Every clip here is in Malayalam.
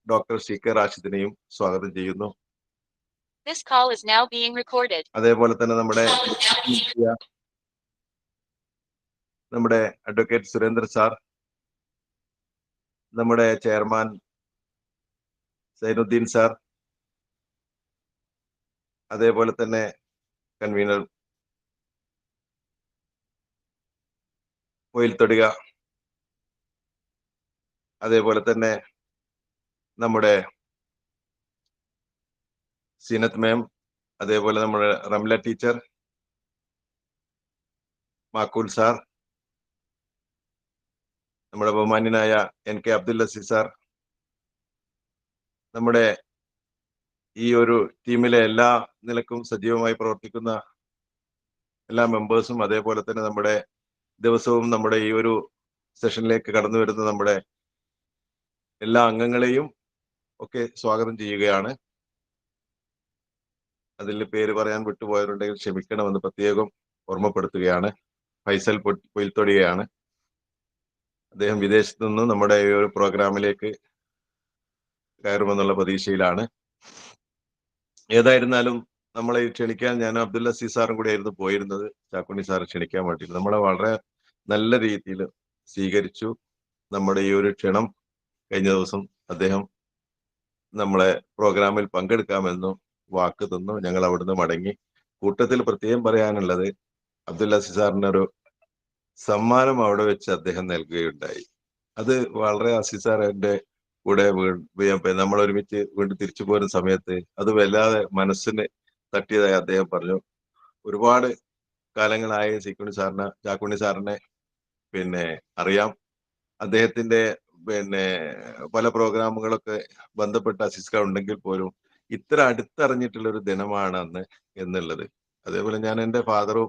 ഡോക്ടർ CK റാഷിദിനെയും സ്വാഗതം ചെയ്യുന്നു. This call is now being recorded. അതേപോലെ തന്നെ നമ്മുടെ അഡ്വക്കേറ്റ് സുരേന്ദ്ര സാർ, നമ്മുടെ ചെയർമാൻ സൈനുദ്ദീൻ സാർ, അതേപോലെ തന്നെ കൺവീനർ മൊയിൽ തൊടിക, അതേപോലെ തന്നെ നമ്മുടെ സീനത്ത് മാം, അതേപോലെ നമ്മുടെ റംല ടീച്ചർ, മാക്കൂൽ സാർ, നമ്മുടെ ബഹുമാന്യനായ NK അബ്ദുൽ അസീസ് സാർ, നമ്മുടെ ഈ ഒരു ടീമിലെ എല്ലാ നിലക്കും സജീവമായി പ്രവർത്തിക്കുന്ന എല്ലാ മെമ്പേഴ്സും, അതേപോലെ തന്നെ നമ്മുടെ ദിവസവും നമ്മുടെ ഈ ഒരു സെഷനിലേക്ക് കടന്നു വരുന്ന നമ്മുടെ എല്ലാ അംഗങ്ങളെയും ഒക്കെ സ്വാഗതം ചെയ്യുകയാണ്. അതിൽ പേര് പറയാൻ വിട്ടുപോയവരുണ്ടെങ്കിൽ ക്ഷമിക്കണമെന്ന് പ്രത്യേകം ഓർമ്മപ്പെടുത്തുകയാണ്. ഫൈസൽ പൊയിൽത്തൊടിയാണ്. അദ്ദേഹം വിദേശത്ത് നിന്ന് നമ്മുടെ ഈ ഒരു പ്രോഗ്രാമിലേക്ക് കയറുമെന്നുള്ള പ്രതീക്ഷയിലാണ്. ഏതായിരുന്നാലും നമ്മളെ ക്ഷണിക്കാൻ ഞാൻ അബ്ദുൽ അസീസ് സാറും കൂടി ആയിരുന്നു പോയിരുന്നത്. ചാക്കുണ്ണി സാറ് ക്ഷണിക്കാൻ വേണ്ടിയിട്ട് നമ്മളെ വളരെ നല്ല രീതിയിൽ സ്വീകരിച്ചു. നമ്മുടെ ഈ ഒരു ക്ഷണം കഴിഞ്ഞ ദിവസം അദ്ദേഹം നമ്മളെ പ്രോഗ്രാമിൽ പങ്കെടുക്കാമെന്നും വാക്ക് തന്നു. ഞങ്ങൾ അവിടുന്ന് മടങ്ങി. കൂട്ടത്തിൽ പ്രത്യേകം പറയാനുള്ളത്, അബ്ദുൽ അസീസ് സാറിന് ഒരു സമ്മാനം അവിടെ വെച്ച് അദ്ദേഹം നൽകുകയുണ്ടായി. അത് വളരെ അസീസ് സാറിന്റെ കൂടെ നമ്മൾ ഒരുമിച്ച് വീണ്ടും തിരിച്ചു പോരുന്ന സമയത്ത് അത് വല്ലാതെ മനസ്സിന് തട്ടിയതായി അദ്ദേഹം പറഞ്ഞു. ഒരുപാട് കാലങ്ങളായി ചാക്കുണ്ണി സാറിനെ അറിയാം. അദ്ദേഹത്തിന്റെ പല പ്രോഗ്രാമുകളൊക്കെ ബന്ധപ്പെട്ട അസിസ്ക ഉണ്ടെങ്കിൽ പോലും ഇത്ര അടുത്തറിഞ്ഞിട്ടുള്ള ഒരു ദിനമാണ് അന്ന് എന്നുള്ളത്. അതേപോലെ ഞാൻ എൻ്റെ ഫാദറും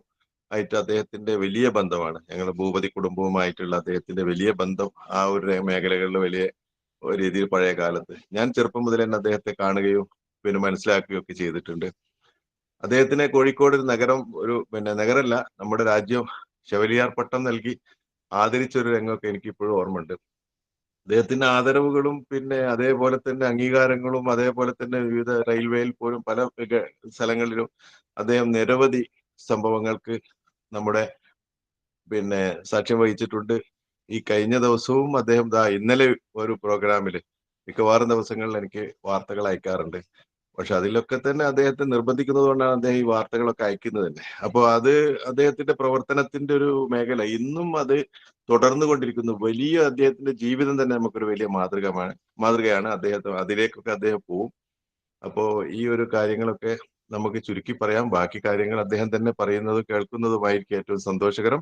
ആയിട്ട് അദ്ദേഹത്തിന്റെ വലിയ ബന്ധമാണ്. ഞങ്ങൾ ഭൂപതി കുടുംബവുമായിട്ടുള്ള അദ്ദേഹത്തിന്റെ വലിയ ബന്ധം ആ ഒരു മേഖലകളിൽ വലിയ രീതിയിൽ പഴയ കാലത്ത് ഞാൻ ചെറുപ്പം മുതൽ തന്നെ അദ്ദേഹത്തെ കാണുകയും മനസ്സിലാക്കുകയും ഒക്കെ ചെയ്തിട്ടുണ്ട്. അദ്ദേഹത്തിന് കോഴിക്കോട് ഒരു നഗരം, നഗരമല്ല, നമ്മുടെ രാജ്യം ഷെവലിയാർ പട്ടം നൽകി ആദരിച്ചൊരു രംഗമൊക്കെ എനിക്ക് ഇപ്പോഴും ഓർമ്മയുണ്ട്. അദ്ദേഹത്തിന്റെ ആദരവുകളും അതേപോലെ തന്നെ അംഗീകാരങ്ങളും, അതേപോലെ തന്നെ വിവിധ റെയിൽവേയിൽ പോലും പല സ്ഥലങ്ങളിലും അദ്ദേഹം നിരവധി സംഭവങ്ങൾക്ക് നമ്മുടെ സാക്ഷ്യം വഹിച്ചിട്ടുണ്ട്. ഈ കഴിഞ്ഞ ദിവസവും അദ്ദേഹം ഇന്നലെ ഒരു പ്രോഗ്രാമിൽ മിക്കവാറും ദിവസങ്ങളിൽ എനിക്ക് വാർത്തകൾ അയക്കാറുണ്ട്. പക്ഷെ അതിലൊക്കെ തന്നെ അദ്ദേഹത്തെ നിർബന്ധിക്കുന്നത് കൊണ്ടാണ് അദ്ദേഹം ഈ വാർത്തകളൊക്കെ അയക്കുന്നത് തന്നെ. അപ്പോൾ അത് അദ്ദേഹത്തിന്റെ പ്രവർത്തനത്തിന്റെ ഒരു മേഖല ഇന്നും അത് തുടർന്നു കൊണ്ടിരിക്കുന്നു. വലിയ അദ്ദേഹത്തിന്റെ ജീവിതം തന്നെ നമുക്കൊരു വലിയ മാതൃകയാണ്. അതിലേക്കൊക്കെ അദ്ദേഹം പോവും. അപ്പോ ഈ ഒരു കാര്യങ്ങളൊക്കെ നമുക്ക് ചുരുക്കി പറയാം. ബാക്കി കാര്യങ്ങൾ അദ്ദേഹം തന്നെ പറയുന്നതും കേൾക്കുന്നതുമായിരിക്കും ഏറ്റവും സന്തോഷകരം.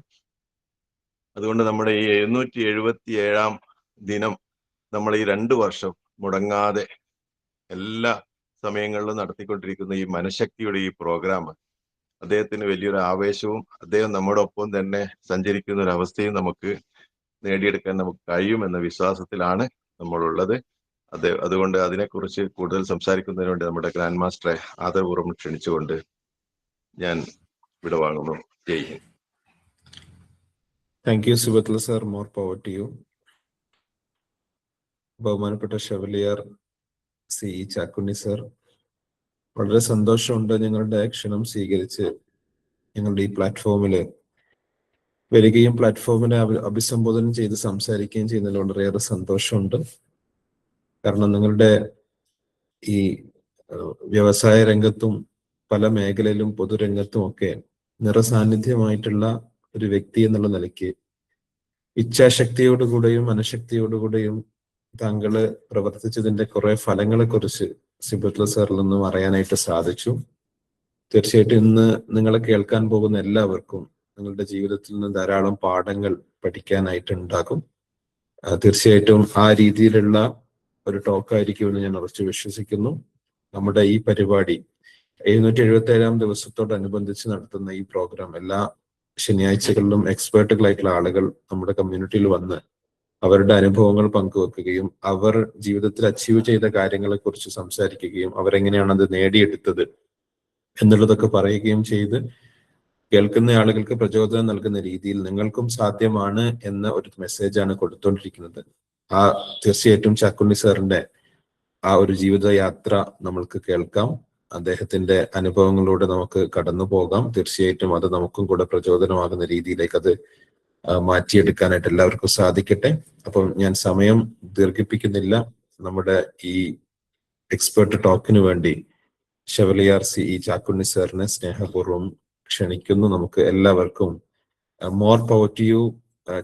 അതുകൊണ്ട് നമ്മുടെ ഈ 777 ദിനം നമ്മൾ ഈ 2 വർഷം മുടങ്ങാതെ എല്ലാ സമയങ്ങളിലും നടത്തിക്കൊണ്ടിരിക്കുന്ന ഈ മനഃശക്തിയുടെ ഈ പ്രോഗ്രാം അദ്ദേഹത്തിന് വലിയൊരു ആവേശവും അദ്ദേഹം നമ്മുടെ ഒപ്പം തന്നെ സഞ്ചരിക്കുന്ന ഒരു അവസ്ഥയും നമുക്ക് നേടിയെടുക്കാൻ നമുക്ക് കഴിയുമെന്ന വിശ്വാസത്തിലാണ് നമ്മളുള്ളത്. അതുകൊണ്ട് അതിനെക്കുറിച്ച് കൂടുതൽ സംസാരിക്കുന്നതിന് വേണ്ടി നമ്മുടെ ഗ്രാൻഡ് മാസ്റ്ററെ ആദരപൂർവ്വം ക്ഷണിച്ചുകൊണ്ട് ഞാൻ വിടവാങ്ങുന്നു. Jai Hind. Thank you Subathla sir. More power to you. ബഹുമാനപ്പെട്ട ഷെവലിയർ ചാക്കുണ്ണി സാർ, വളരെ സന്തോഷമുണ്ട് ഞങ്ങളുടെ ക്ഷണം സ്വീകരിച്ച് ഞങ്ങളുടെ ഈ പ്ലാറ്റ്ഫോമിൽ വരികയും പ്ലാറ്റ്ഫോമിനെ അഭിസംബോധന ചെയ്ത് സംസാരിക്കുകയും ചെയ്യുന്നതിൽ വളരെയേറെ സന്തോഷമുണ്ട്. കാരണം നിങ്ങളുടെ ഈ വ്യവസായ രംഗത്തും പല മേഖലയിലും പൊതുരംഗത്തും ഒക്കെ നിറസാന്നിധ്യമായിട്ടുള്ള ഒരു വ്യക്തി എന്നുള്ള നിലയ്ക്ക് ഇച്ഛാശക്തിയോടുകൂടെയും മനഃശക്തിയോടുകൂടെയും താങ്കള് പ്രവർത്തിച്ചതിന്റെ കുറെ ഫലങ്ങളെ കുറിച്ച് സിബത്ല സാറിൽ നിന്നും അറിയാനായിട്ട് സാധിച്ചു. തീർച്ചയായിട്ടും ഇന്ന് നിങ്ങളെ കേൾക്കാൻ പോകുന്ന എല്ലാവർക്കും നിങ്ങളുടെ ജീവിതത്തിൽ നിന്ന് ധാരാളം പാഠങ്ങൾ പഠിക്കാനായിട്ടുണ്ടാകും. തീർച്ചയായിട്ടും ആ രീതിയിലുള്ള ഒരു ടോക്കായിരിക്കുമെന്ന് ഞാൻ ഉറച്ചു വിശ്വസിക്കുന്നു. നമ്മുടെ ഈ പരിപാടി 777 ദിവസത്തോടനുബന്ധിച്ച് നടത്തുന്ന ഈ പ്രോഗ്രാം എല്ലാ ശനിയാഴ്ചകളിലും എക്സ്പേർട്ടുകളായിട്ടുള്ള ആളുകൾ നമ്മുടെ കമ്മ്യൂണിറ്റിയിൽ വന്ന് അവരുടെ അനുഭവങ്ങൾ പങ്കുവെക്കുകയും അവർ ജീവിതത്തിൽ അച്ചീവ് ചെയ്ത കാര്യങ്ങളെ കുറിച്ച് സംസാരിക്കുകയും അവരെങ്ങനെയാണ് അത് നേടിയെടുത്തത് എന്നുള്ളതൊക്കെ പറയുകയും ചെയ്ത് കേൾക്കുന്ന ആളുകൾക്ക് പ്രചോദനം നൽകുന്ന രീതിയിൽ നിങ്ങൾക്കും സാധ്യമാണ് എന്ന ഒരു മെസ്സേജാണ് കൊടുത്തുകൊണ്ടിരിക്കുന്നത്. തീർച്ചയായിട്ടും ചാക്കുണ്ണി സാറിന്റെ ആ ഒരു ജീവിതയാത്ര നമ്മൾക്ക് കേൾക്കാം. അദ്ദേഹത്തിന്റെ അനുഭവങ്ങളിലൂടെ നമുക്ക് കടന്നു പോകാം. തീർച്ചയായിട്ടും അത് നമുക്കും കൂടെ പ്രചോദനമാകുന്ന രീതിയിലേക്ക് അത് മാറ്റിയെടുക്കാനായിട്ട് എല്ലാവർക്കും സാധിക്കട്ടെ. അപ്പം ഞാൻ സമയം ദീർഘിപ്പിക്കുന്നില്ല. നമ്മുടെ ഈ എക്സ്പേർട്ട് ടോക്കിന് വേണ്ടി ഷെവലിയാർ CE ചാക്കുണ്ണി സാറിനെ സ്നേഹപൂർവ്വം ക്ഷണിക്കുന്നു. നമുക്ക് എല്ലാവർക്കും more power to you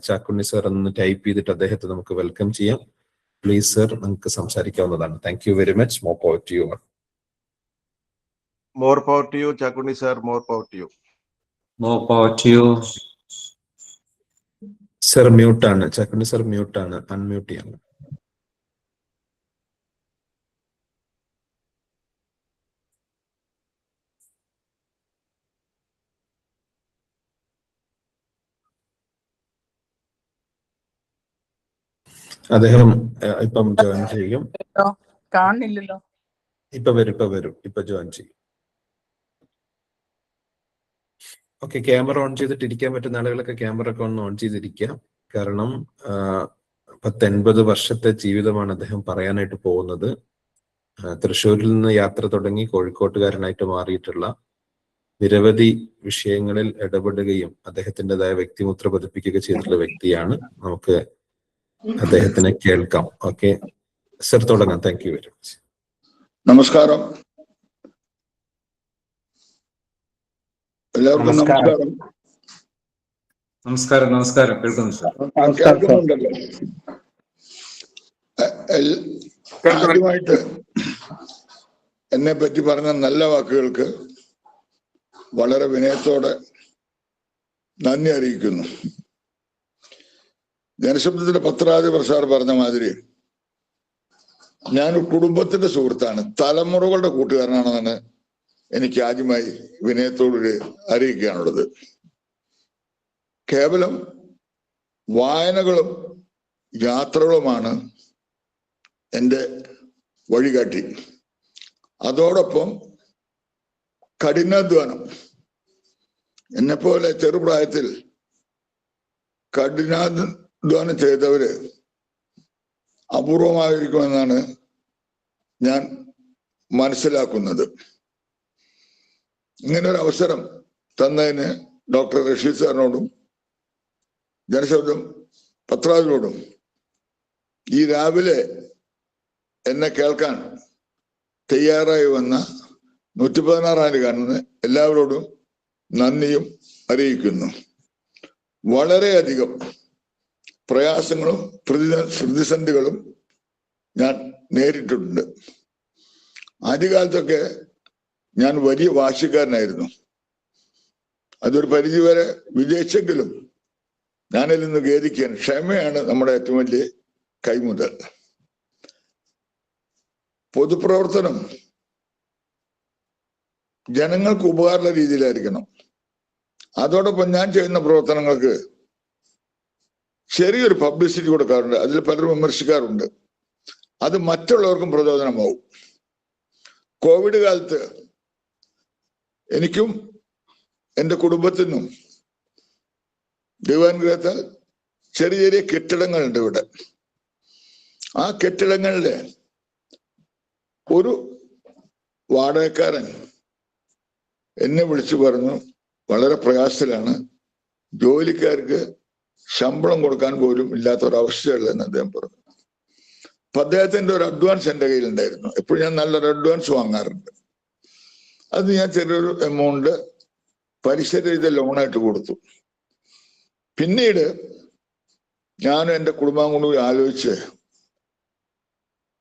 Chakkunni sir എന്ന് ടൈപ്പ് ചെയ്തിട്ട് അദ്ദേഹത്തെ നമുക്ക് വെൽക്കം ചെയ്യാം. പ്ലീസ് സർ, നമുക്ക് സംസാരിക്കാവുന്നതാണ്. Thank you very much. More power to you. More power to you Chakkunni sir. More power to you. More power to you. Sir മ്യൂട്ടാണ്. ചാക്കുണ്ണി സാർ മ്യൂട്ടാണ്. അൺമ്യൂട്ട് ചെയ്യണം. അദ്ദേഹം ഇപ്പം ജോയിൻ ചെയ്യും. കാണുന്നില്ലല്ലോ. ഇപ്പൊ വരും. ഇപ്പൊ ജോയിൻ ചെയ്യും. ഓക്കെ, ക്യാമറ ഓൺ ചെയ്തിട്ട് ഇരിക്കാൻ പറ്റുന്ന ആളുകളൊക്കെ ക്യാമറ ഒക്കെ ഒന്ന് ഓൺ ചെയ്തിരിക്കുക. കാരണം 80 വർഷത്തെ ജീവിതമാണ് അദ്ദേഹം പറയാനായിട്ട് പോകുന്നത്. തൃശ്ശൂരിൽ നിന്ന് യാത്ര തുടങ്ങി കോഴിക്കോട്ടുകാരനായിട്ട് മാറിയിട്ടുള്ള നിരവധി വിഷയങ്ങളിൽ ഇടപെടുകയും അദ്ദേഹത്തിൻ്റെതായ വ്യക്തിമുദ്ര പതിപ്പിക്കുക ചെയ്തിട്ടുള്ള വ്യക്തിയാണ്. നമുക്ക് അദ്ദേഹത്തിനെ കേൾക്കാം. ഓക്കെ സർ, തുടങ്ങാം. Thank you very much. നമസ്കാരം, എല്ലാവർക്കും നമസ്കാരം. നമസ്കാരം. കേൾക്കുന്നു സാർ. കേൾക്കുന്നുണ്ടല്ലോ. ആദ്യമായിട്ട് എന്നെ പറ്റി പറഞ്ഞ നല്ല വാക്കുകൾക്ക് വളരെ വിനയത്തോടെ നന്ദി അറിയിക്കുന്നു. ജനശബ്ദത്തിന്റെ പത്രാധിപർ സാർ പറഞ്ഞ മാതിരി ഞാൻ കുടുംബത്തിന്റെ സുഹൃത്താണ്, തലമുറകളുടെ കൂട്ടുകാരനാണെന്നാണ് എനിക്ക് ആദ്യമായി വിനയത്തോട് അറിയിക്കാനുള്ളത്. കേവലം വായനകളും യാത്രകളുമാണ് എൻ്റെ വഴികാട്ടി. അതോടൊപ്പം കഠിനാധ്വാനം. എന്നെപ്പോലെ ചെറുപ്രായത്തിൽ കഠിനാധ്വാനം ചെയ്തവര് അപൂർവമായിരിക്കുമെന്നാണ് ഞാൻ മനസ്സിലാക്കുന്നത്. ഇങ്ങനൊരു അവസരം തന്നതിന് ഡോക്ടർ റഷീദ് സാറിനോടും ജനശബ്ദം പത്രാധിപരോടും ഈ രാവിലെ എന്നെ കേൾക്കാൻ തയ്യാറായി വന്ന 116 കാണുന്ന എല്ലാവരോടും നന്ദിയും അറിയിക്കുന്നു. വളരെയധികം പ്രയാസങ്ങളും പ്രതിസന്ധികളും ഞാൻ നേരിട്ടിട്ടുണ്ട്. ആദ്യകാലത്തൊക്കെ ഞാൻ വലിയ വാശിക്കാരനായിരുന്നു. അതൊരു പരിധിവരെ വിജയിച്ചെങ്കിലും ഞാനിൽ നിന്ന് ഖേദിക്കാൻ ക്ഷമയാണ് നമ്മുടെ ഏറ്റവും വലിയ കൈമുതൽ. പൊതുപ്രവർത്തനം ജനങ്ങൾക്ക് ഉപകാരമുള്ള രീതിയിലായിരിക്കണം. അതോടൊപ്പം ഞാൻ ചെയ്യുന്ന പ്രവർത്തനങ്ങൾക്ക് ചെറിയൊരു പബ്ലിസിറ്റി കൊടുക്കാറുണ്ട്. അതിൽ പലരും വിമർശിക്കാറുണ്ട്. അത് മറ്റുള്ളവർക്കും പ്രചോദനമാവും. കോവിഡ് കാലത്ത് എനിക്കും എൻ്റെ കുടുംബത്തിനും ദൈവാനുഗ്രഹത്താൽ ചെറിയ ചെറിയ കെട്ടിടങ്ങളുണ്ട് ഇവിടെ. ആ കെട്ടിടങ്ങളിലെ ഒരു വാടകക്കാരൻ എന്നെ വിളിച്ചു പറഞ്ഞു, വളരെ പ്രയാസത്തിലാണ്, ജോലിക്കാർക്ക് ശമ്പളം കൊടുക്കാൻ പോലും ഇല്ലാത്തൊരവസ്ഥയുള്ളതെന്ന് അദ്ദേഹം പറഞ്ഞു. അപ്പൊ അദ്ദേഹത്തിന്റെ ഒരു അഡ്വാൻസ് എൻ്റെ കയ്യിലുണ്ടായിരുന്നു. എപ്പോഴും ഞാൻ നല്ലൊരു അഡ്വാൻസ് വാങ്ങാറുണ്ട്. അത് ഞാൻ ചെറിയൊരു എമൗണ്ട് പലിശ രഹിത ലോണായിട്ട് കൊടുത്തു. പിന്നീട് ഞാനും എൻ്റെ കുടുംബം കൊണ്ട് ആലോചിച്ച്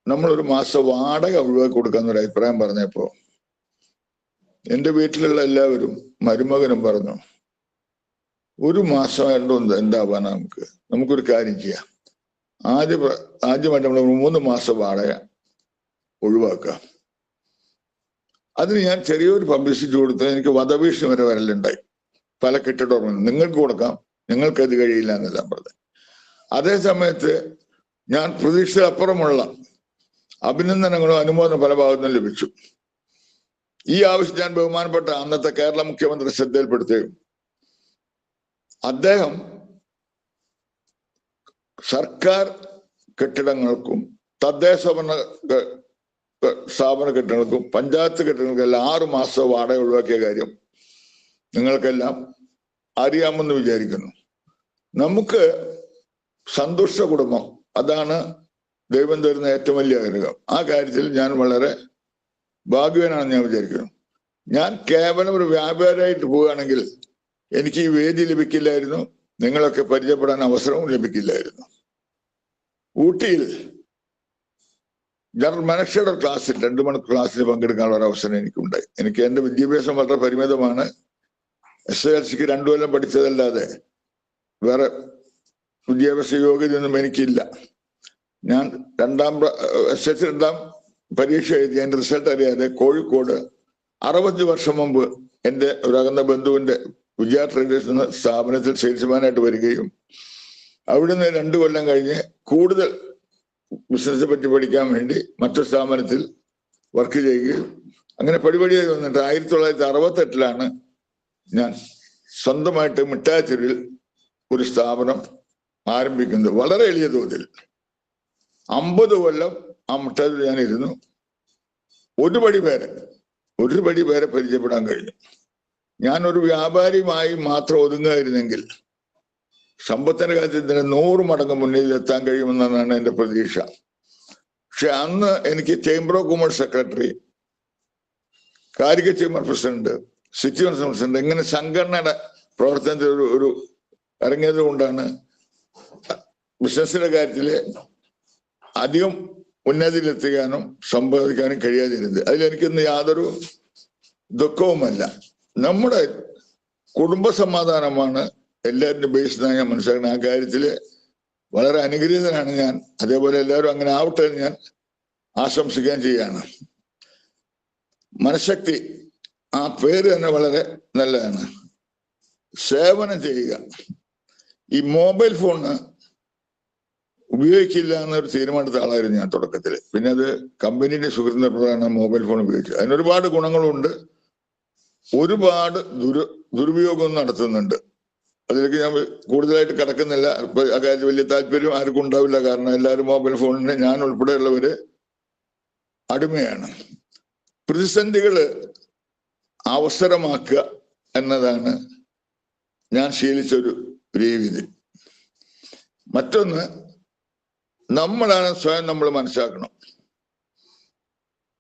നമ്മളൊരു മാസം വാടക ഒഴിവാക്കി കൊടുക്കാന്നൊരു അഭിപ്രായം പറഞ്ഞപ്പോ എൻ്റെ വീട്ടിലുള്ള എല്ലാവരും, മരുമകനും പറഞ്ഞു, ഒരു മാസം എന്താവാനാ, നമുക്കൊരു കാര്യം ചെയ്യാം, ആദ്യമായിട്ട് നമ്മൾ 3 മാസം വാടക ഒഴിവാക്കാം. അതിന് ഞാൻ ചെറിയൊരു പബ്ലിസിറ്റി കൊടുത്ത് എനിക്ക് വധഭീഷണി വരെ വരലുണ്ടായി. പല കെട്ടിടവും നിങ്ങൾക്ക് കൊടുക്കാം, നിങ്ങൾക്കത് കഴിയില്ല എന്നെല്ലാം പറഞ്ഞു. അതേ സമയത്ത് ഞാൻ പ്രതീക്ഷയപ്പുറമുള്ള അഭിനന്ദനങ്ങളും അനുമോദനം പല ഭാഗത്തും ലഭിച്ചു. ഈ ആവശ്യം ഞാൻ ബഹുമാനപ്പെട്ട അന്നത്തെ കേരള മുഖ്യമന്ത്രി ശ്രദ്ധയിൽപ്പെടുത്തുകയും അദ്ദേഹം സർക്കാർ കെട്ടിടങ്ങൾക്കും തദ്ദേശ ഭരണ സ്ഥാപന കെട്ടിടങ്ങൾക്കും പഞ്ചായത്ത് കെട്ടിടങ്ങൾക്കും എല്ലാം 6 മാസം വാടക ഒഴിവാക്കിയ കാര്യം നിങ്ങൾക്കെല്ലാം അറിയാമെന്ന് വിചാരിക്കുന്നു. നമുക്ക് സന്തുഷ്ട കുടുംബം, അതാണ് ദൈവം തരുന്ന ഏറ്റവും വലിയ ആഗ്രഹം. ആ കാര്യത്തിൽ ഞാൻ വളരെ ഭാഗ്യവാനാണെന്ന് ഞാൻ വിചാരിക്കുന്നു. ഞാൻ കേവലം ഒരു വ്യാപാരിയായിട്ട് പോവുകയാണെങ്കിൽ എനിക്ക് ഈ വേദി ലഭിക്കില്ലായിരുന്നു, നിങ്ങളൊക്കെ പരിചയപ്പെടാൻ അവസരവും ലഭിക്കില്ലായിരുന്നു. ഊട്ടിയിൽ ജനറൽ മാനേജറുടെ ക്ലാസ്സിൽ 2 മണിക്കൂർ ക്ലാസ്സിൽ പങ്കെടുക്കാനുള്ള ഒരു അവസരം എനിക്കുണ്ടായി. എനിക്ക് എന്റെ വിദ്യാഭ്യാസം വളരെ പരിമിതമാണ്. SSLCക്ക് 2 കൊല്ലം പഠിച്ചതല്ലാതെ വേറെ വിദ്യാഭ്യാസ യോഗ്യതയൊന്നും എനിക്കില്ല. ഞാൻ SSLC 2ാം പരീക്ഷ എഴുതി എന്റെ റിസൾട്ട് അറിയാതെ കോഴിക്കോട് 65 വർഷം മുമ്പ് എന്റെ ഒരു അകന്ന ബന്ധുവിന്റെ വിജയ ട്രേഡേഴ്സ് എന്ന സ്ഥാപനത്തിൽ സെയിൽസ്മാനായിട്ട് വരികയും അവിടുന്ന് 2 കൊല്ലം കഴിഞ്ഞ് കൂടുതൽ ബിസിനസിനെ പറ്റി പഠിക്കാൻ വേണ്ടി മറ്റൊരു സ്ഥാപനത്തിൽ വർക്ക് ചെയ്യുകയും അങ്ങനെ പടിപടിയായി വന്നിട്ട് 1968 ഞാൻ സ്വന്തമായിട്ട് മിഠായിത്തെരുവിൽ ഒരു സ്ഥാപനം ആരംഭിക്കുന്നത്. വളരെ എളിയ തോതിൽ 50 കൊല്ലം ആ മിഠായിത്തെരുവിൽ ഞാൻ ഇരുന്നു. ഒരുപടി പേരെ പരിചയപ്പെടാൻ കഴിഞ്ഞു. ഞാനൊരു വ്യാപാരിയുമായി മാത്രം ഒതുങ്ങുകയായിരുന്നെങ്കിൽ സമ്പത്തിന്റെ കാര്യത്തിൽ 100 മടങ്ങ് മുന്നിൽ എത്താൻ കഴിയുമെന്നാണ് എന്റെ പ്രതീക്ഷ. പക്ഷെ അന്ന് എനിക്ക് chamber of commerce secretary, Calicut chamber president, city council president, ഇങ്ങനെ സംഘടനയുടെ പ്രവർത്തനത്തിൽ ഒരു ഇറങ്ങിയത് കൊണ്ടാണ് ബിസിനസിന്റെ കാര്യത്തില് അധികം ഉന്നതിയിലെത്തിക്കാനും സമ്പാദിക്കാനും കഴിയാതിരുന്നത്. അതിലെനിക്കൊന്ന് യാതൊരു ദുഃഖവുമല്ല. നമ്മുടെ കുടുംബ സമാധാനമാണ് എല്ലാവരുടെ ബേസ് ഞാൻ മനസ്സിലാക്കണം. ആ കാര്യത്തില് വളരെ അനുഗ്രഹീതനാണ് ഞാൻ. അതേപോലെ എല്ലാവരും അങ്ങനെ ആവട്ടെ എന്ന് ഞാൻ ആശംസിക്കാൻ ചെയ്യാണ്. മനഃശക്തി, ആ പേര് തന്നെ വളരെ നല്ലതാണ്. സേവനം ചെയ്യുക. ഈ മൊബൈൽ ഫോണ് ഉപയോഗിക്കില്ല എന്നൊരു തീരുമാനത്തെ ആളായിരുന്നു ഞാൻ തുടക്കത്തിൽ. പിന്നെ അത് കമ്പനിയുടെ സുഹൃത്തിന്റെ പ്രധാന മൊബൈൽ ഫോൺ ഉപയോഗിച്ചത്. അതിനൊരുപാട് ഗുണങ്ങളുണ്ട്, ഒരുപാട് ദുരുപയോഗം നടത്തുന്നുണ്ട്. അതിലേക്ക് ഞാൻ കൂടുതലായിട്ട് കിടക്കുന്നില്ല. ആ കാര്യത്തിൽ വലിയ താല്പര്യം ആർക്കും ഉണ്ടാവില്ല. കാരണം എല്ലാവരും മൊബൈൽ ഫോണിന്, ഞാൻ ഉൾപ്പെടെയുള്ളവര് അടിമയാണ്. പ്രതിസന്ധികള് അവസരമാക്കുക എന്നതാണ് ഞാൻ ശീലിച്ചൊരു രീതി. മറ്റൊന്ന്, നമ്മളാണ് സ്വയം നമ്മൾ മനസ്സിലാക്കണം.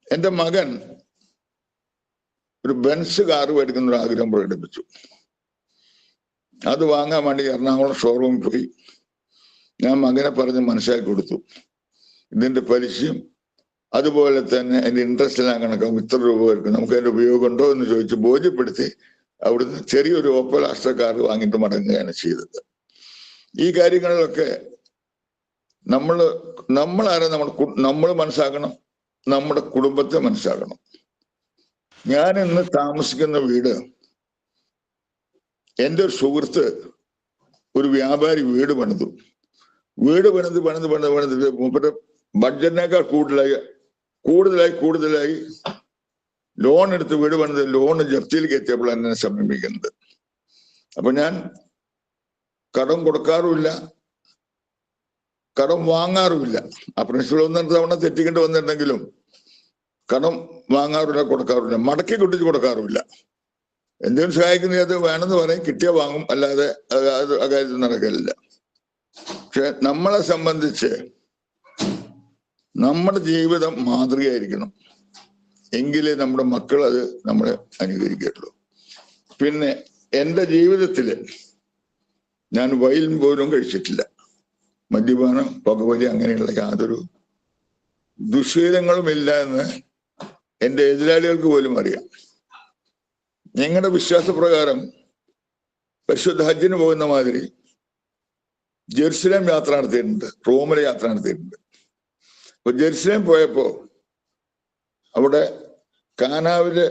എന്റെ മകൻ ഒരു ബെൻസ് കാറ് മേടിക്കുന്ന ഒരു ആഗ്രഹം പ്രകടിപ്പിച്ചു. അത് വാങ്ങാൻ വേണ്ടി എറണാകുളം ഷോറൂമിൽ പോയി. ഞാൻ മകനെ പറഞ്ഞ് മനസ്സിലാക്കി കൊടുത്തു. ഇതിന്റെ പലിശയും അതുപോലെ തന്നെ അതിന്റെ ഇൻട്രസ്റ്റ് എല്ലാം കണക്കാവും, ഇത്ര രൂപ വരും, നമുക്ക് അതിന്റെ ഉപയോഗം ഉണ്ടോ എന്ന് ചോദിച്ച് ബോധ്യപ്പെടുത്തി അവിടുന്ന് ചെറിയൊരു ഓപ്പൽ ആസ്ട്ര കാർ വാങ്ങിയിട്ട് മടങ്ങുകയാണ് ചെയ്തത്. ഈ കാര്യങ്ങളിലൊക്കെ നമ്മളാരെ നമ്മൾ മനസ്സിലാക്കണം, നമ്മുടെ കുടുംബത്തെ മനസ്സിലാക്കണം. ഞാൻ ഇന്ന് താമസിക്കുന്ന വീട്, എൻ്റെ ഒരു സുഹൃത്ത് ഒരു വ്യാപാരി വീട് പണിത് മൂപ്പരുടെ ബഡ്ജറ്റിനേക്കാൾ കൂടുതലായി ലോൺ എടുത്ത് വീട് പണിത് ലോൺ ജപ്തിയിലേക്ക് എത്തിയപ്പോൾ എന്നെ സമീപിക്കുന്നത്. അപ്പൊ ഞാൻ കടം കൊടുക്കാറുമില്ല, കടം വാങ്ങാറുമില്ല. ആ പ്രിൻസിപ്പൾ 1-2 തവണ തെറ്റിക്കേണ്ടി വന്നിട്ടുണ്ടെങ്കിലും കടം വാങ്ങാറില്ല, കൊടുക്കാറില്ല, മടക്കി കൊട്ടിച്ച് കൊടുക്കാറുമില്ല. എന്തെങ്കിലും സഹായിക്കുന്ന അത് വേണമെന്ന് പറയും, കിട്ടിയ വാങ്ങും, അല്ലാതെ ആ കാര്യത്തിൽ നടക്കലില്ല. പക്ഷെ നമ്മളെ സംബന്ധിച്ച് നമ്മുടെ ജീവിതം മാതൃകയായിരിക്കണം, എങ്കിലേ നമ്മുടെ മക്കൾ അത് നമ്മളെ അനുകരിക്കുള്ളൂ. പിന്നെ എൻ്റെ ജീവിതത്തില് ഞാൻ വൈൻ പോലും കഴിച്ചിട്ടില്ല. മദ്യപാനം, പുകവലി, അങ്ങനെയുള്ള യാതൊരു ദുശ്ശീലങ്ങളും ഇല്ല എന്ന് എൻ്റെ എതിരാളികൾക്ക് പോലും അറിയാം. ഞങ്ങളുടെ വിശ്വാസപ്രകാരം പരിശുദ്ധ ഹജ്ജിന് പോകുന്ന മാതിരി ജെറുസലേം യാത്ര നടത്തിയിട്ടുണ്ട്, റോമിലെ യാത്ര നടത്തിയിട്ടുണ്ട്. അപ്പൊ ജെറുസലേം പോയപ്പോ അവിടെ കാനാവില്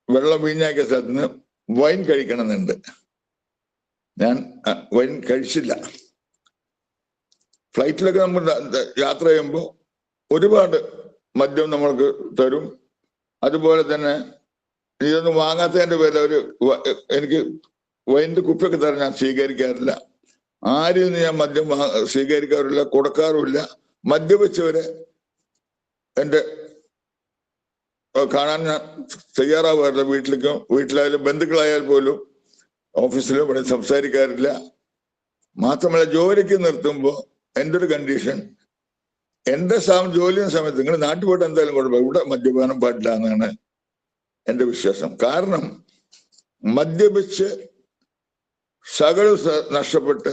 വെള്ളം വീഞ്ഞാക്കിയ സ്ഥലത്ത് നിന്ന് വൈൻ കഴിക്കണമെന്നുണ്ട്. ഞാൻ വൈൻ കഴിച്ചില്ല. ഫ്ലൈറ്റിലൊക്കെ നമ്മൾ യാത്ര ചെയ്യുമ്പോൾ ഒരുപാട് മദ്യം നമ്മൾക്ക് തരും. അതുപോലെ തന്നെ ഇതൊന്നും വാങ്ങാത്തതിന്റെ പേരിൽ എനിക്ക് വൈൻ്റെ കുപ്പിയൊക്കെ തരാൻ ഞാൻ സ്വീകരിക്കാറില്ല. ആരിൽ നിന്ന് ഞാൻ മദ്യം സ്വീകരിക്കാറില്ല, കൊടുക്കാറുമില്ല. മദ്യപിച്ചവരെ എൻ്റെ കാണാൻ ഞാൻ തയ്യാറാവാറില്ല. വീട്ടിലായാലും ബന്ധുക്കളായാൽ പോലും ഓഫീസിലും ഇവിടെ സംസാരിക്കാറില്ല. മാത്രമല്ല ജോലിക്ക് നിർത്തുമ്പോൾ എൻ്റെ ഒരു കണ്ടീഷൻ, എന്റെ ജോലി ചെയ്യുന്ന സമയത്ത് നിങ്ങൾ നാട്ടിൽ പോയിട്ട് എന്തായാലും കുഴപ്പമില്ല, ഇവിടെ മദ്യപാനം പാടില്ല എന്നാണ് എന്റെ വിശ്വാസം. കാരണം മദ്യപിച്ച് സകല നഷ്ടപ്പെട്ട്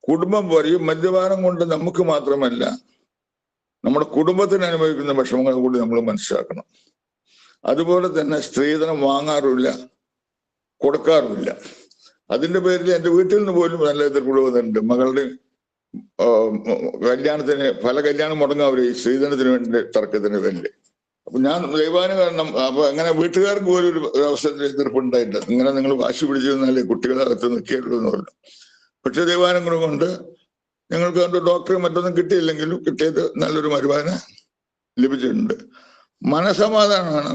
കുടുംബം പറയും. മദ്യപാനം കൊണ്ട് നമുക്ക് മാത്രമല്ല നമ്മുടെ കുടുംബത്തിന് അനുഭവിക്കുന്ന വിഷമങ്ങൾ കൂടി നമ്മൾ മനസ്സിലാക്കണം. അതുപോലെ തന്നെ സ്ത്രീധനം വാങ്ങാറുമില്ല, കൊടുക്കാറുമില്ല. അതിന്റെ പേരിൽ എൻ്റെ വീട്ടിൽ നിന്ന് പോലും നല്ല എതിർപ്പ് വന്നിട്ടുണ്ട്. മകളുടെ കല്യാണത്തിന് പല കല്യാണം മുടങ്ങാവര് ഈ സ്ത്രീധനത്തിന് വേണ്ടി തർക്കത്തിന് വേണ്ടി. അപ്പൊ ഞാൻ ദൈവാന് കാരണം അപ്പൊ അങ്ങനെ വീട്ടുകാർക്ക് പോലും ഒരു അവസരത്തിൽ എതിർപ്പുണ്ടായില്ല. ഇങ്ങനെ നിങ്ങൾ വാശി പിടിച്ചിരുന്നാലേ കുട്ടികളകത്ത് നിൽക്കുകയുള്ളൂ എന്ന് പറഞ്ഞു. പക്ഷെ ദൈവാനുഗ്രഹം കൊണ്ട് ഞങ്ങൾക്ക് അതിന്റെ ഡോക്ടറെ മറ്റൊന്നും കിട്ടിയില്ലെങ്കിലും കിട്ടിയത് നല്ലൊരു മരുമാനെ ലഭിച്ചിട്ടുണ്ട്. മനസമാധാനമാണ്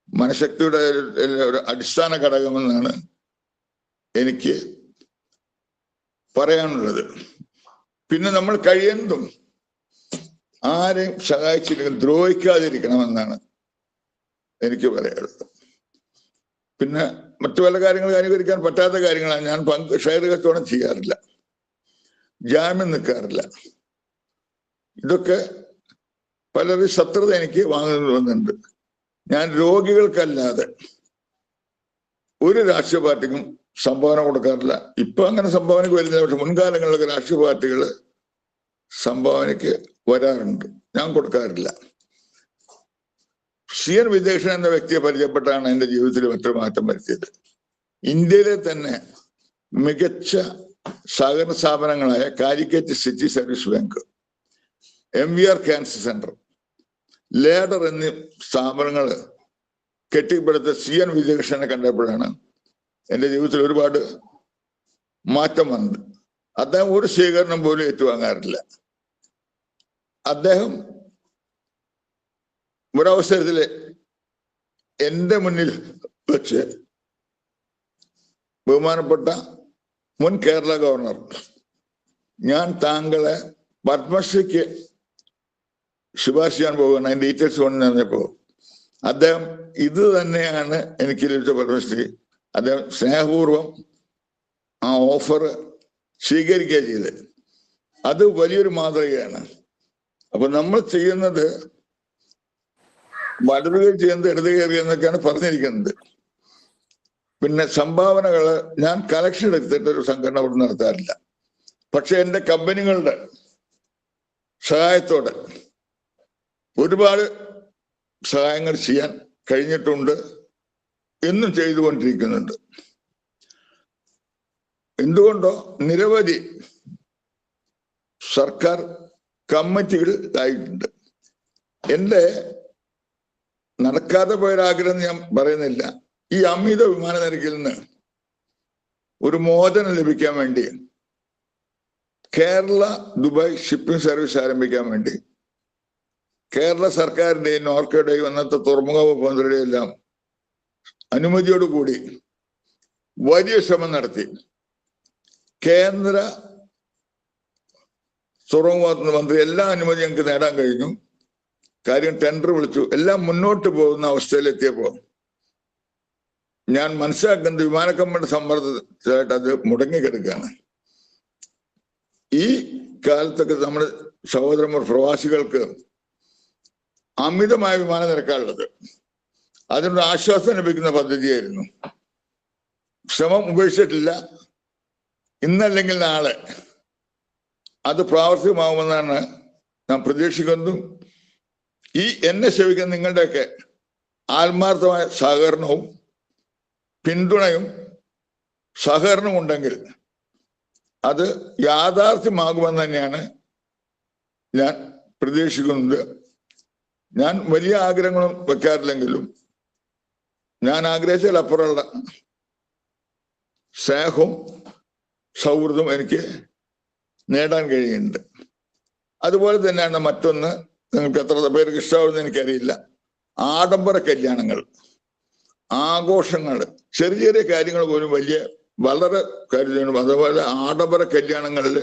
മനഃശക്തിയുടെ ഒരു അടിസ്ഥാന ഘടകമെന്നാണ് എനിക്ക് പറയാനുള്ളത്. പിന്നെ നമ്മൾ കഴിയുന്നതും ആരെയും സഹായിച്ചില്ലെങ്കിൽ ദ്രോഹിക്കാതിരിക്കണമെന്നാണ് എനിക്ക് പറയാനുള്ളത്. പിന്നെ മറ്റു പല കാര്യങ്ങൾ അനുകരിക്കാൻ പറ്റാത്ത കാര്യങ്ങളാണ്. ഞാൻ ഷെയർ കച്ചവടം ചെയ്യാറില്ല, ജാമ്യം നിൽക്കാറില്ല. ഇതൊക്കെ പലരും ശത്രുത എനിക്ക് വാങ്ങുന്നുണ്ട്. ഞാൻ രോഗികൾക്കല്ലാതെ ഒരു രാഷ്ട്രീയ പാർട്ടിക്കും സംഭാവന കൊടുക്കാറില്ല. ഇപ്പൊ അങ്ങനെ സംഭാവനയ്ക്ക് വരുന്നില്ല. പക്ഷെ മുൻകാലങ്ങളിലൊക്കെ രാഷ്ട്രീയ പാർട്ടികൾ സംഭാവനയ്ക്ക് വരാറുണ്ട്, ഞാൻ കൊടുക്കാറില്ല. CN വിജയകൃഷ്ണൻ എന്ന വ്യക്തിയെ പരിചയപ്പെട്ടാണ് എൻ്റെ ജീവിതത്തിൽ മറ്റൊരു മാറ്റം വരുത്തിയത്. ഇന്ത്യയിലെ തന്നെ മികച്ച സഹകരണ സ്ഥാപനങ്ങളായ Calicut city service bank, MVR cancer centre, ladder എന്നീ സ്ഥാപനങ്ങൾ കെട്ടിപ്പടുത്ത CN വിജയകൃഷ്ണനെ കണ്ടപ്പോഴാണ് എൻ്റെ ജീവിതത്തിൽ ഒരുപാട് മാറ്റം വന്നത്. അദ്ദേഹം ഒരു സ്വീകരണം പോലും ഏറ്റുവാങ്ങാറില്ല. അദ്ദേഹം ഒരവസരത്തില് എൻ്റെ മുന്നിൽ വെച്ച് ബഹുമാനപ്പെട്ട മുൻ കേരള ഗവർണർ, ഞാൻ താങ്കളെ പത്മശ്രീക്ക് ശുപാർശ ചെയ്യാൻ പോകുന്ന അതിന്റെ ഡീറ്റെയിൽസ് കൊണ്ട് പറഞ്ഞപ്പോ അദ്ദേഹം ഇത് തന്നെയാണ് എനിക്ക് ലഭിച്ച പത്മശ്രീ. അദ്ദേഹം സ്നേഹപൂർവം ആ ഓഫർ സ്വീകരിക്കുക ചെയ്തത്. അത് വലിയൊരു മാതൃകയാണ്. അപ്പൊ നമ്മൾ ചെയ്യുന്നത് വലതു കയറി ചെയ്യുന്നത് ഇടതു കയറി എന്നൊക്കെയാണ് പറഞ്ഞിരിക്കുന്നത്. പിന്നെ സംഭാവനകള് ഞാൻ കളക്ഷൻ എടുത്തിട്ട് ഒരു സംഘടന ഇവിടെ നടത്താറില്ല. പക്ഷെ എൻ്റെ കമ്പനികളുടെ സഹായത്തോടെ ഒരുപാട് സഹായങ്ങൾ ചെയ്യാൻ കഴിഞ്ഞിട്ടുണ്ട്, എന്നും ചെയ്തുകൊണ്ടിരിക്കുന്നുണ്ട്. എന്തുകൊണ്ടോ നിരവധി സർക്കാർ കമ്മിറ്റികൾ ആയിട്ടുണ്ട്. എൻ്റെ നടക്കാതെ പോയൊരാഗ്രഹം ഞാൻ പറയുന്നില്ല. ഈ അമിത വിമാന നിരക്കിൽ നിന്ന് ഒരു മോചനം ലഭിക്കാൻ വേണ്ടി കേരള ദുബായ് ഷിപ്പിംഗ് സർവീസ് ആരംഭിക്കാൻ വേണ്ടി കേരള സർക്കാരിന്റെയും നോർക്കയുടെയും അന്നത്തെ തുറമുഖ വകുപ്പ് മന്ത്രിയുടെയും എല്ലാം അനുമതിയോടുകൂടി വലിയ ശ്രമം നടത്തി. കേന്ദ്ര തുറമുഖ മന്ത്രി എല്ലാ അനുമതി ഞങ്ങൾക്ക് നേടാൻ കഴിഞ്ഞു. കാര്യം ടെൻഡർ വിളിച്ചു, എല്ലാം മുന്നോട്ട് പോകുന്ന അവസ്ഥയിലെത്തിയപ്പോ ഞാൻ മനസ്സിലാക്കുന്നത് വിമാനക്കമ്പനിയുടെ സമ്മർദ്ദത്തിലായിട്ട് അത് മുടങ്ങിക്കിടക്കുകയാണ്. ഈ കാലത്തൊക്കെ നമ്മുടെ സഹോദരന്മാർ പ്രവാസികൾക്ക് അമിതമായ വിമാന നിരക്കാനുള്ളത്, അതിനൊരു ആശ്വാസം ലഭിക്കുന്ന പദ്ധതിയായിരുന്നു. ശ്രമം ഉപേക്ഷിച്ചിട്ടില്ല. ഇന്നല്ലെങ്കിൽ നാളെ അത് പ്രാവർത്തികമാകുമെന്നാണ് ഞാൻ പ്രതീക്ഷിക്കുന്നതും. ഈ എന്നെ സേവിക്കുന്ന നിങ്ങളുടെയൊക്കെ ആത്മാർത്ഥമായ സഹകരണവും പിന്തുണയും സഹകരണവും ഉണ്ടെങ്കിൽ അത് യാഥാർത്ഥ്യമാകുമെന്ന് തന്നെയാണ് ഞാൻ പ്രതീക്ഷിക്കുന്നത്. ഞാൻ വലിയ ആഗ്രഹങ്ങളും വെക്കാറില്ലെങ്കിലും ഞാൻ ആഗ്രഹിച്ചാൽ അപ്പുറമുള്ള സ്നേഹവും സൗഹൃദവും എനിക്ക് നേടാൻ കഴിയുന്നുണ്ട്. അതുപോലെ തന്നെയാണ് മറ്റൊന്ന്, നിങ്ങൾക്ക് എത്ര പേർക്ക് ഇഷ്ടമാവുമെന്ന് എനിക്കറിയില്ല, ആഡംബര കല്യാണങ്ങൾ, ആഘോഷങ്ങൾ, ചെറിയ ചെറിയ കാര്യങ്ങൾ പോലും വലിയ വളരെ കാര്യം. അതുപോലെ ആഡംബര കല്യാണങ്ങളിൽ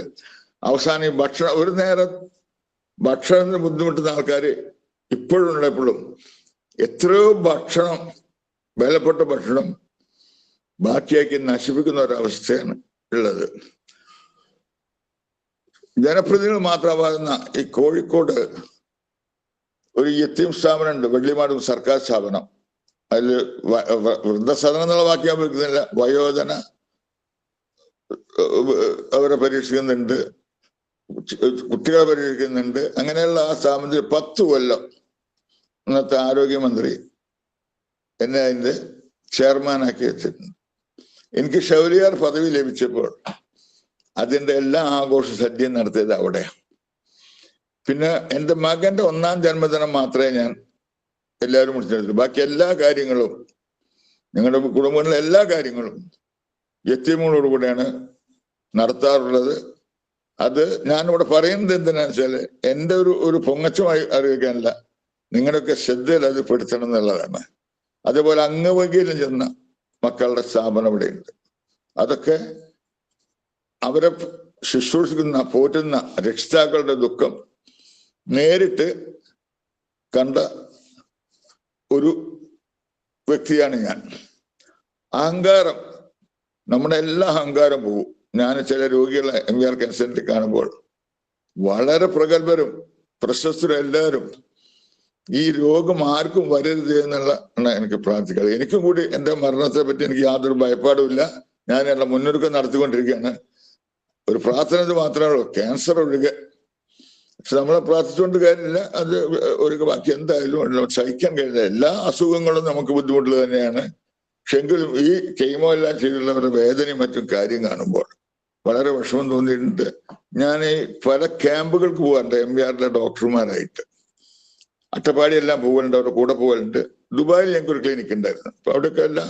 അവസാനം ഈ ഭക്ഷണം, ഒരു നേരം ഭക്ഷണത്തിന് ബുദ്ധിമുട്ടുന്ന ആൾക്കാർ ഇപ്പോഴും ഉള്ളപ്പോഴും എത്രയോ ഭക്ഷണം, വിലപ്പെട്ട ഭക്ഷണം ബാക്കിയാക്കി നശിപ്പിക്കുന്ന ഒരവസ്ഥയാണ് ഉള്ളത്. ജനപ്രതിനിധികൾ മാത്രമാകുന്ന ഈ കോഴിക്കോട് ഒരു യത്തീം സ്ഥാപനം ഉണ്ട്, വെള്ളിമാട് സർക്കാർ സ്ഥാപനം. അതിൽ വൃദ്ധസദനം എന്നുള്ള വാക്യം വെക്കുന്നില്ല, വയോജന അവരെ പരീക്ഷിക്കുന്നുണ്ട്, കുട്ടികളെ പരീക്ഷിക്കുന്നുണ്ട്. അങ്ങനെയുള്ള ആ സ്ഥാപനത്തിൽ 10 കൊല്ലം ഇന്നത്തെ ആരോഗ്യമന്ത്രി എന്നെ അതിന്റെ ചെയർമാനാക്കി വെച്ചിട്ടുണ്ട്. എനിക്ക് ഷൗലിയാർ പദവി ലഭിച്ചപ്പോൾ അതിന്റെ എല്ലാ ആഘോഷ സദ്യയും നടത്തിയത് അവിടെയാണ്. പിന്നെ എൻ്റെ മകന്റെ 1ാം ജന്മദിനം മാത്രമേ ഞാൻ എല്ലാവരും വിളിച്ചെടുത്തു. ബാക്കി എല്ലാ കാര്യങ്ങളും, ഞങ്ങളുടെ കുടുംബങ്ങളിലെ എല്ലാ കാര്യങ്ങളും യത്തീമുകളോട് കൂടെയാണ് നടത്താറുള്ളത്. അത് ഞാനിവിടെ പറയുന്നത് എന്തിനാന്ന് വെച്ചാല് എൻ്റെ ഒരു പൊങ്ങച്ചമായി അറിയിക്കാനല്ല, നിങ്ങളുടെയൊക്കെ ശ്രദ്ധയിൽ അത് പെടുത്തണം എന്നുള്ളതാണ്. അതേപോലെ അംഗവൈകല്യം ചെന്ന മക്കളുടെ സ്ഥാപനം ഇവിടെയുണ്ട്. അതൊക്കെ അവരെ ശുശ്രൂഷിക്കുന്ന, പോറ്റുന്ന രക്ഷിതാക്കളുടെ ദുഃഖം നേരിട്ട് കണ്ട ഒരു വ്യക്തിയാണ് ഞാൻ. അഹങ്കാരം, നമ്മുടെ എല്ലാ അഹങ്കാരം പോകും. ഞാൻ ചില രോഗികളെ MVR ക്യാൻസർ സെന്ററിൽ കാണുമ്പോൾ വളരെ പ്രഗത്ഭരും പ്രശസ്തരും എല്ലാവരും ഈ രോഗം ആർക്കും വരരുത് എന്നുള്ള എനിക്ക് പ്രാർത്ഥിക്കുന്നത്. എനിക്കും കൂടി എൻ്റെ മരണത്തെ പറ്റി എനിക്ക് യാതൊരു ഭയപ്പാടുമില്ല. ഞാൻ എല്ലാം മുന്നൊരുക്കം നടത്തിക്കൊണ്ടിരിക്കുകയാണ്. ഒരു പ്രാർത്ഥന മാത്രമേ ഉള്ളൂ, ക്യാൻസർ ഒഴികെ. പക്ഷെ നമ്മളെ പ്രാർത്ഥിച്ചുകൊണ്ട് കാര്യമില്ല, അത് ഒഴികെ ബാക്കി എന്തായാലും സഹിക്കാൻ കഴിയില്ല. എല്ലാ അസുഖങ്ങളും നമുക്ക് ബുദ്ധിമുട്ടുകൾ തന്നെയാണ്. പക്ഷെ എങ്കിലും ഈ കെയ്മോ എല്ലാം ചെയ്തുള്ളവരുടെ വേദനയും മറ്റും കാര്യം കാണുമ്പോൾ വളരെ വിഷമം തോന്നിയിട്ടുണ്ട്. ഞാൻ ഈ പല ക്യാമ്പുകൾക്ക് പോകാറുണ്ട് MVRലെ ഡോക്ടർമാരായിട്ട്. അട്ടപ്പാടി എല്ലാം പോകലുണ്ട്, അവരുടെ കൂടെ പോകലുണ്ട്. ദുബായിൽ ഞങ്ങൾക്കൊരു ക്ലിനിക്ക് ഉണ്ടായിരുന്നു, അപ്പൊ അവിടെയൊക്കെ എല്ലാം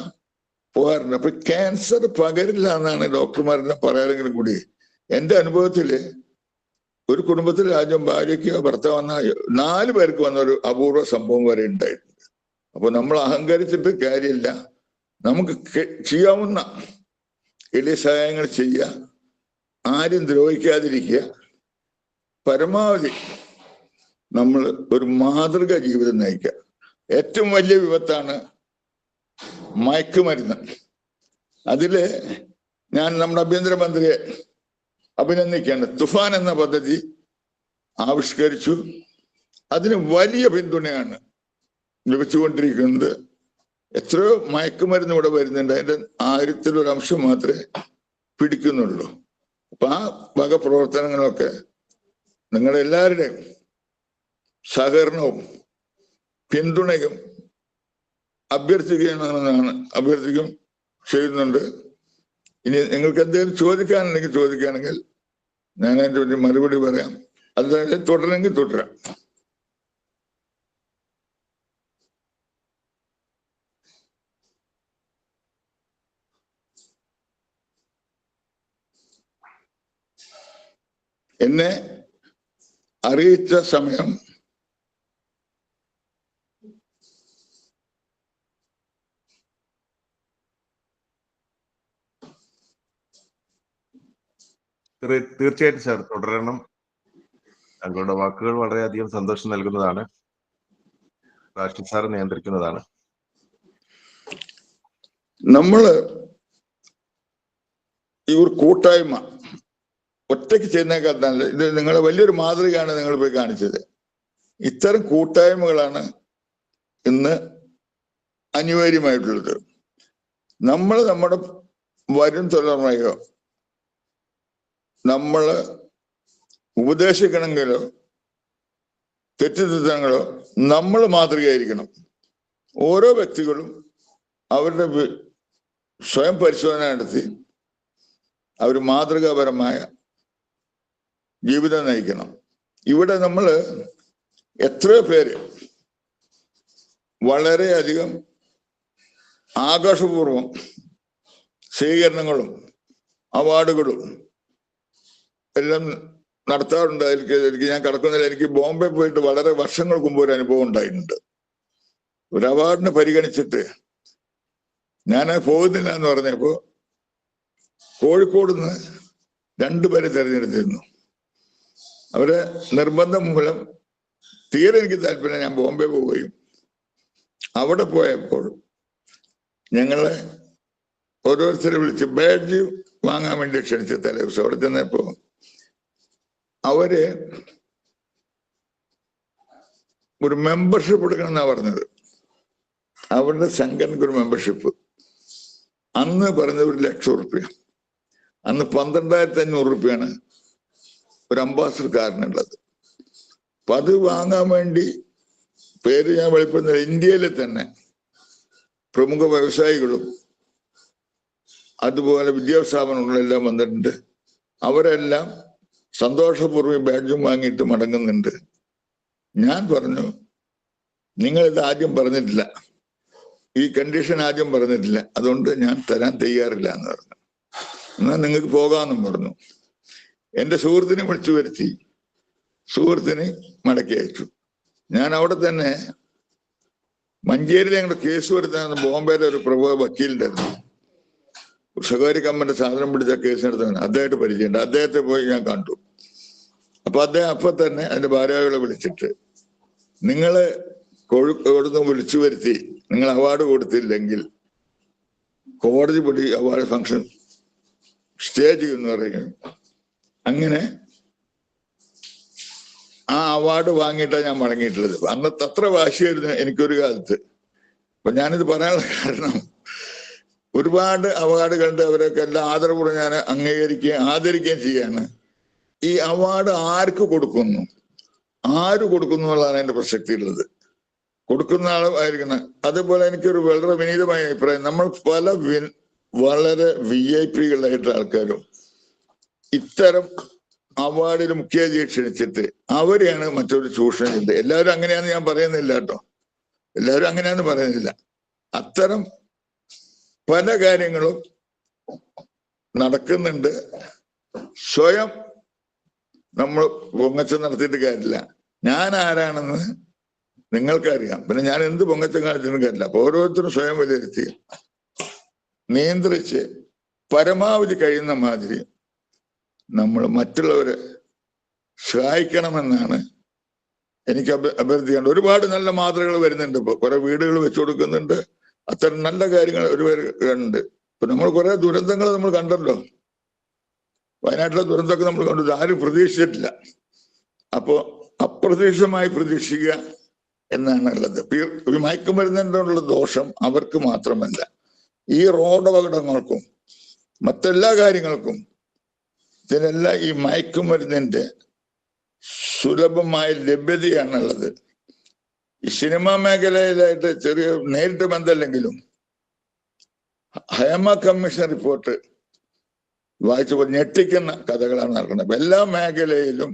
പോകാറുണ്ട്. അപ്പൊ ക്യാൻസർ പകരില്ല എന്നാണ് ഡോക്ടർമാരെല്ലാം പറയാറെങ്കിലും കൂടി എൻ്റെ അനുഭവത്തില് ഒരു കുടുംബത്തിൽ ആദ്യം ഭാര്യയ്ക്കോ ഭർത്താവെന്ന 4 പേർക്ക് വന്ന ഒരു അപൂർവ സംഭവം വരെ ഉണ്ടായിട്ടുണ്ട്. അപ്പൊ നമ്മൾ അഹങ്കരിച്ചിട്ട് കാര്യമില്ല. നമുക്ക് ചെയ്യാവുന്ന എളിയ സഹായങ്ങൾ ചെയ്യുക, ആരും ദ്രോഹിക്കാതിരിക്കുക, പരമാവധി നമ്മൾ ഒരു മാതൃക ജീവിതം നയിക്കുക. ഏറ്റവും വലിയ വിപത്താണ് മയക്കുമരുന്ന്. അതില് ഞാൻ നമ്മുടെ ആഭ്യന്തരമന്ത്രിയെ അഭിനന്ദിക്കുകയാണ്. തുഫാൻ എന്ന പദ്ധതി ആവിഷ്കരിച്ചു. അതിന് വലിയ പിന്തുണയാണ് ലഭിച്ചുകൊണ്ടിരിക്കുന്നത്. എത്രയോ മയക്കുമരുന്ന് ഇവിടെ വരുന്നുണ്ട്, അതിന്റെ 1000-ൽ 1 അംശം മാത്രമേ പിടിക്കുന്നുള്ളൂ. അപ്പൊ ആ വക പ്രവർത്തനങ്ങളൊക്കെ നിങ്ങളെല്ലാവരുടെയും സഹകരണവും പിന്തുണയും അഭ്യർത്ഥിക്കും ചെയ്യുന്നുണ്ട്. ഇനി നിങ്ങൾക്ക് എന്തെങ്കിലും ചോദിക്കാനുണ്ടെങ്കിൽ ചോദിക്കുകയാണെങ്കിൽ ഞാൻ അതിൻ്റെ ഒരു മറുപടി പറയാം. അതായത് തുടരണമെങ്കിൽ തുടരാം. എന്നെ അറിയിച്ച സമയം തീർച്ചയായിട്ടും സാർ തുടരണം. താങ്കളുടെ വാക്കുകൾ വളരെയധികം സന്തോഷം നൽകുന്നതാണ്. രാഷ്ട്രീയ സാർ നിയന്ത്രിക്കുന്നതാണ്. നമ്മള് ഈ ഒരു കൂട്ടായ്മ ഒറ്റയ്ക്ക് ചെയ്യുന്നേക്കാൾ നല്ല, ഇത് നിങ്ങളെ വലിയൊരു മാതൃകയാണ് നിങ്ങൾ പോയി കാണിച്ചത്. ഇത്തരം കൂട്ടായ്മകളാണ് ഇന്ന് അനിവാര്യമായിട്ടുള്ളത്. നമ്മൾ നമ്മുടെ വരും തലമുറയോ നമ്മള് ഉപദേശിക്കണമെങ്കിലോ തെറ്റുതിരുത്തങ്ങളോ നമ്മൾ മാതൃകയായിരിക്കണം. ഓരോ വ്യക്തികളും അവരുടെ സ്വയം പരിശോധന നടത്തി അവർ മാതൃകാപരമായ ജീവിതം നയിക്കണം. ഇവിടെ നമ്മൾ എത്രയോ പേര് വളരെയധികം ആഘോഷപൂർവം സ്വീകരണങ്ങളും അവാർഡുകളും എല്ലാം നടത്താറുണ്ട്. എനിക്ക് ഞാൻ കടക്കുന്നില്ല. എനിക്ക് ബോംബെ പോയിട്ട് വളരെ വർഷങ്ങൾക്ക് മുമ്പ് ഒരു അനുഭവം ഉണ്ടായിട്ടുണ്ട്. ഒരു അവാർഡിന് പരിഗണിച്ചിട്ട് ഞാൻ പോകുന്നില്ല എന്ന് പറഞ്ഞപ്പോ കോഴിക്കോട് നിന്ന് 2 പേരെ തിരഞ്ഞെടുത്തിരുന്നു. അവരെ നിർബന്ധം മൂലം തീരെ എനിക്ക് താല്പര്യം, ഞാൻ ബോംബെ പോവുകയും അവിടെ പോയപ്പോൾ ഞങ്ങളെ ഓരോരുത്തരെ വിളിച്ച് ബാഡ്ജ് വാങ്ങാൻ വേണ്ടി ക്ഷണിച്ച തലേ ദിവസം അവിടെ ചെന്നപ്പോ അവര് ഒരു മെമ്പർഷിപ്പ് എടുക്കണമെന്നാ പറഞ്ഞത്. അവരുടെ സംഘടനയ്ക്ക് ഒരു മെമ്പർഷിപ്പ് അന്ന് പറഞ്ഞത് 1,00,000 റുപ്യ. അന്ന് 12,500 റുപ്യാണ് ഒരു അംബാസഡർ കാരനുള്ളത്. അപ്പൊ അത് വാങ്ങാൻ വേണ്ടി പേര് ഞാൻ വെളിപ്പെടുന്നത് ഇന്ത്യയിലെ തന്നെ പ്രമുഖ വ്യവസായികളും അതുപോലെ വിദ്യാസ്ഥാപനങ്ങളെല്ലാം വന്നിട്ടുണ്ട്. അവരെല്ലാം സന്തോഷപൂർവ്വം ബാഡ്ജും വാങ്ങിയിട്ട് മടങ്ങുന്നുണ്ട്. ഞാൻ പറഞ്ഞു, നിങ്ങളിത് ആദ്യം പറഞ്ഞിട്ടില്ല, ഈ കണ്ടീഷൻ ആദ്യം പറഞ്ഞിട്ടില്ല, അതുകൊണ്ട് ഞാൻ തരാൻ തയ്യാറില്ല എന്ന് പറഞ്ഞു. എന്നാൽ നിങ്ങൾക്ക് പോകാമെന്നും പറഞ്ഞു. എന്റെ സുഹൃത്തിനെ വിളിച്ചു വരുത്തി, സുഹൃത്തിന് മടക്കി അയച്ചു. ഞാൻ അവിടെ തന്നെ മഞ്ചേരിയിൽ ഞങ്ങളുടെ കേസ് വരുത്താൻ ബോംബെയിലെ ഒരു പ്രമുഖ വക്കീലുണ്ടായിരുന്നു. സ്വകാര്യ കമ്പനിയുടെ സാധനം പിടിച്ച കേസ് നടത്താൻ അദ്ദേഹത്തെ പരിചയമുണ്ട്. അദ്ദേഹത്തെ പോയി ഞാൻ കണ്ടു. അപ്പൊ അദ്ദേഹം അപ്പൊ തന്നെ അതിന്റെ ഭാര്യകളെ വിളിച്ചിട്ട്, നിങ്ങള് കോഴിക്കോടുന്ന് വിളിച്ചു വരുത്തി നിങ്ങൾ അവാർഡ് കൊടുത്തില്ലെങ്കിൽ കോടതി പൊടി അവാർഡ് ഫംഗ്ഷൻ സ്റ്റേ ചെയ്യുമെന്ന് പറയുന്നു. അങ്ങനെ ആ അവാർഡ് വാങ്ങിയിട്ടാണ് ഞാൻ മടങ്ങിയിട്ടുള്ളത്. അന്നത്തെ അത്ര വാശിയായിരുന്നു എനിക്കൊരു കാലത്ത്. അപ്പൊ ഞാനിത് പറയാനുള്ള കാരണം, ഒരുപാട് അവാർഡ് കണ്ട് അവരൊക്കെ എല്ലാം ആദരപൂർവ്വം ഞാൻ അംഗീകരിക്കുകയും ആദരിക്കുകയും ചെയ്യാണ്. ഈ അവാർഡ് ആർക്ക് കൊടുക്കുന്നു, ആര് കൊടുക്കുന്നു എന്നുള്ളതാണ് എന്റെ പ്രസക്തി ഉള്ളത്. കൊടുക്കുന്ന ആളായിരിക്കണം. അതുപോലെ എനിക്കൊരു വളരെ വിനീതമായ അഭിപ്രായം, നമ്മൾ പല വളരെ VIP കളായിട്ടുള്ള ആൾക്കാരും ഇത്തരം അവാർഡിൽ മുഖ്യാതിഥിയെ ക്ഷണിച്ചിട്ട് അവരെയാണ് മറ്റൊരു ചൂഷണം ചെയ്തത്. എല്ലാവരും അങ്ങനെയാന്ന് ഞാൻ പറയുന്നില്ല കേട്ടോ, എല്ലാവരും അങ്ങനെയാന്ന് പറയുന്നില്ല. അത്തരം പല കാര്യങ്ങളും നടക്കുന്നുണ്ട്. സ്വയം നമ്മൾ പൊങ്ങച്ചം നടത്തിയിട്ട് കാര്യമില്ല. ഞാൻ ആരാണെന്ന് നിങ്ങൾക്കറിയാം, പിന്നെ ഞാൻ എന്ത് പൊങ്ങച്ചം കാണിച്ചിട്ടും കാര്യമില്ല. അപ്പൊ ഓരോരുത്തരും സ്വയം വിലയിരുത്തി നിയന്ത്രിച്ച് പരമാവധി കഴിയുന്ന മാതിരി നമ്മൾ മറ്റുള്ളവരെ സഹായിക്കണമെന്നാണ് എനിക്ക് അഭ്യർത്ഥിക്കേണ്ടത്. ഒരുപാട് നല്ല മാതൃകകൾ വരുന്നുണ്ട്. ഇപ്പൊ കുറെ വീടുകൾ വെച്ചു കൊടുക്കുന്നുണ്ട്. അത്തരം നല്ല കാര്യങ്ങൾ ഒരുപാട് ഉണ്ട്. ഇപ്പൊ നമ്മൾ കുറെ ദുരന്തങ്ങൾ നമ്മൾ കണ്ടല്ലോ. വയനാട്ടിലെ ദുരന്തമൊക്കെ നമ്മൾ കണ്ടു, ആരും പ്രതീക്ഷിച്ചിട്ടില്ല. അപ്പോ അപ്രതീക്ഷിതമായി പ്രതീക്ഷിക്കുക എന്നാണ് ഉള്ളത്. ഈ മയക്കുമരുന്നിനുള്ള ദോഷം അവർക്ക് മാത്രമല്ല, ഈ റോഡ് അപകടങ്ങൾക്കും മറ്റെല്ലാ കാര്യങ്ങൾക്കും ഇതിനെല്ലാം ഈ മയക്കുമരുന്നിന്റെ സുലഭമായ ലഭ്യതയാണുള്ളത്. ഈ സിനിമാ മേഖലയിലായിട്ട് ചെറിയ നേരിട്ട് ബന്ധമില്ലെങ്കിലും ഹേമ കമ്മീഷൻ റിപ്പോർട്ട് വായിച്ചപ്പോൾ ഞെട്ടിക്കുന്ന കഥകളാണ് നടക്കുന്നത്. അപ്പൊ എല്ലാ മേഖലയിലും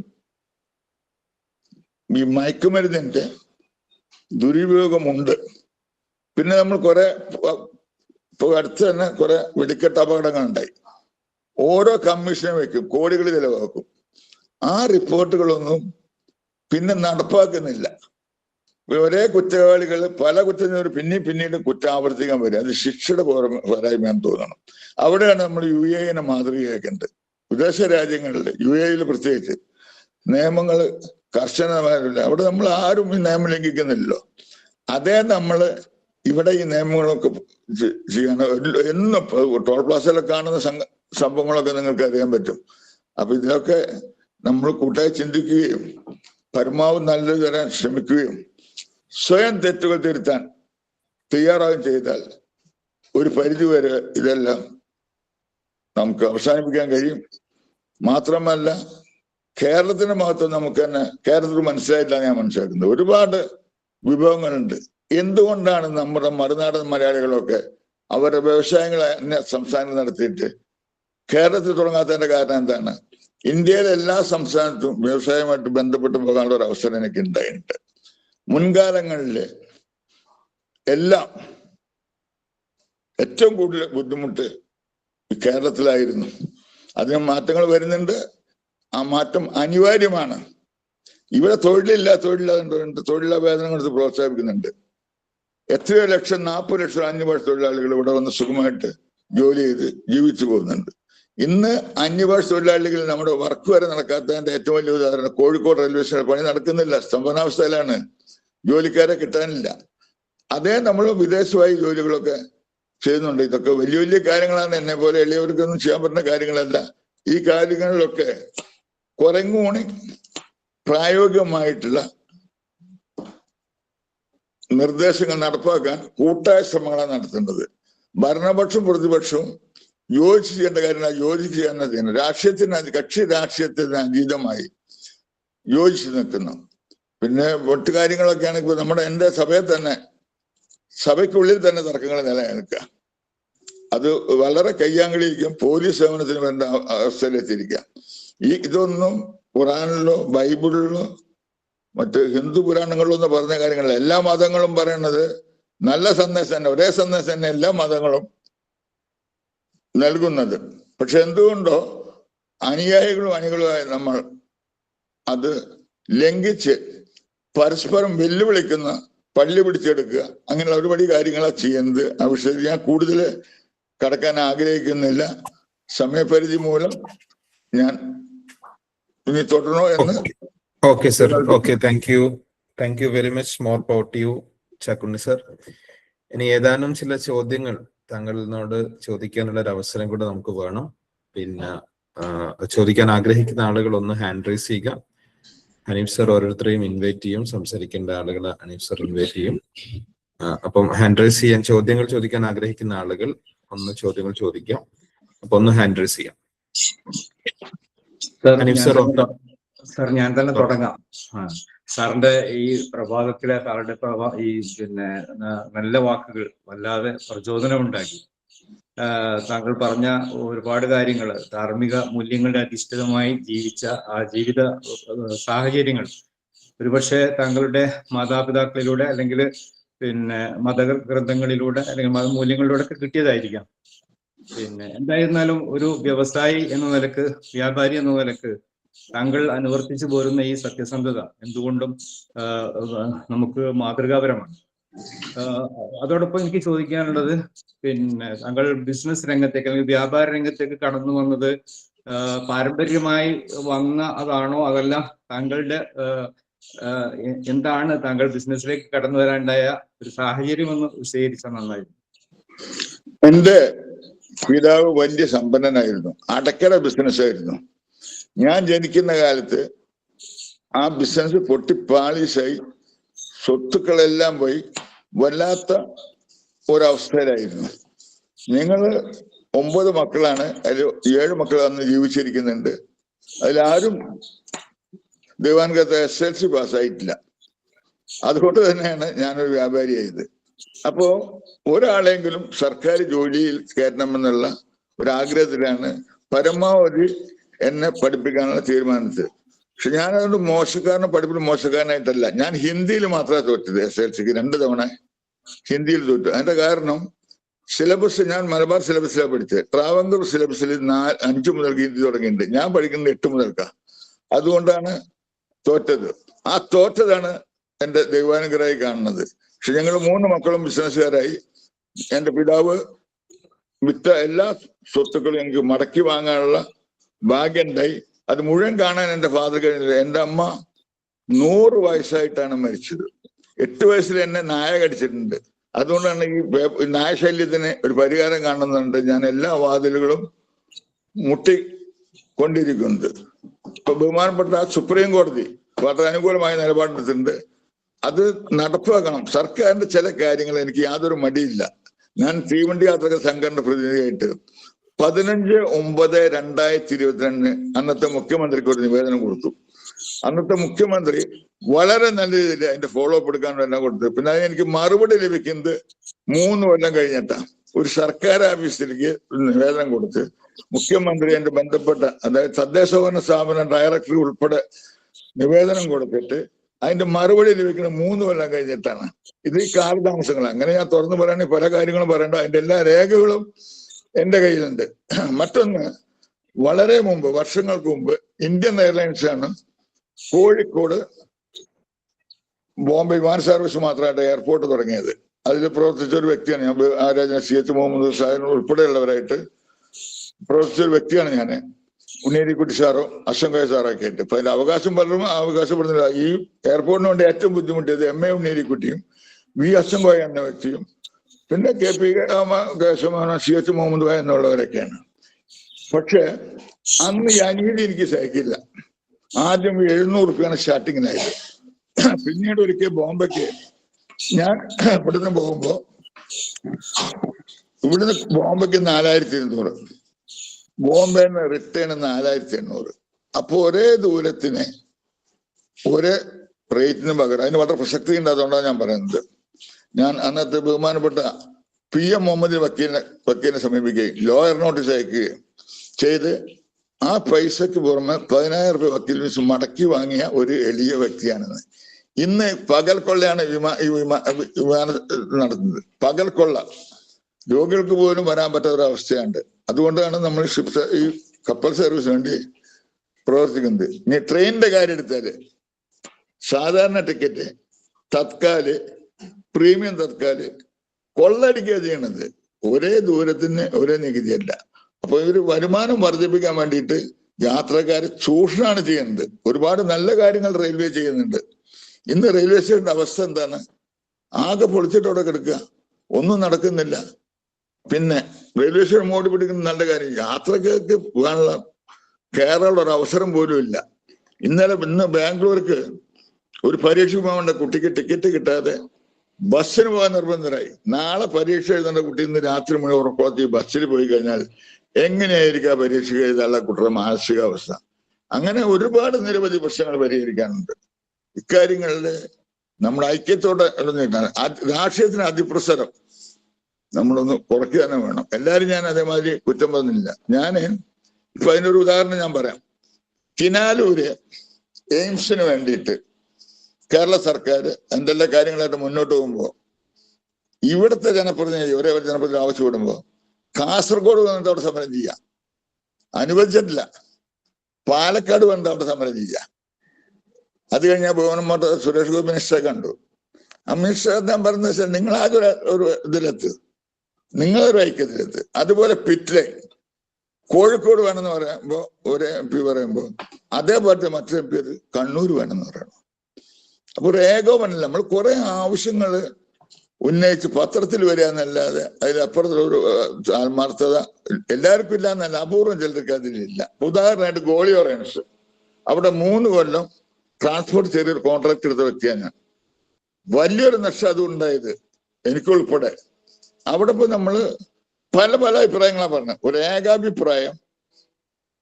ഈ മയക്കുമരുന്നിന്റെ ദുരുപയോഗമുണ്ട്. പിന്നെ നമ്മൾ കുറെ ഇപ്പൊ അടുത്ത് തന്നെ കുറെ വെടിക്കെട്ട് അപകടങ്ങൾ ഉണ്ടായി. ഓരോ കമ്മീഷനും വെക്കും, കോടികൾ ചെലവാക്കും. ആ റിപ്പോർട്ടുകളൊന്നും പിന്നെ നടപ്പാക്കുന്നില്ല. ഒരേ കുറ്റവാളികൾ പല കുറ്റങ്ങൾ പിന്നീട് കുറ്റം ആവർത്തിക്കാൻ വരും. അത് ശിക്ഷയുടെ പോരായ്മയാണെന്ന് തോന്നണം. അവിടെയാണ് നമ്മൾ UAE മാതൃകയാക്കേണ്ടത്. വിദേശ രാജ്യങ്ങളിൽ UAE പ്രത്യേകിച്ച് നിയമങ്ങൾ കർശനമായില്ല. അവിടെ നമ്മൾ ആരും ഈ നിയമം ലംഘിക്കുന്നില്ലല്ലോ. അതേ നമ്മള് ഇവിടെ ഈ നിയമങ്ങളൊക്കെ ചെയ്യണം. എന്നും ടോൾ പ്ലാസയിലൊക്കെ കാണുന്ന സംഭവങ്ങളൊക്കെ നിങ്ങൾക്ക് അറിയാൻ പറ്റും. അപ്പൊ ഇതിനൊക്കെ നമ്മൾ കൂട്ടായി ചിന്തിക്കുകയും പരമാവധി നല്ലത് തരാൻ ശ്രമിക്കുകയും സ്വയം തെറ്റുകൾ തിരുത്താൻ തയ്യാറാവുകയും ചെയ്താൽ ഒരു പരിധിവരെ ഇതെല്ലാം നമുക്ക് അവസാനിപ്പിക്കാൻ കഴിയും. മാത്രമല്ല, കേരളത്തിന്റെ മഹത്വം നമുക്ക് തന്നെ കേരളത്തിൽ മനസ്സിലായിട്ടാണ് ഞാൻ മനസ്സിലാക്കുന്നത്. ഒരുപാട് വിഭവങ്ങളുണ്ട്. എന്തുകൊണ്ടാണ് നമ്മുടെ മറുനാടൻ മലയാളികളൊക്കെ അവരുടെ വ്യവസായങ്ങൾ അന്യ സംസ്ഥാനങ്ങൾ നടത്തിയിട്ട് കേരളത്തിൽ തുടങ്ങാത്തതിന്റെ കാരണം എന്താണ്? ഇന്ത്യയിലെ എല്ലാ സംസ്ഥാനത്തും വ്യവസായമായിട്ട് ബന്ധപ്പെട്ട് പോകാനുള്ള ഒരു അവസരം എനിക്ക് ഉണ്ടായിട്ടുണ്ട്. മുൻകാലങ്ങളിൽ എല്ലാം ഏറ്റവും കൂടുതൽ ബുദ്ധിമുട്ട് കേരളത്തിലായിരുന്നു. അതിന് മാറ്റങ്ങൾ വരുന്നുണ്ട്. ആ മാറ്റം അനിവാര്യമാണ്. ഇവിടെ തൊഴിലില്ലാതെ തൊഴിലവേതനം കൊടുത്ത് പ്രോത്സാഹിപ്പിക്കുന്നുണ്ട്. എത്രയോ ലക്ഷം, 40 ലക്ഷം അന്യഭാഷ തൊഴിലാളികൾ ഇവിടെ വന്ന് സുഖമായിട്ട് ജോലി ചെയ്ത് ജീവിച്ചു പോകുന്നുണ്ട്. ഇന്ന് അന്യഭാഷ തൊഴിലാളികൾ നമ്മുടെ വർക്ക് വരെ നടക്കാത്തതിന്റെ ഏറ്റവും വലിയ ഉദാഹരണം കോഴിക്കോട് റെയിൽവേ സ്റ്റേഷൻ പണി നടക്കുന്നില്ല, സ്തംഭനാവസ്ഥയിലാണ്, ജോലിക്കാരെ കിട്ടാനില്ല. അതേ നമ്മൾ വിദേശമായി ജോലികളൊക്കെ ചെയ്യുന്നുണ്ട്. ഇതൊക്കെ വലിയ വലിയ കാര്യങ്ങളാണ്. എന്നെ പോലെ എളിയവർക്കൊന്നും ചെയ്യാൻ പറ്റുന്ന കാര്യങ്ങളല്ല. ഈ കാര്യങ്ങളിലൊക്കെ കുറെക്കൂടി പ്രായോഗികമായിട്ടുള്ള നിർദ്ദേശങ്ങൾ നടപ്പാക്കാൻ കൂട്ടായ ശ്രമങ്ങളാണ് നടത്തേണ്ടത്. ഭരണപക്ഷവും പ്രതിപക്ഷവും യോജിച്ച് ചെയ്യേണ്ട കാര്യങ്ങൾ യോജിച്ച് ചെയ്യുന്നതിന് രാഷ്ട്രീയത്തിന് കക്ഷി രാഷ്ട്രീയത്തിന് അതീതമായി യോജിച്ച് നിൽക്കുന്നു. പിന്നെ മറ്റു കാര്യങ്ങളൊക്കെയാണ് ഇപ്പൊ എന്റെ സഭയിൽ തന്നെ, സഭയ്ക്കുള്ളിൽ തന്നെ തർക്കങ്ങൾ നിലനിൽക്കുക. അത് വളരെ കയ്യാങ്കളിയിരിക്കും. പോലീസ് സേവനത്തിന് വേണ്ട അവസ്ഥയിലെത്തിയിരിക്കുക. ഇതൊന്നും ഖുറാനിലോ ബൈബിളിലോ മറ്റ് ഹിന്ദു പുരാണങ്ങളിലോ എന്ന് പറഞ്ഞ കാര്യങ്ങളല്ല. എല്ലാ മതങ്ങളും പറയുന്നത് നല്ല സന്ദേശം തന്നെ, ഒരേ സന്ദേശം തന്നെ എല്ലാ മതങ്ങളും നൽകുന്നത്. പക്ഷെ എന്തുകൊണ്ടോ അനുയായികളും അണികളുമായ നമ്മൾ അത് ലംഘിച്ച് പരസ്പരം വെല്ലുവിളിക്കുന്ന, പള്ളി പിടിച്ചെടുക്കുക, അങ്ങനെയുള്ള ഒരുപാട് കാര്യങ്ങളാണ് ചെയ്യുന്നത്. ആ വിഷയത്തിൽ ഞാൻ കൂടുതൽ കടക്കാൻ ആഗ്രഹിക്കുന്നില്ല. സമയപരിധി മൂലം ഞാൻ ഇനി തുടരണോ എന്ന്. Okay sir, okay, thank you very much. More power to you Chakkunni sir. ഇനി ഏതാനും ചില ചോദ്യങ്ങൾ താങ്കളിനോട് ചോദിക്കാനുള്ള ഒരു അവസരം കൂടെ നമുക്ക് വേണം. പിന്നെ ചോദിക്കാൻ ആഗ്രഹിക്കുന്ന ആളുകൾ ഒന്ന് ഹാൻഡ് റൈസ് ചെയ്യുക. ഹനീഫ് സർ ഓരോരുത്തരെയും ഇൻവൈറ്റ് ചെയ്യും. സംസാരിക്കേണ്ട ആളുകളെ ഹനീഫ് സർ ഇൻവൈറ്റ് ചെയ്യും. അപ്പം ഹാൻഡ് റൈസ് ചെയ്യാൻ, ചോദ്യങ്ങൾ ചോദിക്കാൻ ആഗ്രഹിക്കുന്ന ആളുകൾ ഒന്ന് ചോദ്യങ്ങൾ ചോദിക്കാം. അപ്പൊ ഒന്ന് ഹാൻഡ് റൈസ് ചെയ്യാം. ഹനീഫ് സർ, സാർ ഞാൻ തന്നെ തുടങ്ങാം. സാറിന്റെ ഈ പ്രഭാതത്തിലെ സാറിന്റെ ഈ പിന്നെ നല്ല വാക്കുകൾ വല്ലാതെ പ്രചോദനമുണ്ടാക്കി. താങ്കൾ പറഞ്ഞ ഒരുപാട് കാര്യങ്ങൾ, ധാർമ്മിക മൂല്യങ്ങളുടെ അധിഷ്ഠിതമായി ജീവിച്ച ആ ജീവിത സാഹചര്യങ്ങൾ ഒരുപക്ഷെ താങ്കളുടെ മാതാപിതാക്കളിലൂടെ അല്ലെങ്കിൽ പിന്നെ മതഗ്രന്ഥങ്ങളിലൂടെ അല്ലെങ്കിൽ മതമൂല്യങ്ങളിലൂടെ ഒക്കെ കിട്ടിയതായിരിക്കാം. പിന്നെ എന്തായിരുന്നാലും ഒരു വ്യവസായി എന്ന നിലക്ക്, വ്യാപാരി എന്ന നിലക്ക് താങ്കൾ അനുവർത്തിച്ചു പോരുന്ന ഈ സത്യസന്ധത എന്തുകൊണ്ടും നമുക്ക് മാതൃകാപരമാണ്. അതോടൊപ്പം എനിക്ക് ചോദിക്കാനുള്ളത്, പിന്നെ താങ്കൾ ബിസിനസ് രംഗത്തേക്ക് അല്ലെങ്കിൽ വ്യാപാര രംഗത്തേക്ക് കടന്നു വന്നത് പാരമ്പര്യമായി വന്ന അതാണോ, അതല്ല താങ്കളുടെ എന്താണ് താങ്കൾ ബിസിനസ്സിലേക്ക് കടന്നു വരാനുണ്ടായ ഒരു സാഹചര്യം ഒന്ന് വിശദീകരിച്ചാൽ നന്നായിരുന്നു. എന്റെ പിതാവ് വലിയ സമ്പന്നനായിരുന്നു. അടക്കട ബിസിനസ് ആയിരുന്നു. ഞാൻ ജനിക്കുന്ന കാലത്ത് ആ ബിസിനസ് പൊട്ടിപ്പാളീസായി സ്വത്തുക്കളെല്ലാം പോയി വല്ലാത്ത ഒരവസ്ഥയിലായിരുന്നു. ഞങ്ങള് 9 മക്കളാണ്. അതിൽ 7 മക്കൾ അന്ന് ജീവിച്ചിരിക്കുന്നുണ്ട്. അതിലാരും ദൈവാനുഗ്രഹത്തെ SLC പാസ്സായിട്ടില്ല. അതുകൊണ്ട് തന്നെയാണ് ഞാനൊരു വ്യാപാരിയായത്. അപ്പോ ഒരാളെങ്കിലും സർക്കാർ ജോലിയിൽ കയറ്റണമെന്നുള്ള ഒരാഗ്രഹത്തിലാണ് പരമാവധി എന്നെ പഠിപ്പിക്കാനുള്ള തീരുമാനിച്ചത്. പക്ഷെ ഞാനതുകൊണ്ട് മോശക്കാരനായിട്ടല്ല. ഞാൻ ഹിന്ദിയിൽ മാത്രമേ തോറ്റത്. SLCക്ക് 2 തവണ ഹിന്ദിയിൽ തോറ്റു. അതിന്റെ കാരണം സിലബസ്, ഞാൻ മലബാർ സിലബസിലാണ് പഠിച്ചത്. ട്രാവൻകൂർ സിലബസിൽ 5 മുതൽ ഹിന്ദി തുടങ്ങിയിട്ടുണ്ട്. ഞാൻ പഠിക്കുന്നത് 8 മുതൽക്കാണ്. അതുകൊണ്ടാണ് തോറ്റത്. ആ തോറ്റതാണ് എന്റെ ദൈവാനുഗ്രഹമായി കാണുന്നത്. പക്ഷെ ഞങ്ങൾ 3 മക്കളും ബിസിനസ്സുകാരായി. എന്റെ പിതാവ് വിറ്റ എല്ലാ സ്വത്തുക്കളും എനിക്ക് മടക്കി വാങ്ങാനുള്ള ഭാഗ്യമുണ്ടായി. അത് മുഴുവൻ കാണാൻ എന്റെ ഫാദർ കഴിഞ്ഞില്ല. എന്റെ അമ്മ 100 വയസ്സായിട്ടാണ് മരിച്ചത്. 8 വയസ്സിൽ എന്നെ നായ കടിച്ചിട്ടുണ്ട്. അതുകൊണ്ടാണ് ഈ നായശല്യത്തിന് ഒരു പരിഹാരം കാണുന്നുണ്ട്. ഞാൻ എല്ലാ വാതിലുകളും മുട്ടിക്കൊണ്ടിരിക്കുന്നത്. ഇപ്പൊ ബഹുമാനപ്പെട്ട സുപ്രീം കോടതി വളരെ അനുകൂലമായ നിലപാടെടുത്തിട്ടുണ്ട്. അത് നടപ്പാക്കണം. സർക്കാരിന്റെ ചില കാര്യങ്ങൾ എനിക്ക് യാതൊരു മടിയില്ല. ഞാൻ തീവണ്ടി യാത്രക സംഘടന പ്രതിനിധിയായിട്ട് 15/9/2022 അന്നത്തെ മുഖ്യമന്ത്രിക്ക് ഒരു നിവേദനം കൊടുത്തു. അന്നത്തെ മുഖ്യമന്ത്രി വളരെ നല്ല രീതിയിൽ അതിന്റെ ഫോളോ അപ്പ് എടുക്കാൻ എല്ലാം കൊടുത്തു. പിന്നെ അതിനെനിക്ക് മറുപടി ലഭിക്കുന്നത് 3 കൊല്ലം കഴിഞ്ഞിട്ടാ. ഒരു സർക്കാർ ഓഫീസിലേക്ക് നിവേദനം കൊടുത്ത് മുഖ്യമന്ത്രി എന്റെ ബന്ധപ്പെട്ട, അതായത് തദ്ദേശഭരണ സ്ഥാപന ഡയറക്ടർ ഉൾപ്പെടെ നിവേദനം കൊടുത്തിട്ട് അതിന്റെ മറുപടി ലഭിക്കുന്നത് 3 കൊല്ലം കഴിഞ്ഞിട്ടാണ്. ഇത് ഈ കാലതാമസങ്ങൾ. അങ്ങനെ ഞാൻ തുറന്നു പറയുകയാണെങ്കിൽ പല കാര്യങ്ങളും പറയണ്ട. അതിന്റെ എല്ലാ രേഖകളും എന്റെ കയ്യിലുണ്ട്. മറ്റൊന്ന്, വളരെ മുമ്പ്, വർഷങ്ങൾക്ക് മുമ്പ് ഇന്ത്യൻ എയർലൈൻസ് ആണ് കോഴിക്കോട് ബോംബെ വിമാന സർവീസ് മാത്രമായിട്ട് എയർപോർട്ട് തുടങ്ങിയത്. അതിൽ പ്രവർത്തിച്ച ഒരു വ്യക്തിയാണ് ഞാൻ. ആരാധന CH മുഹമ്മദ് സാഹിബ് ഉൾപ്പെടെയുള്ളവരായിട്ട് പ്രവർത്തിച്ച ഒരു വ്യക്തിയാണ് ഞാൻ. ഉണ്ണേരിക്കുട്ടി സാറോ അശങ്കയ സാറൊക്കെ ആയിട്ട്. അപ്പൊ അതിന്റെ അവകാശം പലരും അവകാശപ്പെടുന്നില്ല. ഈ എയർപോർട്ടിന് വേണ്ടി ഏറ്റവും ബുദ്ധിമുട്ടിയത് MA ഉണ്ണേരിക്കുട്ടിയും വി അസംകോയ എന്ന വ്യക്തിയും പിന്നെ KP കേശവമേനോൻ, CH മുഹമ്മദ് ഭായ് എന്നുള്ളവരൊക്കെയാണ്. പക്ഷെ അന്ന് ഈ അനീതി എനിക്ക് സഹിക്കില്ല. ആദ്യം 700 റുപ്യാണ് സ്റ്റാർട്ടിങ്ങിനായത്. പിന്നീട് ഒരിക്കൽ ബോംബെക്ക് ഞാൻ ഇവിടുന്ന് പോകുമ്പോ ഇവിടുന്ന് ബോംബെക്ക് 4200, ബോംബെന്ന് റിട്ടേൺ 4800. അപ്പൊ ഒരേ ദൂരത്തിന് ഒരേ റേറ്റിന് പകരം അതിന് വളരെ പ്രസക്തി ഉണ്ട്. അതുകൊണ്ടാണ് ഞാൻ പറയുന്നത്. ഞാൻ അന്നത്തെ ബഹുമാനപ്പെട്ട PM മുഹമ്മദ് വക്കീലിനെ സമീപിക്കുകയും ലോയർ നോട്ടീസ് അയക്കുകയും ചെയ്ത് ആ പൈസക്ക് പുറമെ 10,000 രൂപ വക്കീൽ ഫീസ് മടക്കി വാങ്ങിയ ഒരു എളിയ വ്യക്തിയാണെന്ന്. ഇന്ന് പകൽ കൊള്ളയാണ് വിമാനം നടത്തുന്നത്. പകൽ കൊള്ള രോഗികൾക്ക് പോലും വരാൻ പറ്റാത്ത അവസ്ഥയുണ്ട്. അതുകൊണ്ടാണ് നമ്മൾ ഈ കപ്പൽ സർവീസ് വേണ്ടി പ്രവർത്തിക്കുന്നത്. ഇനി ട്രെയിനിന്റെ കാര്യം എടുത്താല് സാധാരണ ടിക്കറ്റ്, തത്കാല്, പ്രീമിയം തത്കാല് കൊള്ളടിക്കുക ചെയ്യണത്. ഒരേ ദൂരത്തിന് ഒരേ നികുതിയല്ല. അപ്പൊ ഇവര് വരുമാനം വർദ്ധിപ്പിക്കാൻ വേണ്ടിയിട്ട് യാത്രക്കാരെ ചൂഷണമാണ് ചെയ്യുന്നത്. ഒരുപാട് നല്ല കാര്യങ്ങൾ റെയിൽവേ ചെയ്യുന്നുണ്ട്. ഇന്ന് റെയിൽവേ സ്റ്റേഷന്റെ അവസ്ഥ എന്താണ്? ആകെ പൊളിച്ചിട്ടവിടെ കിടക്കുക, ഒന്നും നടക്കുന്നില്ല. പിന്നെ റെയിൽവേ സ്റ്റേഷൻ മോടി പിടിക്കുന്ന നല്ല കാര്യം, യാത്രക്കാർക്ക് പോകാനുള്ള കയറാനുള്ള ഒരു അവസരം പോലും ഇല്ല. ഇന്ന് ബാംഗ്ലൂർക്ക് ഒരു പരീക്ഷ പോകേണ്ട കുട്ടിക്ക് ടിക്കറ്റ് കിട്ടാതെ ബസ്സിന് പോകാൻ നിർബന്ധരായി. നാളെ പരീക്ഷ എഴുതേണ്ട കുട്ടി ഇന്ന് രാത്രി മുഴുവൻ ഉറപ്പാത്തി ബസ്സിൽ പോയി കഴിഞ്ഞാൽ എങ്ങനെയായിരിക്കും ആ പരീക്ഷ എഴുതാനുള്ള കുട്ടിയുടെ മാനസികാവസ്ഥ? അങ്ങനെ ഒരുപാട് നിരവധി പ്രശ്നങ്ങൾ പരിഹരിക്കാനുണ്ട്. ഇക്കാര്യങ്ങളിൽ നമ്മുടെ ഐക്യത്തോടെ രാഷ്ട്രീയത്തിന് അതിപ്രസരം നമ്മളൊന്ന് കുറയ്ക്കുക തന്നെ വേണം. എല്ലാവരും ഞാൻ അതേമാതിരി കുറ്റം പറഞ്ഞില്ല. ഇപ്പൊ അതിനൊരു ഉദാഹരണം ഞാൻ പറയാം. കിനാലൂര് എയിംസിന് വേണ്ടിയിട്ട് കേരള സർക്കാർ എന്തെല്ലാം കാര്യങ്ങളായിട്ട് മുന്നോട്ട് പോകുമ്പോൾ ഇവിടുത്തെ ജനപ്രതിനിധി ഒരേ ഒരു ജനപ്രതിനിധി ആവശ്യപ്പെടുമ്പോ കാസർഗോഡ് വന്നിട്ട് അവിടെ സമരം ചെയ്യാം, അനുവദിച്ചിട്ടില്ല. പാലക്കാട് വന്നിട്ട് അവിടെ സമരം ചെയ്യാം. അത് കഴിഞ്ഞാൽ ബഹുമാനപ്പെട്ട സുരേഷ് ഗോപി മിനിസ്റ്ററെ കണ്ടു. ആ മിനിസ്റ്റർ ഞാൻ പറഞ്ഞ വെച്ചാൽ നിങ്ങൾ ആകെ ഒരു ഇതിലെത്ത്, നിങ്ങളൊരു ഐക്യത്തിലെത്ത്. അതുപോലെ പിറ്റ്ലൈൻ കോഴിക്കോട് വേണമെന്ന് പറയുമ്പോ ഒരു MP പറയുമ്പോ അതേപോലത്തെ മറ്റൊരു MP കണ്ണൂർ വേണമെന്ന് പറയണം. അപ്പൊ ഒരു ഏകോപനമില്ല. നമ്മൾ കുറെ ആവശ്യങ്ങൾ ഉന്നയിച്ച് പത്രത്തിൽ വരിക എന്നല്ലാതെ അതിലപ്പുറത്തുള്ള ആത്മാർത്ഥത എല്ലാവർക്കും ഇല്ല എന്നല്ല, അപൂർവം ചിലർക്ക് അതിലില്ല. ഉദാഹരണമായിട്ട് ഗോളി ഓറൻസ്, അവിടെ 3 കൊല്ലം ട്രാൻസ്പോർട്ട് ചെറിയൊരു കോൺട്രാക്ട് എടുത്ത വ്യക്തിയാണ് ഞാൻ. വലിയൊരു നഷ്ടം അതും ഉണ്ടായത് എനിക്കുൾപ്പെടെ. അവിടെ ഇപ്പൊ നമ്മള് പല അഭിപ്രായങ്ങളാണ് പറഞ്ഞത്. ഒരു ഏകാഭിപ്രായം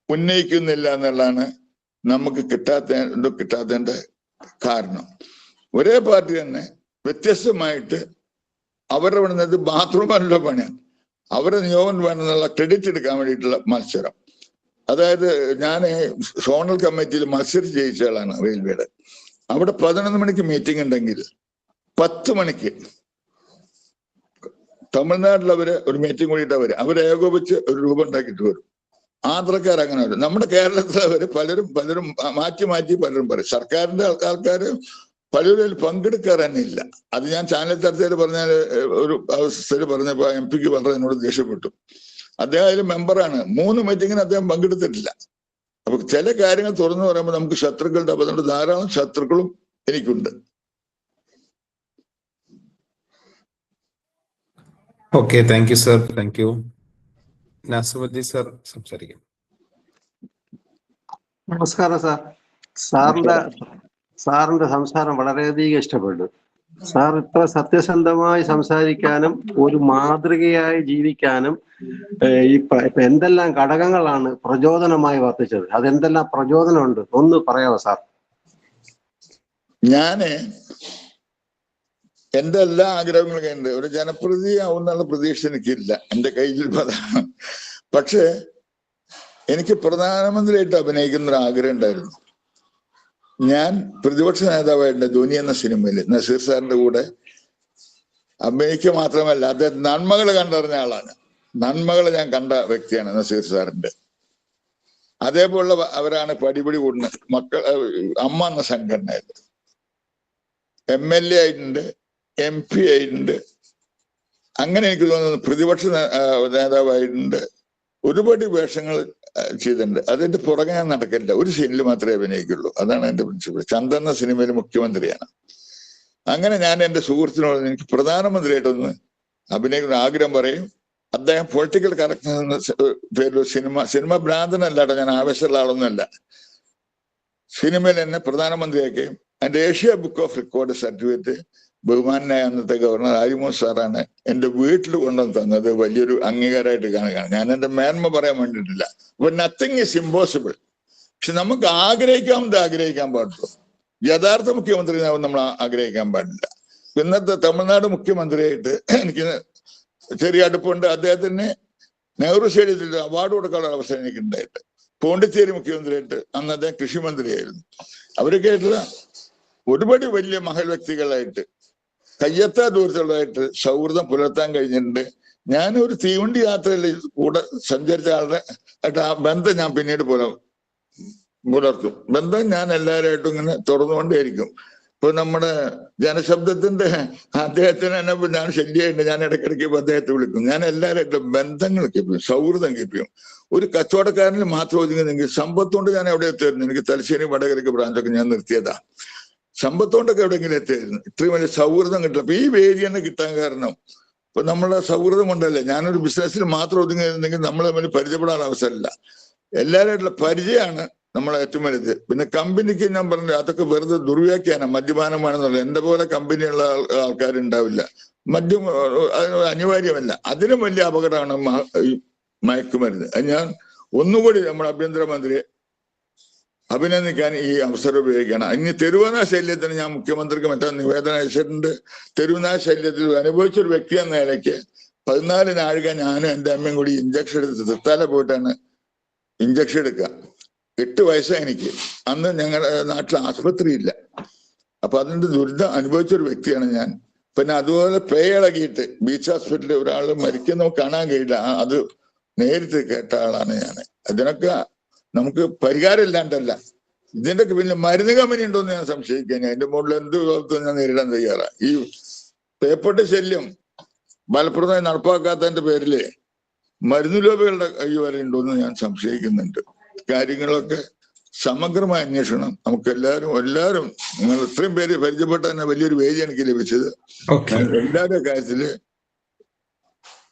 ഉന്നയിക്കുന്നില്ല എന്നുള്ളതാണ് നമുക്ക് കിട്ടാത്തതിന്റെ കാരണം. ഒരേ പാർട്ടി തന്നെ വ്യത്യസ്തമായിട്ട് അവരുടെ വേണ്ടുന്നത് ബാത്റൂമിലുള്ള പണിയാണ്, അവരുടെ നിയോഗം വേണമെന്നുള്ള ക്രെഡിറ്റ് എടുക്കാൻ വേണ്ടിയിട്ടുള്ള മത്സരം. അതായത് ഞാൻ സോണൽ കമ്മിറ്റിയിൽ മത്സരിച്ച് ജയിച്ച ആളാണ് റെയിൽവേയുടെ. അവിടെ 11 മണിക്ക് മീറ്റിംഗ് ഉണ്ടെങ്കിൽ 10 മണിക്ക് തമിഴ്നാട്ടിലവര് ഒരു മീറ്റിംഗ് കൂടിയിട്ട് അവര് ഏകോപിച്ച് ഒരു രൂപം ഉണ്ടാക്കിയിട്ട് വരും. ആന്ധ്രക്കാർ അങ്ങനെ വരും. നമ്മുടെ കേരളത്തിലവര് പലരും മാറ്റി പലരും പറയും. സർക്കാരിന്റെ ആൾക്കാര് പലരും പങ്കെടുക്കാറ് തന്നെ ഇല്ല. അത് ഞാൻ ചാനൽ ചർച്ചയിൽ പറഞ്ഞാൽ ഒരു അവസ്ഥയിൽ പറഞ്ഞപ്പോ MP വളരെ എന്നോട് ദേഷ്യപ്പെട്ടു. അദ്ദേഹം അതിൽ മെമ്പറാണ്. 3 മീറ്റിങ്ങിന് അദ്ദേഹം പങ്കെടുത്തിട്ടില്ല. അപ്പൊ ചില കാര്യങ്ങൾ തുറന്നു പറയുമ്പോൾ നമുക്ക് ശത്രുക്കളുടെ അതുകൊണ്ട് ധാരാളം ശത്രുക്കളും എനിക്കുണ്ട്. Okay, thank you sir. Thank U. Nasimuddin sir സംസാരിക്കും. നമസ്കാരം സാർ. സാറിന്റെ സംസാരം വളരെയധികം ഇഷ്ടപ്പെട്ടു. സാർ ഇത്ര സത്യസന്ധമായി സംസാരിക്കാനും ഒരു മാതൃകയായി ജീവിക്കാനും ഇപ്പൊ എന്തെല്ലാം ഘടകങ്ങളാണ് പ്രചോദനമായി വർത്തിച്ചത്? അതെന്തെല്ലാം പ്രചോദനമുണ്ട് ഒന്ന് പറയാമോ സാർ? എന്റെ എല്ലാ ആഗ്രഹങ്ങളും ഉണ്ട്. ഒരു ജനപ്രതിനിധി ആവുന്നുള്ള പ്രതീക്ഷ എനിക്കില്ല, എന്റെ കയ്യിൽ അതാണ്. പക്ഷെ എനിക്ക് പ്രധാനമന്ത്രിയായിട്ട് അഭിനയിക്കുന്ന ഒരു ആഗ്രഹം ഉണ്ടായിരുന്നു. ഞാൻ പ്രതിപക്ഷ നേതാവായിട്ട് ധോനി എന്ന സിനിമയിൽ നസീർ സാറിന്റെ കൂടെ അഭിനയിക്കുക മാത്രമല്ല, അദ്ദേഹം നന്മകൾ കണ്ടറിഞ്ഞ ആളാണ്. നന്മകൾ ഞാൻ കണ്ട വ്യക്തിയാണ് നസീർ സാറിന്റെ. അതേപോലുള്ള അവരാണ് പടിപടി കൂടുന്നത്. അമ്മ എന്ന സംഘടനയിൽ MLA ആയിട്ടുണ്ട്, MP ആയിട്ടുണ്ട്. അങ്ങനെ എനിക്ക് തോന്നുന്നു പ്രതിപക്ഷ നേതാവായിട്ടുണ്ട്. ഒരുപാട് വേഷങ്ങൾ ചെയ്തിട്ടുണ്ട്. അതിന്റെ പുറകെ ഞാൻ നടക്കില്ല. ഒരു സീനിൽ മാത്രമേ അഭിനയിക്കുള്ളൂ. അതാണ് എന്റെ പ്രിൻസിപ്പിൾ. ചന്ദ എന്ന സിനിമയിൽ മുഖ്യമന്ത്രിയാണ്. അങ്ങനെ ഞാൻ എൻ്റെ സുഹൃത്തിനോട് എനിക്ക് പ്രധാനമന്ത്രിയായിട്ടൊന്ന് അഭിനയിക്കുന്ന ആഗ്രഹം പറയും. അദ്ദേഹം പൊളിറ്റിക്കൽ കറക്ഷൻ എന്ന പേരിൽ സിനിമ ഭ്രാന്തനല്ലാട്ടോ, ഞാൻ ആവശ്യമുള്ള ആളൊന്നുമല്ല. സിനിമയിൽ എന്നെ പ്രധാനമന്ത്രിയാക്കുകയും എൻ്റെ Asia book of record certificate ബഹുമാനായ അന്നത്തെ ഗവർണർ ആരിമോൻ സാറാണ് എൻ്റെ വീട്ടിൽ കൊണ്ടുവന്ന് തന്നത്. വലിയൊരു അംഗീകാരമായിട്ട് കാണുകയാണ്. ഞാൻ എൻ്റെ മേന്മ പറയാൻ വേണ്ടിയിട്ടില്ല. അപ്പൊ നത്തിങ് ഈസ് ഇമ്പോസിബിൾ. പക്ഷെ നമുക്ക് ആഗ്രഹിക്കാവുന്നത് ആഗ്രഹിക്കാൻ പാടുള്ളൂ. യഥാർത്ഥ മുഖ്യമന്ത്രി നമ്മൾ ആഗ്രഹിക്കാൻ പാടില്ല. ഇന്നത്തെ തമിഴ്നാട് മുഖ്യമന്ത്രിയായിട്ട് എനിക്ക് ചെറിയ അടുപ്പുണ്ട്. അദ്ദേഹത്തിന് നെഹ്റു സ്റ്റേഡിയത്തിൽ അവാർഡ് കൊടുക്കാനുള്ള അവസരം എനിക്ക് ഉണ്ടായിട്ട്. പോണ്ടിച്ചേരി മുഖ്യമന്ത്രിയായിട്ട് അന്ന് അദ്ദേഹം കൃഷിമന്ത്രിയായിരുന്നു. അവരൊക്കെ ആയിട്ടുള്ള ഒരുപാട് വലിയ മഹൽ വ്യക്തികളായിട്ട് കയ്യെത്താ ദൂരത്തുള്ളതായിട്ട് സൗഹൃദം പുലർത്താൻ കഴിഞ്ഞിട്ടുണ്ട്. ഞാനൊരു തീവണ്ടി യാത്രയിൽ കൂടെ സഞ്ചരിച്ച ആളുടെ ആയിട്ട് ആ ബന്ധം ഞാൻ പിന്നീട് പുലർത്തും. ബന്ധം ഞാൻ എല്ലാവരുമായിട്ടും ഇങ്ങനെ തുറന്നുകൊണ്ടേയിരിക്കും. ഇപ്പൊ നമ്മുടെ ജനശബ്ദത്തിന്റെ അദ്ദേഹത്തിന് തന്നെ ഞാൻ ശല്യമായിട്ട് ഞാൻ ഇടയ്ക്കിടയ്ക്ക് അദ്ദേഹത്തെ വിളിക്കും. ഞാൻ എല്ലാവരുമായിട്ടും ബന്ധങ്ങൾ കീപ്പിക്കും, സൗഹൃദം കീപ്പിക്കും. ഒരു കച്ചവടക്കാരനിൽ മാത്രം ഒതുങ്ങുന്നെങ്കിൽ സമ്പത്തുകൊണ്ട് ഞാൻ എവിടെ എത്തിയായിരുന്നു. എനിക്ക് തലശ്ശേരി വടകരയ്ക്ക് ബ്രാഞ്ചൊക്കെ ഞാൻ നിർത്തിയതാ. സമ്പത്തുകൊണ്ടൊക്കെ എവിടെയെങ്കിലും എത്തിയായിരുന്നു. ഇത്രയും വലിയ സൗഹൃദം കിട്ടില്ല. അപ്പൊ ഈ വേദി തന്നെ കിട്ടാൻ കാരണം ഇപ്പൊ നമ്മളെ സൗഹൃദം കൊണ്ടല്ലേ. ഞാനൊരു ബിസിനസ്സിൽ മാത്രം ഒതുങ്ങിയിരുന്നെങ്കിൽ നമ്മൾ തമ്മിൽ പരിചയപ്പെടാൻ അവസരമില്ല. എല്ലാവരുമായിട്ടുള്ള പരിചയമാണ് നമ്മളെ ഏറ്റവും വലുത്. പിന്നെ കമ്പനിക്ക് ഞാൻ പറഞ്ഞു അതൊക്കെ വെറുതെ ദുർവ്യാഖ്യാനം, മദ്യപാനമാണെന്നുള്ളത്. എന്റെ പോലെ കമ്പനിയുള്ള ആൾക്കാരുണ്ടാവില്ല. മദ്യം അനിവാര്യമല്ല. അതിനും വലിയ അപകടമാണ് ഈ മയക്കുമരുന്ന്. ഞാൻ ഒന്നുകൂടി നമ്മുടെ ആഭ്യന്തരമന്ത്രിയെ അഭിനന്ദിക്കാൻ ഈ അവസരം ഉപയോഗിക്കണം. ഇനി തെരുവുനാ ശല്യത്തിന് ഞാൻ മുഖ്യമന്ത്രിക്ക് മറ്റേ നിവേദനം അയച്ചിട്ടുണ്ട്. തെരുവുനാ ശല്യത്തിൽ അനുഭവിച്ചൊരു വ്യക്തി എന്ന നിലയ്ക്ക് 14 നാഴിക ഞാനും എൻ്റെ അമ്മയും കൂടി ഇഞ്ചക്ഷൻ എടുത്ത് തൃത്താല പോയിട്ടാണ് ഇഞ്ചക്ഷൻ എടുക്കുക. 8 വയസ്സാണ് എനിക്ക്. അന്ന് ഞങ്ങളുടെ നാട്ടിൽ ആശുപത്രി ഇല്ല. അപ്പൊ അതിന്റെ ദുരിതം അനുഭവിച്ചൊരു വ്യക്തിയാണ് ഞാൻ. പിന്നെ അതുപോലെ പേയളകിയിട്ട് ബീച്ച് ഹോസ്പിറ്റലിൽ ഒരാൾ മരിക്കുന്ന കാണാൻ കഴിയില്ല. അത് നേരിട്ട് കേട്ട ആളാണ് ഞാൻ. അതിനൊക്കെ നമുക്ക് പരിഹാരം ഇല്ലാണ്ടല്ല. ഇതിന്റെയൊക്കെ പിന്നെ മരുന്ന് കമ്പനി ഉണ്ടോന്ന് ഞാൻ സംശയിക്കാൻ. അതിന്റെ മുകളിൽ എന്ത് വിധത്തിൽ ഞാൻ നേരിടാൻ തയ്യാറാണ്. ഈ പേപ്പട്ടി ശല്യം ഫലപ്രദമായി നടപ്പാക്കാത്തതിന്റെ പേരില് മരുന്ന് ലോബികളുടെ കൈ വരെ ഉണ്ടോന്ന് ഞാൻ സംശയിക്കുന്നുണ്ട്. കാര്യങ്ങളൊക്കെ സമഗ്രമായ അന്വേഷണം നമുക്ക് എല്ലാവരും നിങ്ങൾ ഇത്രയും പേര് പരിചയപ്പെട്ട തന്നെ വലിയൊരു വേദി എനിക്ക് ലഭിച്ചത്. എല്ലാവരുടെ കാര്യത്തില്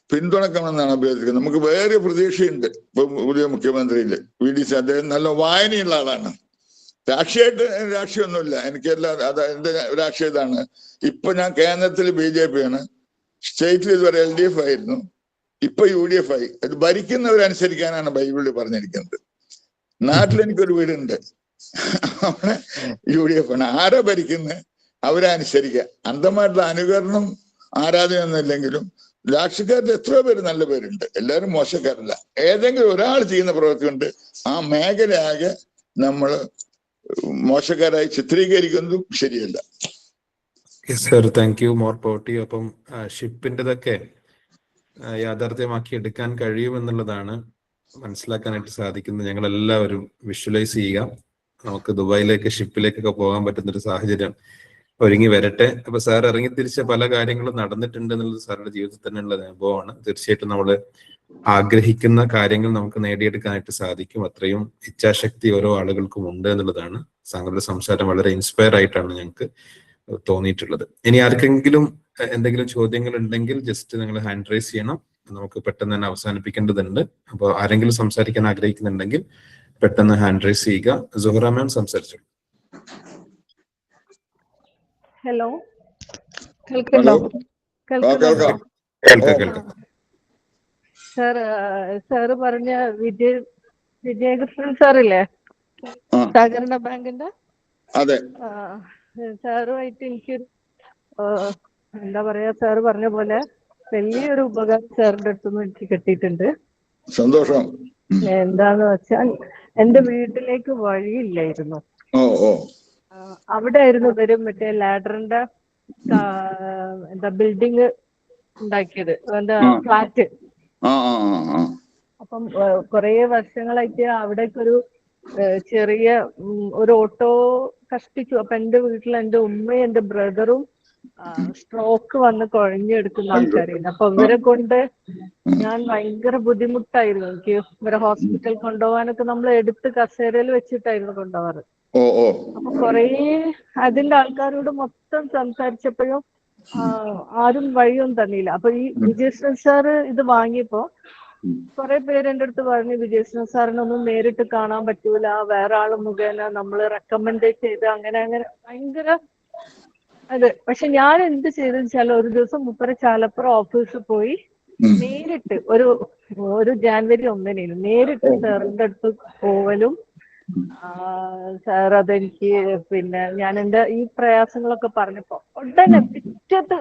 പിന്തുണക്കണമെന്നാണ് അഭ്യർത്ഥിക്കുന്നത്. നമുക്ക് വേറെ പ്രതീക്ഷയുണ്ട്. ഇപ്പൊ പുതിയ മുഖ്യമന്ത്രിയില് VDC അദ്ദേഹം നല്ല വായനയുള്ള ആളാണ്. രാഷ്ട്രീയമൊന്നുമില്ല എനിക്കെല്ലാം. എന്റെ രാഷ്ട്രീയം ഇതാണ്. ഇപ്പൊ ഞാൻ കേന്ദ്രത്തിൽ BJP ആണ്, സ്റ്റേറ്റിൽ ഇതുവരെ LDF ആയിരുന്നു, ഇപ്പൊ UDF ആയി. അത് ഭരിക്കുന്നവരനുസരിക്കാനാണ് ബൈബിളിൽ പറഞ്ഞിരിക്കുന്നത്. നാട്ടിൽ എനിക്കൊരു വീടുണ്ട്, അവിടെ UDF ആണ്. ആരാ ഭരിക്കുന്നത് അവരെ അനുസരിക്കുക. അന്ധമായിട്ടുള്ള അനുകരണം ആരാധനയൊന്നുമില്ലെങ്കിലും രാഷ്ട്രീയക്കാരിൽ എത്രയോ പേര് നല്ല പേരുണ്ട്. എല്ലാവരും മോശക്കാരല്ല. ഏതെങ്കിലും ഒരാൾ ചെയ്യുന്ന പ്രവൃത്തി കൊണ്ട് ആ മേഖലയാകെ നമ്മൾ മോശക്കാരായി ചിത്രീകരിക്കുന്നതും ശരിയല്ല. Sir, thank you. മോർ പോട്ടി. അപ്പം ഷിപ്പിൻ്റെതൊക്കെ യാഥാർത്ഥ്യമാക്കി എടുക്കാൻ കഴിയുമെന്നുള്ളതാണ് മനസ്സിലാക്കാനായിട്ട് സാധിക്കുന്നത്. ഞങ്ങൾ എല്ലാവരും വിഷ്വലൈസ് ചെയ്യുക. നമുക്ക് ദുബായിലേക്ക് ഷിപ്പിലേക്കൊക്കെ പോകാൻ പറ്റുന്നൊരു സാഹചര്യം ഒരുങ്ങി വരട്ടെ. അപ്പൊ സാർ ഇറങ്ങി തിരിച്ച പല കാര്യങ്ങളും നടന്നിട്ടുണ്ട് എന്നുള്ളത് സാറിന്റെ ജീവിതത്തിൽ തന്നെയുള്ള അനുഭവമാണ്. തീർച്ചയായിട്ടും നമ്മൾ ആഗ്രഹിക്കുന്ന കാര്യങ്ങൾ നമുക്ക് നേടിയെടുക്കാനായിട്ട് സാധിക്കും. അത്രയും ഇച്ഛാശക്തി ഓരോ ആളുകൾക്കും ഉണ്ട് എന്നുള്ളതാണ്. താങ്കളുടെ സംസാരം വളരെ ഇൻസ്പയർ ആയിട്ടാണ് ഞങ്ങൾക്ക് തോന്നിയിട്ടുള്ളത്. ഇനി ആർക്കെങ്കിലും എന്തെങ്കിലും ചോദ്യങ്ങൾ ഉണ്ടെങ്കിൽ ജസ്റ്റ് നിങ്ങൾ ഹാൻഡ് റൈസ് ചെയ്യണം. നമുക്ക് പെട്ടെന്ന് തന്നെ അവസാനിപ്പിക്കേണ്ടതുണ്ട്. അപ്പോൾ ആരെങ്കിലും സംസാരിക്കാൻ ആഗ്രഹിക്കുന്നുണ്ടെങ്കിൽ പെട്ടെന്ന് ഹാൻഡ് റൈസ് ചെയ്യുക. സുഹറ മാം സംസാരിച്ചു. ഹലോ, കേൾക്കണ്ടോ? കേൾക്കാം. സാറ് പറഞ്ഞ വിജയകൃഷ്ണൻ സാറില്ലേ, സഹകരണ ബാങ്കിന്റെ? അതെ. സാറുമായിട്ട് എനിക്കൊരു എന്താ പറയാ, സാറ് പറഞ്ഞ പോലെ വലിയൊരു ഉപകാരം സാറിന്റെ അടുത്തുനിന്ന് എനിക്ക് കിട്ടിയിട്ടുണ്ട്. സന്തോഷം. എന്താന്ന് വെച്ചാൽ എന്റെ വീട്ടിലേക്ക് വഴിയില്ലായിരുന്നു. അവിടെ ആയിരുന്നു ഇവര് മറ്റേ ലാഡറിന്റെ എന്താ ബിൽഡിങ് ഉണ്ടാക്കിയത്, എന്താ ഫ്ലാറ്റ്. അപ്പം കുറെ വർഷങ്ങളായിട്ട് അവിടേക്കൊരു ചെറിയ ഒരു ഓട്ടോ കഷ്ടിച്ചു. അപ്പൊ എന്റെ വീട്ടിൽ എന്റെ ഉമ്മയും എന്റെ ബ്രദറും സ്ട്രോക്ക് വന്ന് കുഴഞ്ഞെടുക്കുന്ന ആൾക്കാരായിരുന്നു. അപ്പൊ ഇവരെ കൊണ്ട് ഞാൻ ഭയങ്കര ബുദ്ധിമുട്ടായിരുന്നു. എനിക്ക് ഇവരെ ഹോസ്പിറ്റൽ കൊണ്ടുപോകാനൊക്കെ നമ്മൾ എടുത്ത് കസേരയിൽ വെച്ചിട്ടായിരുന്നു കൊണ്ടുപോകാറ്. ഓ ഓ അപ്പൊ കൊറേ അതിന്റെ ആൾക്കാരോട് മൊത്തം സംസാരിച്ചപ്പോഴും ആരും വഴിയൊന്നും തന്നില്ല. അപ്പൊ ഈ വിജയകൃഷ്ണൻ സാറ് ഇത് വാങ്ങിയപ്പോ കുറെ പേര് എൻ്റെ അടുത്ത് പറഞ്ഞു, വിജയകൃഷ്ണൻ സാറിനൊന്നും നേരിട്ട് കാണാൻ പറ്റൂല, വേറെ ആള് മുഖേന നമ്മൾ റെക്കമെൻഡ് ചെയ്ത് അങ്ങനെ അങ്ങനെ ഭയങ്കര അതെ. പക്ഷെ ഞാൻ എന്ത് ചെയ്തെന്ന് വെച്ചാൽ ഒരു ദിവസം മുപ്പര ചാലപ്പുറം ഓഫീസിൽ പോയി നേരിട്ട് ഒരു ജാനുവരി 1 നേരിട്ട് സാറിന്റെ അടുത്ത് പോവലും സാർ അതെനിക്ക് പിന്നെ ഞാൻ എൻ്റെ ഈ പ്രയാസങ്ങളൊക്കെ പറഞ്ഞപ്പോ ഉടനെ പിറ്റത്ത്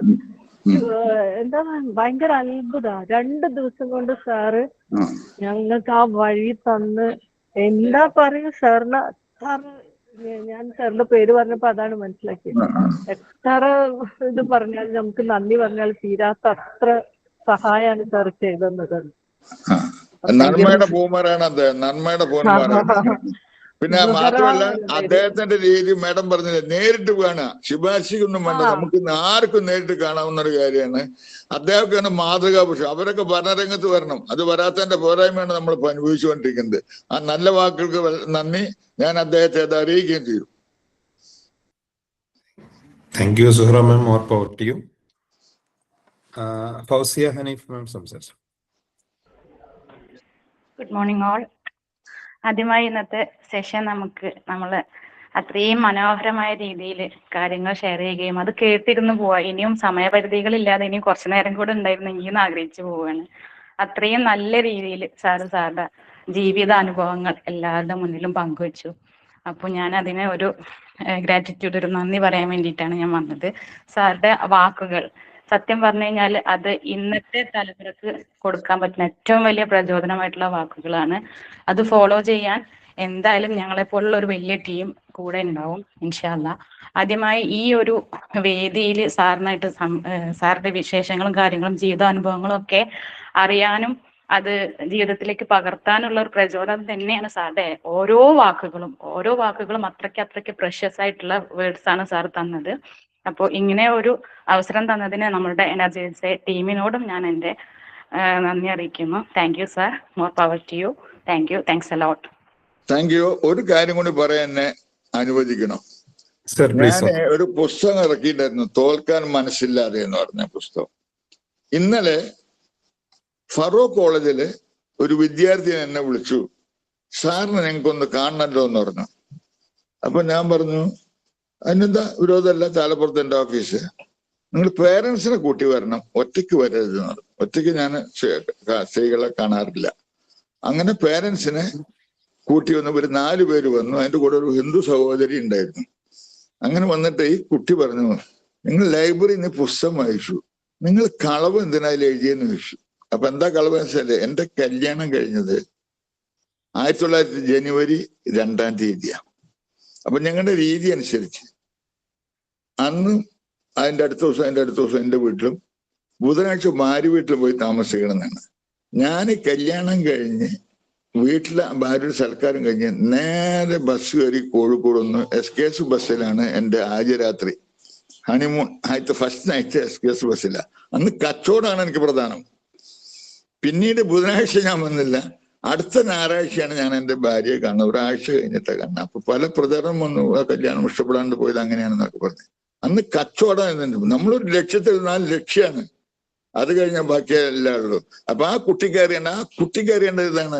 എന്താ ഭയങ്കര അത്ഭുത 2 ദിവസം കൊണ്ട് സാറ് ഞങ്ങൾക്ക് ആ വഴി തന്ന് എന്താ പറയുക സാറിന് ഞാൻ സാറിന്റെ പേര് പറഞ്ഞപ്പോ അതാണ് മനസ്സിലാക്കിയത്. എത്ര ഇത് പറഞ്ഞാൽ നമുക്ക് നന്ദി പറഞ്ഞാൽ തീരാത്ത അത്ര സഹായമാണ് സാർ ചെയ്തത്. നന്മയുടെ പൂമരാണ് അദ്ദേഹം, നന്മയുടെ പൂമരാണ്. പിന്നെ മാത്രമല്ല അദ്ദേഹത്തിന്റെ രീതി മേഡം പറഞ്ഞില്ലേ, നേരിട്ട് കാണുക, ശുപാർശയൊന്നും വേണ്ട, നമുക്ക് ആർക്കും നേരിട്ട് കാണാവുന്ന ഒരു കാര്യമാണ്. അദ്ദേഹമൊക്കെയാണ് മാതൃകാ പുരുഷൻ. അവരൊക്കെ ഭരണരംഗത്ത് വരണം. അത് വരാത്തതിന്റെ പോരായ്മയാണ് നമ്മൾ അനുഭവിച്ചുകൊണ്ടിരിക്കുന്നത്. ആ നല്ല വാക്കുകൾക്ക് നന്ദി. ഞാൻ അദ്ദേഹത്തെ അത് അറിയിക്കുകയും ചെയ്യും. Thank you Suhra ma'am. More power to you. Fousiya Hanif ma'am സംസാരിച്ചു. Good morning all. ആദ്യമായി ഇന്നത്തെ സെഷൻ നമ്മൾ അത്രയും മനോഹരമായ രീതിയിൽ കാര്യങ്ങൾ ഷെയർ ചെയ്യുകയും അത് കേട്ടിരുന്നു പോവാ. ഇനിയും സമയപരിധികളില്ലാതെ ഇനിയും കുറച്ചു നേരം കൂടെ ഉണ്ടായിരുന്നെങ്കിൽ എന്ന് ആഗ്രഹിച്ചു പോവുകയാണ്. അത്രയും നല്ല രീതിയിൽ സാറുടെ ജീവിതാനുഭവങ്ങൾ എല്ലാവരുടെ മുന്നിലും പങ്കുവച്ചു. അപ്പോൾ ഞാൻ അതിന് ഒരു ഗ്രാറ്റിറ്റ്യൂഡ്, ഒരു നന്ദി പറയാൻ വേണ്ടിയിട്ടാണ് ഞാൻ വന്നത്. സാറുടെ വാക്കുകൾ സത്യം പറഞ്ഞു കഴിഞ്ഞാൽ അത് ഇന്നത്തെ തലമുറക്ക് കൊടുക്കാൻ പറ്റുന്ന ഏറ്റവും വലിയ പ്രചോദനമായിട്ടുള്ള വാക്കുകളാണ്. അത് ഫോളോ ചെയ്യാൻ എന്തായാലും ഞങ്ങളെപ്പോലുള്ള ഒരു വലിയ ടീം കൂടെ ഉണ്ടാവും ഇൻഷാ അല്ലാ. ആദ്യമായി ഈ ഒരു വേദിയിൽ സാറിന്റെ വിശേഷങ്ങളും കാര്യങ്ങളും ജീവിതാനുഭവങ്ങളും ഒക്കെ അറിയാനും അത് ജീവിതത്തിലേക്ക് പകർത്താനുള്ള ഒരു പ്രചോദനം തന്നെയാണ് സാറിന്റെ ഓരോ വാക്കുകളും അത്രയ്ക്ക് പ്രഷ്യസ് ആയിട്ടുള്ള വേർഡ്സ് ആണ് സാർ തന്നത്. അപ്പോൾ ഇങ്ങനെ ഒരു അവസരം തന്നതിന് നമ്മളുടെ എനർജൈസ് ടീമിനോടും ഞാൻ എൻ്റെ നന്ദി അറിയിക്കുന്നു. Thank you sir. More power to you. Thank you. Thanks a lot. Thank you. ഒരു കാര്യം കൂടി പറയാൻ എന്നെ അനുവദിക്കണം. ഞാൻ ഒരു പുസ്തകം ഇറക്കിയിട്ടായിരുന്നു, തോൽക്കാൻ മനസ്സില്ലാതെ എന്ന് പറഞ്ഞ പുസ്തകം. ഇന്നലെ ഫറൂഖ് കോളേജില് ഒരു വിദ്യാർത്ഥി എന്നെ വിളിച്ചു, സാറിന് ഞങ്ങൾക്കൊന്ന് കാണണല്ലോ എന്ന് പറഞ്ഞു. അപ്പൊ ഞാൻ പറഞ്ഞു, അതിനെന്താ വിരോധമല്ല, ചാലപ്പുറത്ത് എൻ്റെ ഓഫീസ്, നിങ്ങൾ പേരൻസിനെ കൂട്ടി വരണം, ഒറ്റയ്ക്ക് വരരുത് എന്ന് പറഞ്ഞു. ഒറ്റയ്ക്ക് ഞാൻ സ്ത്രീകളെ കാണാറില്ല. അങ്ങനെ പേരൻസിനെ കൂട്ടി വന്ന് ഒരു 4 പേര് വന്നു. അതിന്റെ കൂടെ ഒരു ഹിന്ദു സഹോദരി ഉണ്ടായിരുന്നു. അങ്ങനെ വന്നിട്ട് ഈ കുട്ടി പറഞ്ഞു, നിങ്ങൾ ലൈബ്രറിയിൽ നിന്ന് പുസ്തകം വായിച്ചു, നിങ്ങൾ കളവ് എന്തിനായാലും എഴുതിയെന്ന് ചോദിച്ചു. അപ്പൊ എന്താ കളവ് വെച്ചാല്, എന്റെ കല്യാണം കഴിഞ്ഞത് 1900 ജനുവരി 2-ാം തീയതിയാണ്. അപ്പൊ ഞങ്ങളുടെ രീതി അനുസരിച്ച് അന്ന് അതിന്റെ അടുത്ത ദിവസം എൻ്റെ വീട്ടിലും ബുധനാഴ്ച ഭാര്യ വീട്ടിൽ പോയി താമസിക്കണമെന്നാണ്. ഞാൻ കല്യാണം കഴിഞ്ഞ് വീട്ടിലെ ഭാര്യയുടെ സൽക്കാരം കഴിഞ്ഞ് നേരെ ബസ് കയറി കോഴിക്കോട് ഒന്ന് SKS ബസ്സിലാണ് എൻ്റെ ആദ്യ രാത്രി. ഹണിമൂൺ ആദ്യത്തെ ഫസ്റ്റ് നൈറ്റ് SKS ബസ്സിലാണ്. അന്ന് കച്ചവടമാണ് എനിക്ക് പ്രധാനം. പിന്നീട് ബുധനാഴ്ച ഞാൻ വന്നില്ല. അടുത്ത ഞായറാഴ്ചയാണ് ഞാൻ എൻ്റെ ഭാര്യയെ കാണുന്നത്. ഒരാഴ്ച കഴിഞ്ഞിട്ടാണ് കാണുന്നത്. അപ്പൊ പല പ്രചരണം വന്നു, കല്യാണം ഇഷ്ടപ്പെടാണ്ട് പോയത് അങ്ങനെയാണെന്നൊക്കെ പറഞ്ഞു. അന്ന് കച്ചവടം എന്നുണ്ട്. നമ്മളൊരു ലക്ഷ്യത്തിൽ 4 ലക്ഷ്യമാണ്. അത് കഴിഞ്ഞാൽ ബാക്കിയെല്ലാം ഉള്ളൂ. അപ്പൊ ആ കുട്ടിക്കറിയേണ്ട ഇതാണ്,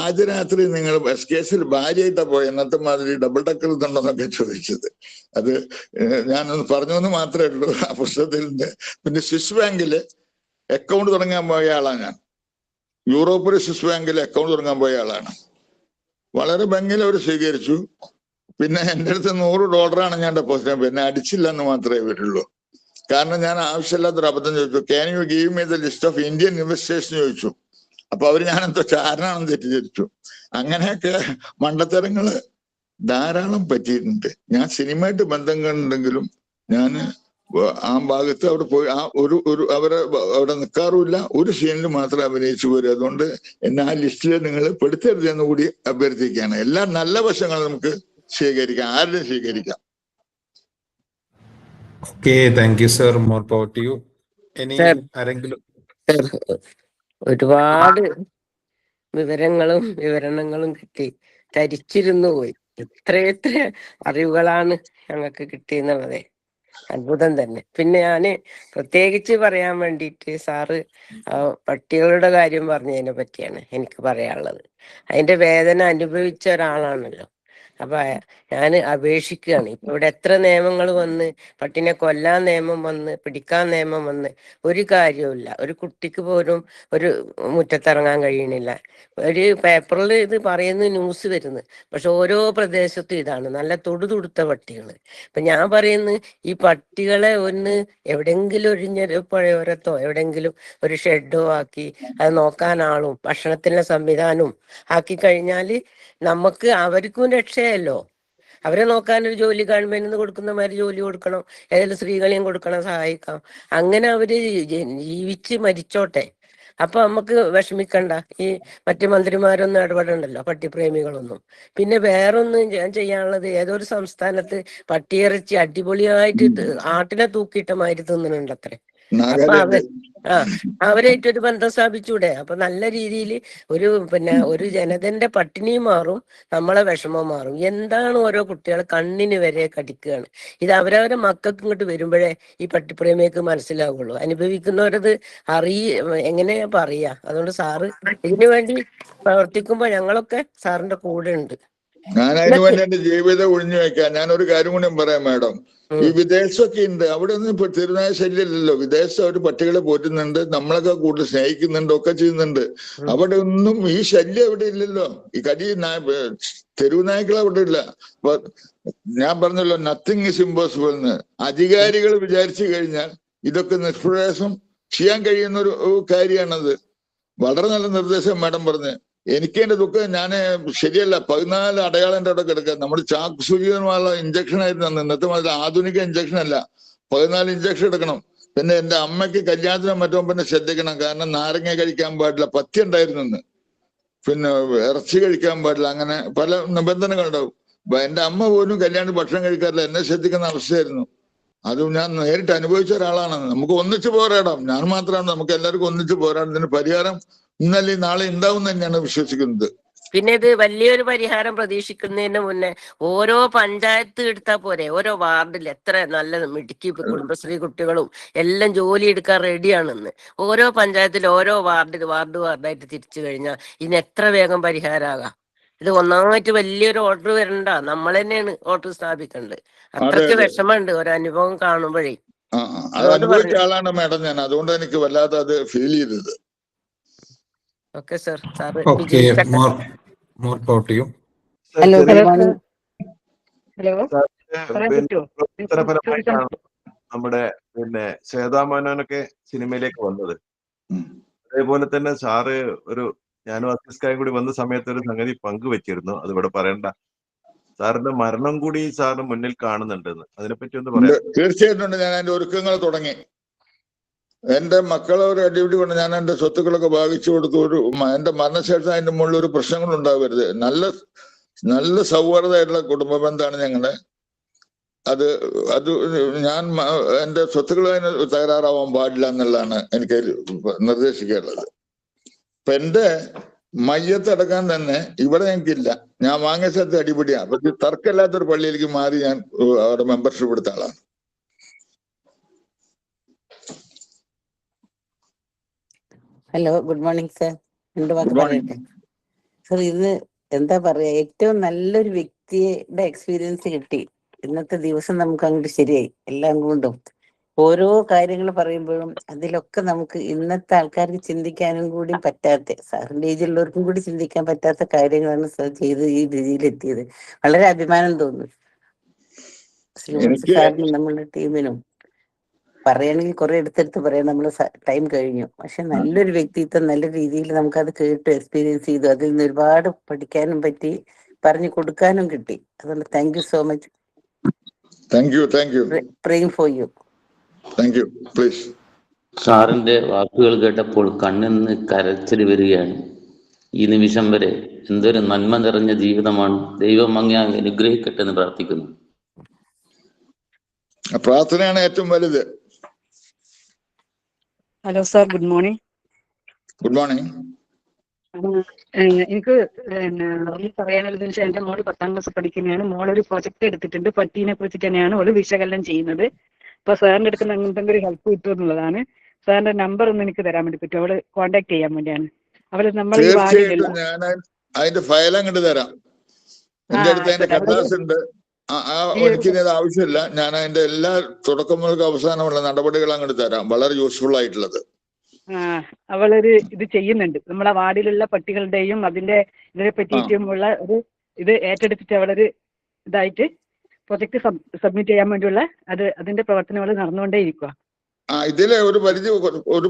ആദ്യ രാത്രി നിങ്ങൾ SKSൽ ഭാര്യയായിട്ടാ പോയ, എന്നത്തെ മാതിരി ഡബിൾ ടക്കർ ഇതുണ്ടോന്നൊക്കെ ചോദിച്ചത്. അത് ഞാനൊന്ന് പറഞ്ഞെന്ന് മാത്രമേ ഉള്ളൂ. ആ പുസ്തകത്തിലുണ്ട്. പിന്നെ സ്വിസ് ബാങ്കില് അക്കൗണ്ട് തുടങ്ങാൻ പോയ ആളാണ് ഞാൻ. യൂറോപ്പിലെ സ്വിസ് ബാങ്കിൽ അക്കൗണ്ട് തുടങ്ങാൻ പോയ ആളാണ്. വളരെ ഭംഗിയിൽ അവർ സ്വീകരിച്ചു. പിന്നെ എൻ്റെ അടുത്ത് $100 ഞാൻ ഡെപ്പോസിറ്റ്. പിന്നെ അടിച്ചില്ല എന്ന് മാത്രമേ വരുള്ളൂ. കാരണം ഞാൻ ആവശ്യമില്ലാത്തൊരു അബദ്ധം ചോദിച്ചു, can you give me the list of Indian investors ചോദിച്ചു. അപ്പൊ അവർ ഞാനെന്തോ ചാരനാണെന്ന് തെറ്റിദ്ധരിച്ചു. അങ്ങനെയൊക്കെ മണ്ടത്തരങ്ങള് ധാരാളം പറ്റിയിട്ടുണ്ട്. ഞാൻ സിനിമയായിട്ട് ബന്ധം കണ്ടെങ്കിലും ഞാൻ ആ ഭാഗത്ത് അവിടെ പോയി അവരെ അവിടെ നിൽക്കാറുമില്ല. ഒരു സീനിൽ മാത്രമേ അഭിനയിച്ചു പോരും. അതുകൊണ്ട് എന്നെ ആ ലിസ്റ്റിൽ നിങ്ങൾ പെടുത്തരുതെന്ന് കൂടി അഭ്യർത്ഥിക്കുകയാണ്. എല്ലാ നല്ല വശങ്ങളും നമുക്ക് സ്വീകരിക്കാം, ആരുടെയും സ്വീകരിക്കാം. Okay, thank you sir. More power to you. ഇനി സർ, ആരെങ്കിലും? ഒരുപാട് വിവരങ്ങളും വിവരണങ്ങളും കിട്ടി. തരിച്ചിരുന്നു പോയി. എത്ര അറിവുകളാണ് ഞങ്ങൾക്ക് കിട്ടിയെന്നുള്ളത് അത്ഭുതം തന്നെ. പിന്നെ ഞാന് പ്രത്യേകിച്ച് പറയാൻ വേണ്ടിയിട്ട് സാറ് പട്ടികളുടെ കാര്യം പറഞ്ഞതിനെ പറ്റിയാണ് എനിക്ക് പറയാനുള്ളത്. അതിന്റെ വേദന അനുഭവിച്ച ഒരാളാണല്ലോ. അപ്പൊ ഞാൻ അപേക്ഷിക്കുകയാണ്. ഇപ്പൊ ഇവിടെ എത്ര നിയമങ്ങൾ വന്ന്, പട്ടിനെ കൊല്ലാൻ നിയമം വന്ന്, പിടിക്കാൻ നിയമം വന്ന്, ഒരു കാര്യവുമില്ല. ഒരു കുട്ടിക്ക് പോലും ഒരു മുറ്റത്തിറങ്ങാൻ കഴിയണില്ല. ഒരു പേപ്പറിൽ ഇത് പറയുന്ന ന്യൂസ് വരുന്നു, പക്ഷെ ഓരോ പ്രദേശത്തും ഇതാണ്. നല്ല തൊടുതുടുത്ത പട്ടികൾ. ഇപ്പൊ ഞാൻ പറയുന്നു, ഈ പട്ടികളെ ഒന്ന് എവിടെങ്കിലും ഒഴിഞ്ഞൊരു പുഴയോരത്തോ എവിടെങ്കിലും ഒരു ഷെഡോ ആക്കി അത് നോക്കാൻ ആളും ഭക്ഷണത്തിനുള്ള സംവിധാനവും ആക്കി കഴിഞ്ഞാല് നമുക്ക് അവർക്കും രക്ഷയല്ലോ. അവരെ നോക്കാൻ ഒരു ജോലി ഗവൺമെന്റിൽ നിന്ന് കൊടുക്കുന്ന മാതിരി ജോലി കൊടുക്കണം, ഏതെങ്കിലും സ്ത്രീകളെയും കൊടുക്കണം, സഹായിക്കാം. അങ്ങനെ അവര് ജീവിച്ച് മരിച്ചോട്ടെ. അപ്പൊ നമുക്ക് വിഷമിക്കണ്ട. ഈ മറ്റു മന്ത്രിമാരൊന്നും ഇടപെടണ്ടല്ലോ, പട്ടിപ്രേമികളൊന്നും. പിന്നെ വേറൊന്നും ഞാൻ ചെയ്യാനുള്ളത്, ഏതൊരു സംസ്ഥാനത്ത് പട്ടിയിറച്ചി അടിപൊളിയായിട്ട് ആട്ടിനെ തൂക്കിയിട്ട മാതിരി തിന്നുന്നുണ്ട് അത്രേ. അപ്പൊ അവരായിട്ടൊരു ബന്ധം സ്ഥാപിച്ചൂടെ? അപ്പൊ നല്ല രീതിയിൽ ഒരു ജനതന്റെ പട്ടിണിയും മാറും, നമ്മളെ വിഷമം മാറും. എന്താണ് ഓരോ കുട്ടികൾ കണ്ണിന് വരെ കടിക്കുകയാണ്. ഇത് അവരവരെ മക്കൾക്ക് ഇങ്ങോട്ട് വരുമ്പോഴേ ഈ പട്ടിപ്രേമിയൊക്കെ മനസ്സിലാവുള്ളൂ. അനുഭവിക്കുന്നവരത് എങ്ങനെയാ പറയാ? അതുകൊണ്ട് സാറ് ഇതിനു വേണ്ടി പ്രവർത്തിക്കുമ്പോ ഞങ്ങളൊക്കെ സാറിന്റെ കൂടെ ഉണ്ട്. ഞാൻ അതിന് വേണ്ടി എന്റെ ജീവിതം ഒഴിഞ്ഞു വെക്കാം. ഞാൻ ഒരു കാര്യം കൂടി പറയാം മാഡം. ഈ വിദേശമൊക്കെ ഉണ്ട്, അവിടെ ഒന്നും ഇപ്പൊ തെരുനായ ശല്യമില്ലല്ലോ. വിദേശം അവർ പട്ടികളെ പോറ്റുന്നുണ്ട്, നമ്മളൊക്കെ കൂടുതൽ സ്നേഹിക്കുന്നുണ്ട്, ഒക്കെ ചെയ്യുന്നുണ്ട്. അവിടെ ഒന്നും ഈ ശല്യം അവിടെ ഇല്ലല്ലോ. ഈ തെരുവ് നായ്ക്കൾ അവിടെ ഇല്ല. അപ്പൊ ഞാൻ പറഞ്ഞല്ലോ, നത്തിങ് ഇസ് ഇമ്പോസിബിൾ എന്ന്. അധികാരികൾ വിചാരിച്ചു കഴിഞ്ഞാൽ ഇതൊക്കെ നിഷ്പ്രയാസം ചെയ്യാൻ കഴിയുന്ന ഒരു കാര്യമാണത്. വളരെ നല്ല നിർദ്ദേശം മാഡം പറഞ്ഞ്. എനിക്ക് എന്റെ ദുഃഖം, ശരിയല്ല, 14 അടയാളന്റെ അവിടെ കിടക്കുക. നമ്മൾ ചാക്ക് സൂചിതമായുള്ള ഇഞ്ചക്ഷൻ ആയിരുന്നു അന്ന്. ഇന്നത്തെ മാതിരി ആധുനിക ഇഞ്ചക്ഷൻ അല്ല, 14 ഇഞ്ചക്ഷൻ എടുക്കണം. പിന്നെ എന്റെ അമ്മയ്ക്ക് കല്യാണത്തിനോ മറ്റോ പിന്നെ ശ്രദ്ധിക്കണം. കാരണം നാരങ്ങ കഴിക്കാൻ പാടില്ല, പഥ്യം ഉണ്ടായിരുന്നു അന്ന്. പിന്നെ ഇറച്ചി കഴിക്കാൻ പാടില്ല, അങ്ങനെ പല നിബന്ധനകളുണ്ടാവും. എന്റെ അമ്മ പോലും കല്യാണത്തിന് ഭക്ഷണം കഴിക്കാറില്ല, എന്നെ ശ്രദ്ധിക്കുന്ന അവസ്ഥയായിരുന്നു. അത് ഞാൻ നേരിട്ട് അനുഭവിച്ച ഒരാളാണ്. നമുക്ക് ഒന്നിച്ച് പോരാടാം. ഞാൻ മാത്രമാണ്, നമുക്ക് എല്ലാവർക്കും ഒന്നിച്ച് പോരാടാം. ഇതിന് പരിഹാരം ഇന്നല്ലേ നാളെ ഉണ്ടാവും തന്നെയാണ് വിശ്വസിക്കുന്നത്. പിന്നെ ഇത് വലിയൊരു പരിഹാരം പ്രതീക്ഷിക്കുന്നതിന് മുന്നേ ഓരോ പഞ്ചായത്ത് എടുത്താൽ പോരെ, ഓരോ വാർഡിൽ എത്ര നല്ല മിടുക്കി കുടുംബശ്രീ കുട്ടികളും എല്ലാം ജോലി എടുക്കാൻ റെഡിയാണെന്ന്. ഓരോ പഞ്ചായത്തിൽ ഓരോ വാർഡായിട്ട് തിരിച്ചു കഴിഞ്ഞാൽ ഇതിന് എത്ര വേഗം പരിഹാരമാകാം. ഇത് ഒന്നാമതായിട്ട് വലിയൊരു ഓർഡർ വരണ്ട, നമ്മൾ തന്നെയാണ് ഓർഡർ സ്ഥാപിക്കേണ്ടത്. അത്രയ്ക്ക് വിഷമമുണ്ട് ഒരനുഭവം കാണുമ്പോഴേ. അത് അനുഭവിച്ച ആളാണ് മാഡം ഞാൻ, അതുകൊണ്ട് എനിക്ക് വല്ലാതെ അത് ഫീൽ ചെയ്തത്. Okay sir, sir okay, more power to you. Hello, പ്രവർത്തനപരമായിട്ടാണ് നമ്മുടെ ശ്വേതാമേനോനൊക്കെ സിനിമയിലേക്ക് വന്നത്. അതേപോലെ തന്നെ സാറ് ഞാനും അസിസ്കായും കൂടി വന്ന സമയത്ത് ഒരു സംഗതി പങ്കുവെച്ചിരുന്നു, അത് ഇവിടെ പറയണ്ട. സാറിന്റെ മരണം കൂടി സാറിന് മുന്നിൽ കാണുന്നുണ്ടെന്ന്, അതിനെപ്പറ്റി ഒന്ന് പറയാം. തീർച്ചയായിട്ടും ഞാൻ അതിന്റെ ഒരുക്കങ്ങൾ തുടങ്ങി. എന്റെ മക്കളെ ഒരു അടിപിടി കൊണ്ട് ഞാൻ എന്റെ സ്വത്തുക്കളൊക്കെ ഭാഗിച്ചു കൊടുത്തു. എന്റെ മരണശേഷം അതിന്റെ മുകളിൽ ഒരു പ്രശ്നങ്ങൾ ഉണ്ടാവരുത്. നല്ല സൗഹാർദ്ദമായിട്ടുള്ള കുടുംബ ബന്ധമാണ് ഞങ്ങളുടെ. അത് ഞാൻ എന്റെ സ്വത്തുക്കൾ അതിന് തകരാറാവാൻ പാടില്ല എന്നുള്ളതാണ് എനിക്ക് നിർദ്ദേശിക്കാനുള്ളത്. ഇപ്പൊ എന്റെ മയ്യത്തടക്കാൻ തന്നെ ഇവിടെ ഞങ്ങൾക്കില്ല. ഞാൻ വാങ്ങിയ സ്ഥലത്ത് അടിപിടിയാണ്. പക്ഷെ തർക്കമില്ലാത്തൊരു പള്ളിയിലേക്ക് മാറി ഞാൻ അവിടെ മെമ്പർഷിപ്പ് എടുത്ത ആളാണ്. Hello, good morning sir. രണ്ട് വാക്ക് പറയട്ടെ സർ. ഇന്ന് എന്താ പറയാ, ഏറ്റവും നല്ലൊരു വ്യക്തിയുടെ എക്സ്പീരിയൻസ് കിട്ടി. ഇന്നത്തെ ദിവസം നമുക്ക് അങ്ങോട്ട് ശരിയായി എല്ലാം കൊണ്ടും. ഓരോ കാര്യങ്ങൾ പറയുമ്പോഴും അതിലൊക്കെ നമുക്ക് ഇന്നത്തെ ആൾക്കാർക്ക് ചിന്തിക്കാനും കൂടി പറ്റാത്ത, സാറിന്റെ ഏജിലുള്ളവർക്കും കൂടി ചിന്തിക്കാൻ പറ്റാത്ത കാര്യങ്ങളാണ് സാർ ചെയ്ത് ഈ രീതിയിലെത്തിയത്. വളരെ അഭിമാനം തോന്നുന്നു ശ്രീമതി സാറിനും നമ്മളുടെ ടീമിനും. പറയുകയാണെങ്കിൽ കുറെ എടുത്തെടുത്ത് പറയാം, നമ്മൾ ടൈം കഴിഞ്ഞു. പക്ഷെ നല്ലൊരു വ്യക്തിത്വം, നല്ല രീതിയിൽ നമുക്കത് കേട്ട് എക്സ്പീരിയൻസ് ചെയ്തു. അതിൽ നിന്ന് ഒരുപാട് പഠിക്കാനും പറ്റി, പറഞ്ഞു കൊടുക്കാനും കിട്ടി. അതുകൊണ്ട് thank you so much. Praying for you. Please. സാറിന്റെ വാക്കുകൾ കേട്ടപ്പോൾ കണ്ണിൽ നിന്ന് കരച്ചിൽ വരികയാണ്. ഈ നിമിഷം വരെ എന്തൊരു നന്മ നിറഞ്ഞ ജീവിതമാണ്. ദൈവം അങ്ങേ അനുഗ്രഹിക്കട്ടെ എന്ന് പ്രാർത്ഥിക്കുന്നു. പ്രാർത്ഥനയാണ് ഏറ്റവും വലുത്. Hello sir, good morning. Good morning. എനിക്ക് പറയാനുള്ളത് വെച്ചാൽ എന്റെ മോള് 10ാം ക്ലാസ് പഠിക്കുന്നതാണ്. മോളൊരു പ്രൊജക്ട് എടുത്തിട്ടുണ്ട്. പട്ടീനെ കുറിച്ച് തന്നെയാണ് അവള് വിശകലനം ചെയ്യുന്നത്. അപ്പൊ സാറിന്റെ അടുത്ത് എന്തെങ്കിലും ഒരു ഹെൽപ്പ് കിട്ടും എന്നുള്ളതാണ്. സാറിന്റെ നമ്പർ ഒന്ന് എനിക്ക് തരാൻ വേണ്ടി പറ്റും? അവള് കോണ്ടാക്ട് ചെയ്യാൻ വേണ്ടിയാണ്. അവള് നമ്മൾ ഈ വാർഡിലുള്ള ഞാൻ അതിന്റെ ഫയൽ അങ്ങോട്ട് തരാം. എന്റെ അടുത്ത് അതിന്റെ കടലാസ് ഉണ്ട്. എനിക്കിനി അത് ആവശ്യമില്ല. ഞാൻ അതിന്റെ എല്ലാ തുടക്കം മുതൽ അവസാനമുള്ള നടപടികൾ അങ്ങോട്ട് തരാം. വളരെ യൂസ്ഫുൾ ആയിട്ടുള്ളത്. അവളൊരു ഇത് ചെയ്യുന്നുണ്ട്. നമ്മളെ വാർഡിലുള്ള പട്ടികളുടെയും ഇതിനെ പറ്റിയിട്ടുമുള്ള ഒരു ഇത് ഏറ്റെടുത്തിട്ട് അവളൊരു ഇതായിട്ട് പ്രൊജക്ട് സബ്മിറ്റ് ചെയ്യാൻ വേണ്ടിയുള്ള അതിന്റെ പ്രവർത്തനങ്ങൾ നടന്നുകൊണ്ടേയിരിക്കുക. ഇതിലെ ഒരു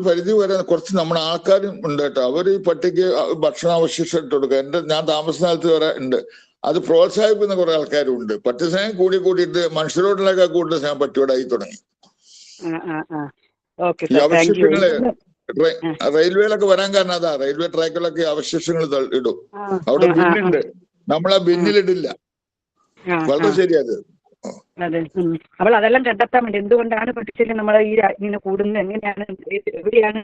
പരിധി വരെ കുറച്ച് നമ്മുടെ ആൾക്കാരും ഉണ്ട് കേട്ടോ. അവർ ഈ പട്ടിക്ക് ഭക്ഷണാവശിഷ്ടം ഇട്ട് കൊടുക്കുക. ഞാൻ താമസ സ്ഥലത്ത് വരെ ഉണ്ട്. അത് പ്രോത്സാഹിപ്പിക്കുന്ന കുറെ ആൾക്കാരും ഉണ്ട്. പട്ടി സ്നേഹം കൂടിയിട്ട് മനുഷ്യരോടുള്ളൊക്കെ കൂടുതൽ സ്നേഹം പട്ടിയോടായി തുടങ്ങി. ഈ അവശിഷ്ടങ്ങള് റെയിൽവേയിലൊക്കെ വരാൻ കാരണം അതാ. റെയിൽവേ ട്രാക്കിലൊക്കെ അവശിഷ്ടങ്ങൾ ഇടും. അവിടെ ബിന്നുണ്ട്. നമ്മളാ ബിന്നിലിടില്ല. വളരെ ശരിയത്. അതെ. അവൾ അതെല്ലാം കണ്ടെത്താൻ വേണ്ടി എന്തുകൊണ്ടാണ് പട്ടിശല്യം നമ്മളെ ഇങ്ങനെ കൂടുന്നത്, എങ്ങനെയാണ്, എവിടെയാണ്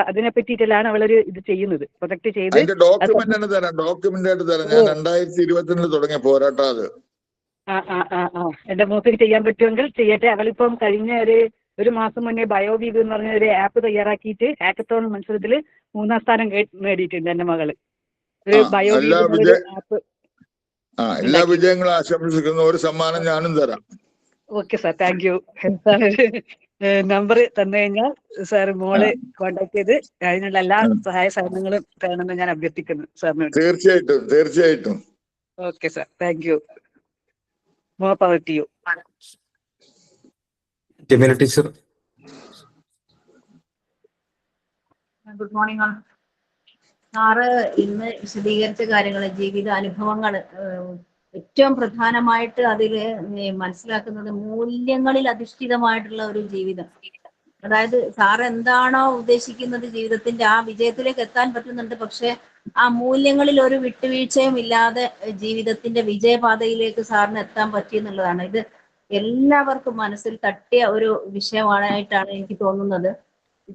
അതിനെ പറ്റിയിട്ടെല്ലാം അവളൊരു ഇത് ചെയ്യുന്നത്. പ്രൊജക്ട് ചെയ്ത് ഡോക്യുമെന്റ് തരാം. ഡോക്യുമെന്റ് ആയിട്ട് തരാം. ഞാൻ 2022 തുടങ്ങിയ പോരാട്ടം അത്. എന്റെ മൂപ്പര് ചെയ്യാൻ പറ്റുമെങ്കിൽ ചെയ്യട്ടെ. അവളിപ്പം കഴിഞ്ഞ ഒരു മാസം മുന്നേ ബയോവീവ് എന്ന് പറഞ്ഞ ഒരു ആപ്പ് തയ്യാറാക്കിയിട്ട് ഹാക്കത്തോൺ മത്സരത്തിൽ 3ാം സ്ഥാനം നേടിയിട്ടുണ്ട് എന്റെ മകള്. ഒരു ബയോവീവ് ആപ്പ്. എല്ലാ വിജയങ്ങളും ആശംസിക്കുന്ന ഒരു സമ്മാനം ഞാനും തരാം. Okay sir, thank you. Sir number തന്നു കഴിഞ്ഞാൽ സാർ മോള് കോണ്ടാക്ട് ചെയ്ത് അതിനുള്ള എല്ലാ സഹായ സഹകരണങ്ങളും തരണമെന്ന് ഞാൻ അഭ്യർത്ഥിക്കുന്നു സാറിനോട്. തീർച്ചയായിട്ടും. Okay sir, thank you. More power to you. Jameela teacher. Good morning all. Sir ഇന്ന് വിശദീകരിച്ച കാര്യങ്ങൾ, ജീവിത അനുഭവങ്ങൾ, ഏറ്റവും പ്രധാനമായിട്ട് അതിൽ മനസ്സിലാക്കുന്നത് മൂല്യങ്ങളിൽ അധിഷ്ഠിതമായിട്ടുള്ള ഒരു ജീവിതം. അതായത് സാറ് എന്താണോ ഉദ്ദേശിക്കുന്നത് ജീവിതത്തിന്റെ ആ വിജയത്തിലേക്ക് എത്താൻ പറ്റുന്നുണ്ട്. പക്ഷെ ആ മൂല്യങ്ങളിൽ ഒരു വിട്ടുവീഴ്ചയും ഇല്ലാതെ ജീവിതത്തിന്റെ വിജയപാതയിലേക്ക് സാറിന് എത്താൻ പറ്റിയെന്നുള്ളതാണ്. ഇത് എല്ലാവർക്കും മനസ്സിൽ തട്ടിയ ഒരു വിഷയമായിട്ടാണ് എനിക്ക് തോന്നുന്നത്.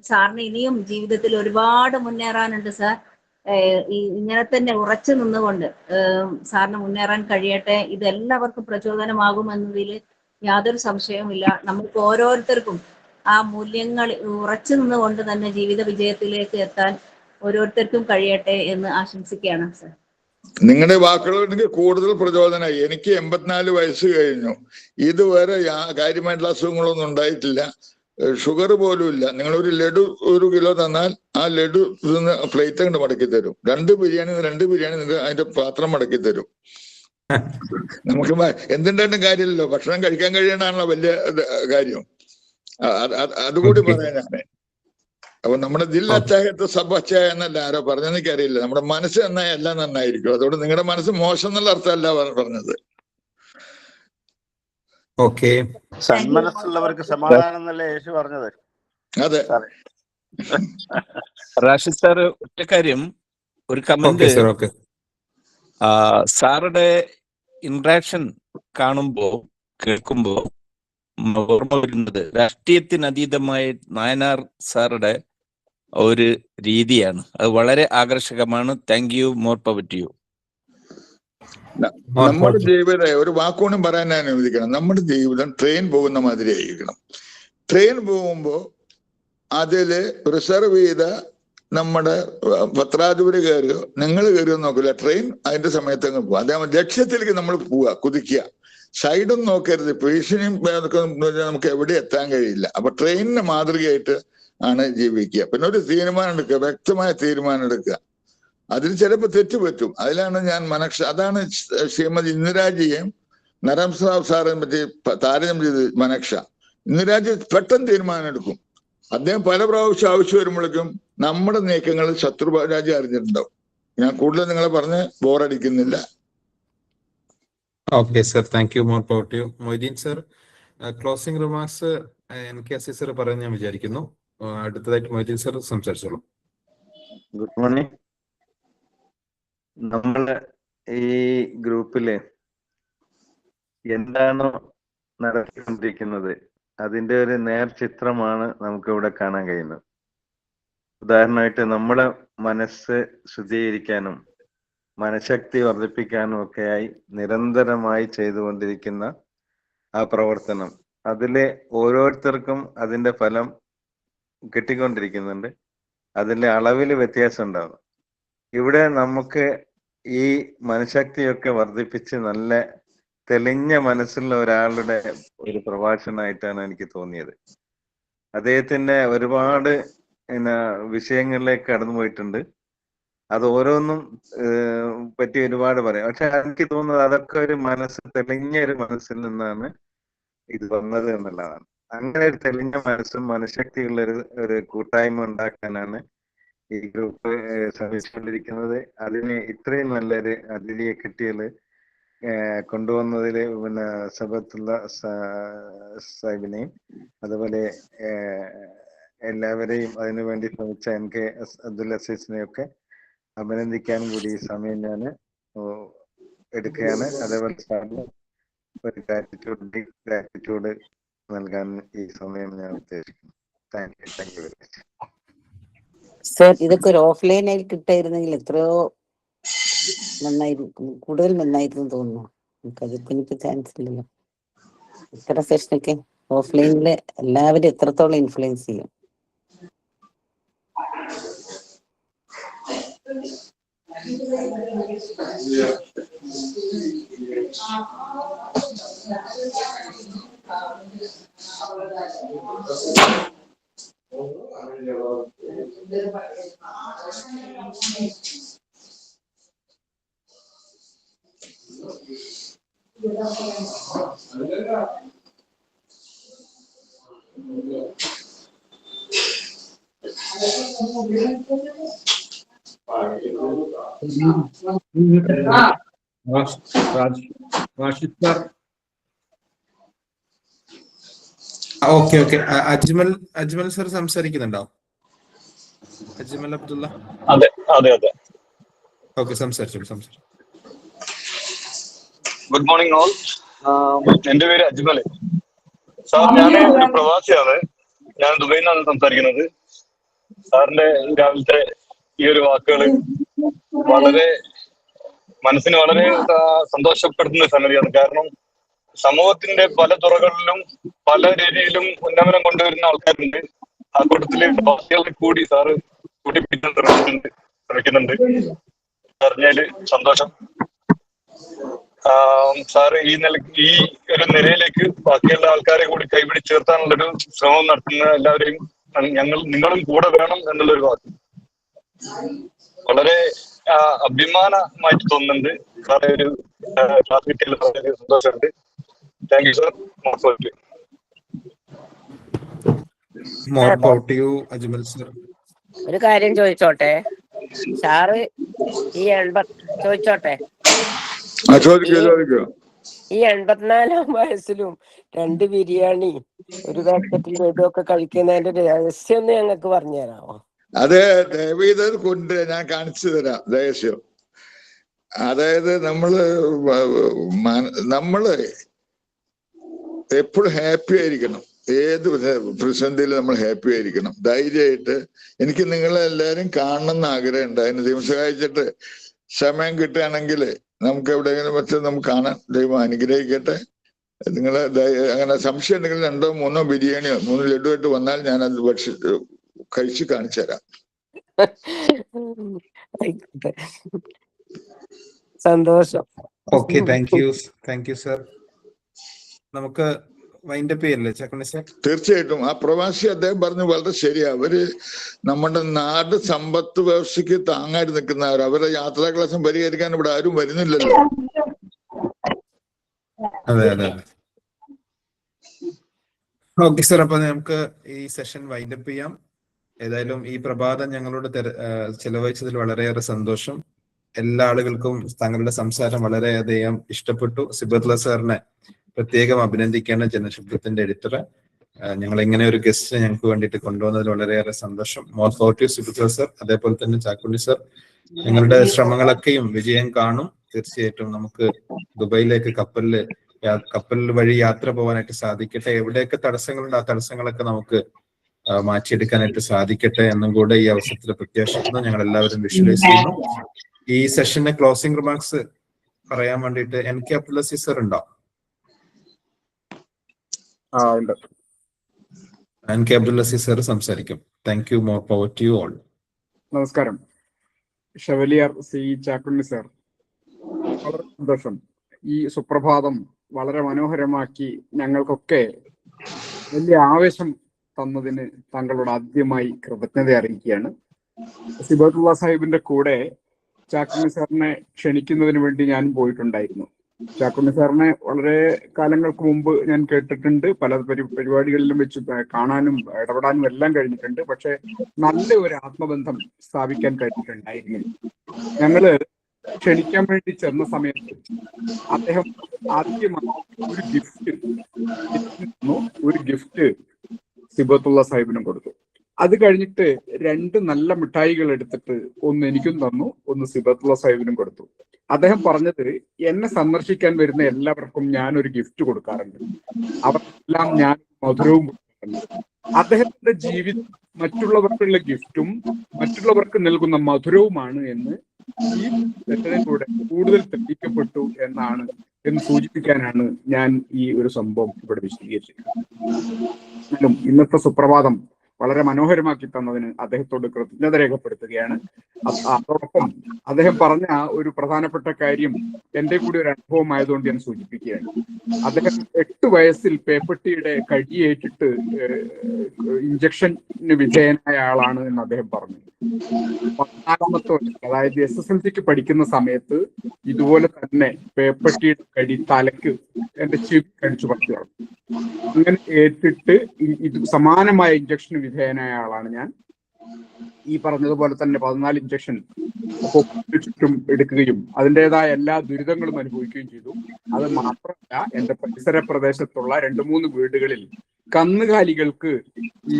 സാറിന് ഇനിയും ജീവിതത്തിൽ ഒരുപാട് മുന്നേറാനുണ്ട് സാർ. ഇങ്ങനെ തന്നെ ഉറച്ചു നിന്നുകൊണ്ട് സാറിന് മുന്നേറാൻ കഴിയട്ടെ. ഇത് എല്ലാവർക്കും പ്രചോദനമാകുമെന്നതിൽ യാതൊരു സംശയവുമില്ല. നമുക്ക് ഓരോരുത്തർക്കും ആ മൂല്യങ്ങൾ ഉറച്ചു നിന്നുകൊണ്ട് തന്നെ ജീവിത വിജയത്തിലേക്ക് എത്താൻ ഓരോരുത്തർക്കും കഴിയട്ടെ എന്ന് ആശംസിക്കുകയാണ് സാർ. നിങ്ങളുടെ വാക്കുകൾ എനിക്ക് കൂടുതൽ പ്രചോദനമായി. എനിക്ക് 84 വയസ്സ് കഴിഞ്ഞു. ഇതുവരെ കാര്യമായിട്ടുള്ള അസുഖങ്ങളൊന്നും ഉണ്ടായിട്ടില്ല. ഷുഗർ പോലും ഇല്ല. നിങ്ങളൊരു ലഡു 1 കിലോ തന്നാൽ ആ ലഡു പ്ലേറ്റ് അങ്ങോട്ട് മടക്കി തരും. 2 ബിരിയാണി നിങ്ങൾ അതിന്റെ പാത്രം മടക്കി തരും. നമുക്ക് എന്തുണ്ടായിട്ടും കാര്യമില്ലല്ലോ. ഭക്ഷണം കഴിക്കാൻ കഴിയണാണല്ലോ വലിയ കാര്യം. അതുകൂടി പറയാനാണ്. അപ്പൊ നമ്മുടെ ദിൽ അച്ചാഹത്ത് സബ് അച്ചായ എന്നല്ല ആരോ പറഞ്ഞെന്ന് എനിക്കറിയില്ല. നമ്മുടെ മനസ്സ് നന്നായി എല്ലാം നന്നായിരിക്കും. അതുകൊണ്ട് നിങ്ങളുടെ മനസ്സ് മോശം എന്നുള്ള അർത്ഥമല്ല പറഞ്ഞത്. ഓക്കെ. സന്മനസ്സുള്ളവർക്ക് സമാധാനം എന്നല്ലേ യേശു പറഞ്ഞത്? അതെ. റാഷിദ് സാർ, ഒറ്റ കാര്യം, ഒരു കമന്റ്. സാറുടെ ഇന്ററാക്ഷൻ കാണുമ്പോ കേൾക്കുമ്പോ ഓർമ്മ വരുന്നത് രാഷ്ട്രീയത്തിനതീതമായ നായനാർ സാറുടെ ഒരു രീതിയാണ്. അത് വളരെ ആകർഷകമാണ്. Thank you. More power to you. നമ്മുടെ ജീവിതം ഒരു വാക്കുകൊണ്ടും പറയാൻ ഞാൻ അനുവദിക്കണം. നമ്മുടെ ജീവിതം ട്രെയിൻ പോകുന്ന മാതിരി ആയിരിക്കണം. ട്രെയിൻ പോകുമ്പോ അതില് റിസർവ് ചെയ്ത നമ്മുടെ പത്രാധിപര് കയറുകയോ നിങ്ങൾ കയറുകയോ നോക്കില്ല. ട്രെയിൻ അതിന്റെ സമയത്ത് അങ്ങ് പോകുക. അതേ ലക്ഷ്യത്തിലേക്ക് നമ്മൾ പോവുക, കുതിക്കുക. സൈഡും നോക്കരുത്. ഭീഷണിയും നമുക്ക് എവിടെ എത്താൻ കഴിയില്ല. അപ്പൊ ട്രെയിനിന് മാതൃകയായിട്ട് ആണ് ജീവിക്കുക. പിന്നെ ഒരു തീരുമാനം എടുക്കുക, വ്യക്തമായ തീരുമാനം എടുക്കുക. അതിൽ ചിലപ്പോൾ തെറ്റുപറ്റും. അതിലാണ് ഞാൻ അതാണ് ശ്രീമതി ഇന്ദിരാജിയെയും നരംസാവ് സാറിനെ പറ്റി താരതമ്യം ചെയ്ത് മനക്ഷ. ഇന്ദിരാജി പെട്ടെന്ന് തീരുമാനം എടുക്കും. അദ്ദേഹം പല പ്രാവശ്യം ആവശ്യം വരുമ്പോഴേക്കും നമ്മുടെ നീക്കങ്ങൾ ശത്രുരാജി അറിഞ്ഞിട്ടുണ്ടാവും. ഞാൻ കൂടുതൽ നിങ്ങളെ പറഞ്ഞ് ബോറടിക്കുന്നില്ല. ഓക്കെ സർ, thank you. More power to you. Moideen sir, closing remarks NK sir പറയാൻ ഞാൻ വിചാരിക്കുന്നു. അടുത്തതായിട്ട് മൊയ്തീൻ സർ സംസാരിച്ചോളൂ. Good morning. നമ്മള് ഈ ഗ്രൂപ്പില് എന്താണോ നടത്തിക്കൊണ്ടിരിക്കുന്നത് അതിന്റെ ഒരു നേർചിത്രമാണ് നമുക്ക് ഇവിടെ കാണാൻ കഴിയുന്നത്. ഉദാഹരണമായിട്ട് നമ്മളെ മനസ്സ് ശുദ്ധീകരിക്കാനും മനഃശക്തി വർദ്ധിപ്പിക്കാനും ഒക്കെയായി നിരന്തരമായി ചെയ്തുകൊണ്ടിരിക്കുന്ന ആ പ്രവർത്തനം, അതിലെ ഓരോരുത്തർക്കും അതിന്റെ ഫലം കിട്ടിക്കൊണ്ടിരിക്കുന്നുണ്ട്. അതിന്റെ അളവിൽ വ്യത്യാസം ഉണ്ടാകും. ഇവിടെ നമുക്ക് ഈ മനഃശക്തിയൊക്കെ വർദ്ധിപ്പിച്ച് നല്ല തെളിഞ്ഞ മനസ്സുള്ള ഒരാളുടെ ഒരു പ്രഭാഷണമായിട്ടാണ് എനിക്ക് തോന്നിയത്. അദ്ദേഹത്തിന്റെ ഒരുപാട് വിഷയങ്ങളിലേക്ക് കടന്നു പോയിട്ടുണ്ട്. അത് ഓരോന്നും പറ്റി ഒരുപാട് പറയാം. പക്ഷെ എനിക്ക് തോന്നുന്നത് അതൊക്കെ ഒരു തെളിഞ്ഞ ഒരു മനസ്സിൽ നിന്നാണ് ഇത് വന്നത് എന്നുള്ളതാണ്. അങ്ങനെ ഒരു തെളിഞ്ഞ മനസ്സും മനഃശക്തിയുള്ള ഒരു കൂട്ടായ്മ ഉണ്ടാക്കാനാണ് ഈ ഗ്രൂപ്പ് ശ്രമിച്ചുകൊണ്ടിരിക്കുന്നത്. അതിന് ഇത്രയും നല്ലൊരു അതിഥിയെ കിട്ടിയത് കൊണ്ടുവന്നതിൽ സബത്തുള്ള സാഹിബിനെയും അതുപോലെ എല്ലാവരെയും അതിനു വേണ്ടി ശ്രമിച്ച NK അബ്ദുൽ അസീസിനെയും ഒക്കെ അഭിനന്ദിക്കാൻ കൂടി ഈ സമയം ഞാൻ എടുക്കുകയാണ്. അതേപോലെ സാറിന് ഒരു ഗ്രാറ്റിറ്റ്യൂഡ് നൽകാൻ ഈ സമയം ഞാൻ ഉദ്ദേശിക്കുന്നു. Thank you very much. Sir, ഇതൊക്കെ ഒരു ഓഫ്ലൈനായി കിട്ടായിരുന്നെങ്കിൽ എത്രയോ നന്നായിരുന്നു, കൂടുതൽ നന്നായിരുന്നു തോന്നുന്നു. നമുക്കതിപ്പോ എനിക്ക് ചാൻസ് ഇല്ലല്ലോ. ഇത്ര സെഷനൊക്കെ ഓഫ്ലൈനില് എല്ലാവരും എത്രത്തോളം ഇൻഫ്ലുവൻസ് ചെയ്യും. Okay okay. അജ്മൽ സർ സംസാരിക്കുന്നുണ്ടോ? അജ്മൽ അബ്ദുള്ള. അതെ അതെ അതെ. ഓക്കെ, സംസാരിച്ചോളൂ. Good morning all. എന്റെ പേര് അജ്മൽ സാർ. ഞാൻ ഒരു പ്രവാസിയാണ്. ഞാൻ ദുബൈയിൽ നിന്നാണ് സംസാരിക്കുന്നത്. സാറിന്റെ രാവിലത്തെ ഈ ഒരു വാക്കുകൾ വളരെ മനസ്സിന് വളരെ സന്തോഷപ്പെടുത്തുന്ന സംഗതിയാണ്. കാരണം സമൂഹത്തിന്റെ പല തുറകളിലും പല രീതിയിലും ഉന്നമനം കൊണ്ടുവരുന്ന ആൾക്കാരുണ്ട്. ആ കൂട്ടത്തില് പ്രവാസികളെ കൂടി സാറ് കൂട്ടിപ്പിടിക്കാൻ ശ്രമിക്കുന്നുണ്ട്. അറിഞ്ഞാല് സന്തോഷം. സാറ് ഈ ഒരു നിലയിലേക്ക് ബാക്കിയുള്ള ആൾക്കാരെ കൂടി കൈപിടിച്ചേർത്താനുള്ളൊരു ശ്രമം നടത്തുന്ന എല്ലാവരെയും നിങ്ങളും കൂടെ വേണം എന്നുള്ളൊരു വാക്ക് വളരെ അഭിമാനമായിട്ട് തോന്നുന്നുണ്ട്. സാറേ ഒരു ക്ലാസ് കിട്ടിയതിൽ വളരെ സന്തോഷമുണ്ട്. Thank you sir. ഒരു കാര്യം ചോദിച്ചോട്ടെ സാറ്? ചോദിച്ചോട്ടെ, ഈ 84-ാം വയസ്സിലും 2 ബിരിയാണി ഒരു പാക്കറ്റിൽ ഇതൊക്കെ കഴിക്കുന്നതിന്റെ രഹസ്യം ഒന്ന് ഞങ്ങൾക്ക് പറഞ്ഞു തരാമോ? അത് ദയവീത് കൊണ്ട് ഞാൻ കാണിച്ചു തരാം രഹസ്യം. അതായത് നമ്മള് എപ്പോഴും ഹാപ്പി ആയിരിക്കണം. ഏത് പ്രതിസന്ധിയിലും നമ്മൾ ഹാപ്പി ആയിരിക്കണം, ധൈര്യമായിട്ട്. എനിക്ക് നിങ്ങളെ എല്ലാവരും കാണണമെന്ന് ആഗ്രഹമുണ്ട്. അതിന് ദൈവം സഹായിച്ചിട്ട് സമയം കിട്ടുകയാണെങ്കിൽ നമുക്ക് എവിടെയെങ്കിലും വെച്ച് നമുക്ക് കാണാൻ ദൈവം അനുഗ്രഹിക്കട്ടെ. നിങ്ങളെ അങ്ങനെ സംശയം ഉണ്ടെങ്കിൽ 2 or 3 ബിരിയാണിയോ 3 ലഡുവായിട്ട് വന്നാൽ ഞാൻ അത് കഴിച്ച് കാണിച്ചു തരാം. സന്തോഷം. Okay, thank you sir. നമുക്ക് വൈൻഡപ്പ് ചെയ്യല്ലേ ചാക്കുണ്ണി സർ? തീർച്ചയായിട്ടും. ആ പ്രവാസി അദ്ദേഹം പറഞ്ഞു വളരെ ശരിയാ. അവര് നമ്മുടെ നാട് സമ്പത്ത് വ്യവസ്ഥയ്ക്ക് താങ്ങായി നിൽക്കുന്നവർ. അവരുടെ യാത്രാ ക്ലാസം പരിഹരിക്കാൻ ഇവിടെ ആരും വരുന്നില്ലല്ലോ. അതെ. ഓക്കെ സർ, അപ്പൊ നമുക്ക് ഈ സെഷൻ വൈൻഡപ്പ് ചെയ്യാം. ഏതായാലും ഈ പ്രഭാതം ഞങ്ങളോട് ചെലവഴിച്ചതിൽ വളരെയേറെ സന്തോഷം. എല്ലാ ആളുകൾക്കും താങ്കളുടെ സംസാരം വളരെയധികം ഇഷ്ടപ്പെട്ടു. സിബത്തുള്ള സാറിനെ പ്രത്യേകം അഭിനന്ദിക്കേണ്ട, ജനശബ്ദത്തിന്റെ എഡിറ്ററെ. ഞങ്ങൾ ഇങ്ങനെ ഒരു ഗസ്റ്റ് ഞങ്ങൾക്ക് വേണ്ടിയിട്ട് കൊണ്ടുവന്നതിൽ വളരെയേറെ സന്തോഷം. മോർ ഫോർട്ടീവ് സിബത്തുള്ള സർ, അതേപോലെ തന്നെ ചാക്കുണ്ണി സർ. ഞങ്ങളുടെ ശ്രമങ്ങളൊക്കെയും വിജയം കാണും തീർച്ചയായിട്ടും. നമുക്ക് ദുബൈയിലേക്ക് കപ്പലില് കപ്പൽ വഴി യാത്ര പോകാനായിട്ട് സാധിക്കട്ടെ. എവിടെയൊക്കെ തടസ്സങ്ങളുണ്ട് ആ തടസ്സങ്ങളൊക്കെ നമുക്ക് മാറ്റിയെടുക്കാനായിട്ട് സാധിക്കട്ടെ എന്നും കൂടെ ഈ അവസരത്തിൽ പ്രത്യാശിക്കുന്നു. ഞങ്ങൾ എല്ലാവരും വിഷ്വലൈസ് ചെയ്യുന്നു. ഈ സെഷന്റെ ക്ലോസിംഗ് റിമാർക്സ് പറയാൻ വേണ്ടിയിട്ട് NK അബ്ദുൽ അസീസ് സർ ഉണ്ടോ? ഉണ്ട്. NK അബ്ദുൽ അസീസ് സർ സംസാരിക്കും. Thank you. More power to you all. നമസ്കാരം. ഷെവലിയർ സി ചാക്കുണ്ണി സർ, വളരെ സന്തോഷം. ഈ സുപ്രഭാതം വളരെ മനോഹരമാക്കി ഞങ്ങൾക്കൊക്കെ വലിയ ആവേശം തന്നതിന് താങ്കളോട് ആദ്യമായി കൃതജ്ഞത അറിയിക്കുകയാണ്. സിബത്തുള്ള സാഹിബിന്റെ കൂടെ ചാക്കുണ്ണി സാറിനെ ക്ഷണിക്കുന്നതിന് വേണ്ടി ഞാൻ പോയിട്ടുണ്ടായിരുന്നു. ചാക്കുണ്ണി സാറിനെ വളരെ കാലങ്ങൾക്ക് മുമ്പ് ഞാൻ കേട്ടിട്ടുണ്ട്, പല പരിപാടികളിലും വെച്ച് കാണാനും ഇടപെടാനും എല്ലാം കഴിഞ്ഞിട്ടുണ്ട്. പക്ഷെ നല്ല ഒരു ആത്മബന്ധം സ്ഥാപിക്കാൻ കഴിഞ്ഞിട്ടുണ്ടായിരുന്നു. ഞങ്ങള് ക്ഷണിക്കാൻ വേണ്ടി ചെന്ന സമയത്ത് അദ്ദേഹം ആദ്യമായി ഒരു ഗിഫ്റ്റ് സിബത്തുള്ള സാഹിബിനും കൊടുത്തു. അത് കഴിഞ്ഞിട്ട് 2 നല്ല മിഠായികൾ എടുത്തിട്ട് ഒന്ന് എനിക്കും തന്നു, ഒന്ന് സിബത്തുള്ള സാഹിബിനും കൊടുത്തു. അദ്ദേഹം പറഞ്ഞത്, എന്നെ സന്ദർശിക്കാൻ വരുന്ന എല്ലാവർക്കും ഞാൻ ഒരു ഗിഫ്റ്റ് കൊടുക്കാറുണ്ട്, അവർക്കെല്ലാം ഞാൻ മധുരവും കൊടുക്കാറുണ്ട്. അദ്ദേഹത്തിന്റെ ജീവിതം മറ്റുള്ളവർക്കുള്ള ഗിഫ്റ്റും മറ്റുള്ളവർക്ക് നൽകുന്ന മധുരവുമാണ് എന്ന് ഈ സെഷനിലൂടെ കൂടുതൽ തെളിയിക്കപ്പെട്ടു എന്ന് സൂചിപ്പിക്കാനാണ് ഞാൻ ഈ ഒരു സംഭവം ഇവിടെ വിശദീകരിച്ചത്. ഇന്നത്തെ സുപ്രഭാതം വളരെ മനോഹരമാക്കി തന്നതിന് അദ്ദേഹത്തോട് കൃതജ്ഞത രേഖപ്പെടുത്തുകയാണ്. അതോടൊപ്പം അദ്ദേഹം പറഞ്ഞ ഒരു പ്രധാനപ്പെട്ട കാര്യം എന്റെ കൂടി ഒരു അനുഭവം ആയതുകൊണ്ട് ഞാൻ സൂചിപ്പിക്കുകയാണ്. അദ്ദേഹം 8 വയസ്സിൽ പേപ്പട്ടിയുടെ കടിയേറ്റിട്ട് ഇഞ്ചക്ഷന് വിധേയനായ ആളാണ് എന്ന് അദ്ദേഹം പറഞ്ഞു. 14ാമത്തെ വയസ്സിൽ, അതായത് SSLCക്ക് പഠിക്കുന്ന സമയത്ത് ഇതുപോലെ തന്നെ പേപ്പട്ടിയുടെ കടി തലക്ക് എന്റെ ചെവി കടിച്ചു പറിച്ചു കളഞ്ഞു. അങ്ങനെ ഏറ്റിട്ട് ഇത് സമാനമായ ഇഞ്ചക്ഷന് വിധേയനായ ആളാണ് ഞാൻ. ഈ പറഞ്ഞതുപോലെ തന്നെ 14 ഇഞ്ചക്ഷൻ ചുറ്റും എടുക്കുകയും അതിൻ്റെതായ എല്ലാ ദുരിതങ്ങളും അനുഭവിക്കുകയും ചെയ്തു. അത് മാത്രമല്ല, എന്റെ പരിസര പ്രദേശത്തുള്ള 2-3 വീടുകളിൽ കന്നുകാലികൾക്ക് ഈ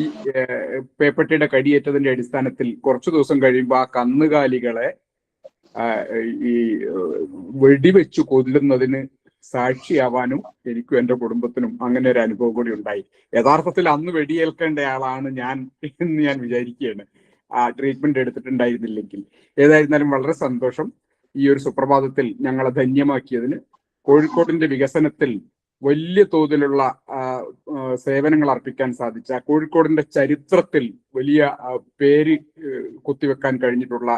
പേപ്പട്ടിയുടെ കടിയേറ്റതിന്റെ അടിസ്ഥാനത്തിൽ കുറച്ചു ദിവസം കഴിയുമ്പോൾ ആ കന്നുകാലികളെ ഈ വെടിവെച്ചു കൊല്ലുന്നതിന് സാക്ഷിയാവാനും എനിക്കും എന്റെ കുടുംബത്തിനും അങ്ങനെ ഒരു അനുഭവം കൂടി ഉണ്ടായി. യഥാർത്ഥത്തിൽ അന്ന് വെടിയേൽക്കേണ്ട ആളാണ് ഞാൻ എന്ന് ഞാൻ വിചാരിക്കുകയാണ്, ആ ട്രീറ്റ്മെന്റ് എടുത്തിട്ടുണ്ടായിരുന്നില്ലെങ്കിൽ. ഏതായിരുന്നാലും വളരെ സന്തോഷം ഈ ഒരു സുപ്രഭാതത്തിൽ ഞങ്ങളെ ധന്യമാക്കിയതിന്. കോഴിക്കോടിന്റെ വികസനത്തിൽ വലിയ തോതിലുള്ള സേവനങ്ങൾ അർപ്പിക്കാൻ സാധിച്ച, കോഴിക്കോടിന്റെ ചരിത്രത്തിൽ വലിയ പേര് കുത്തിവെക്കാൻ കഴിഞ്ഞിട്ടുള്ള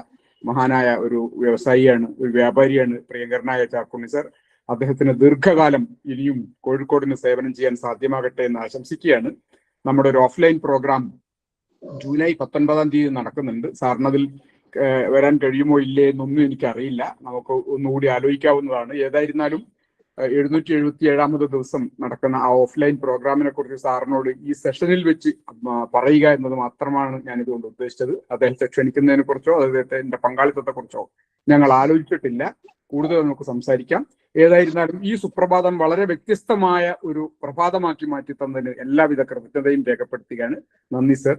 മഹാനായ ഒരു വ്യവസായിയാണ്, ഒരു വ്യാപാരിയാണ് പ്രിയങ്കരനായ ചാക്കുണ്ണി സർ. അദ്ദേഹത്തിന് ദീർഘകാലം ഇനിയും കോഴിക്കോടിന് സേവനം ചെയ്യാൻ സാധ്യമാകട്ടെ എന്ന് ആശംസിക്കുകയാണ്. നമ്മുടെ ഒരു ഓഫ്ലൈൻ പ്രോഗ്രാം ജൂലൈ 19-ാം തീയതി നടക്കുന്നുണ്ട്. സാറിനതിൽ വരാൻ കഴിയുമോ ഇല്ലേ എന്നൊന്നും എനിക്കറിയില്ല, നമുക്ക് ഒന്നുകൂടി ആലോചിക്കാവുന്നതാണ്. ഏതായിരുന്നാലും 777ാമത് ദിവസം നടക്കുന്ന ആ ഓഫ്ലൈൻ പ്രോഗ്രാമിനെ കുറിച്ച് സാറിനോട് ഈ സെഷനിൽ വെച്ച് പറയുക എന്നത് മാത്രമാണ് ഞാൻ ഇതുകൊണ്ട് ഉദ്ദേശിച്ചത്. അദ്ദേഹത്തെ ക്ഷണിക്കുന്നതിനെ കുറിച്ചോ അദ്ദേഹത്തിന്റെ പങ്കാളിത്തത്തെ കുറിച്ചോ ഞങ്ങൾ ആലോചിച്ചിട്ടില്ല. കൂടുതൽ നമുക്ക് സംസാരിക്കാം. ഏതായിരുന്നാലും ഈ സുപ്രഭാതം വളരെ വ്യത്യസ്തമായ ഒരു പ്രഭാതമാക്കി മാറ്റി തന്നതിന് എല്ലാവിധ കൃതജ്ഞതയും രേഖപ്പെടുത്തുകയാണ്. നന്ദി sir.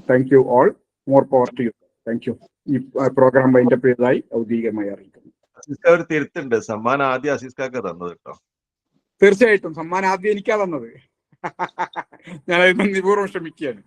Thank you all. More power to you. Thank you. ഈ പ്രോഗ്രാം വൈൻഡപ്പ് ചെയ്തതായി ഔദ്യോഗികമായി അറിയിക്കുന്നു. ഒരു തിരുത്തുണ്ട്, സമ്മാനം ആദ്യം അസീസ്കാക്ക തന്നത് കേട്ടോ. തീർച്ചയായിട്ടും സമ്മാനം ആദ്യം എനിക്കാ തന്നത്. ഞാൻ നന്ദിപൂർവ്വം ക്ഷമിക്കുകയാണ്.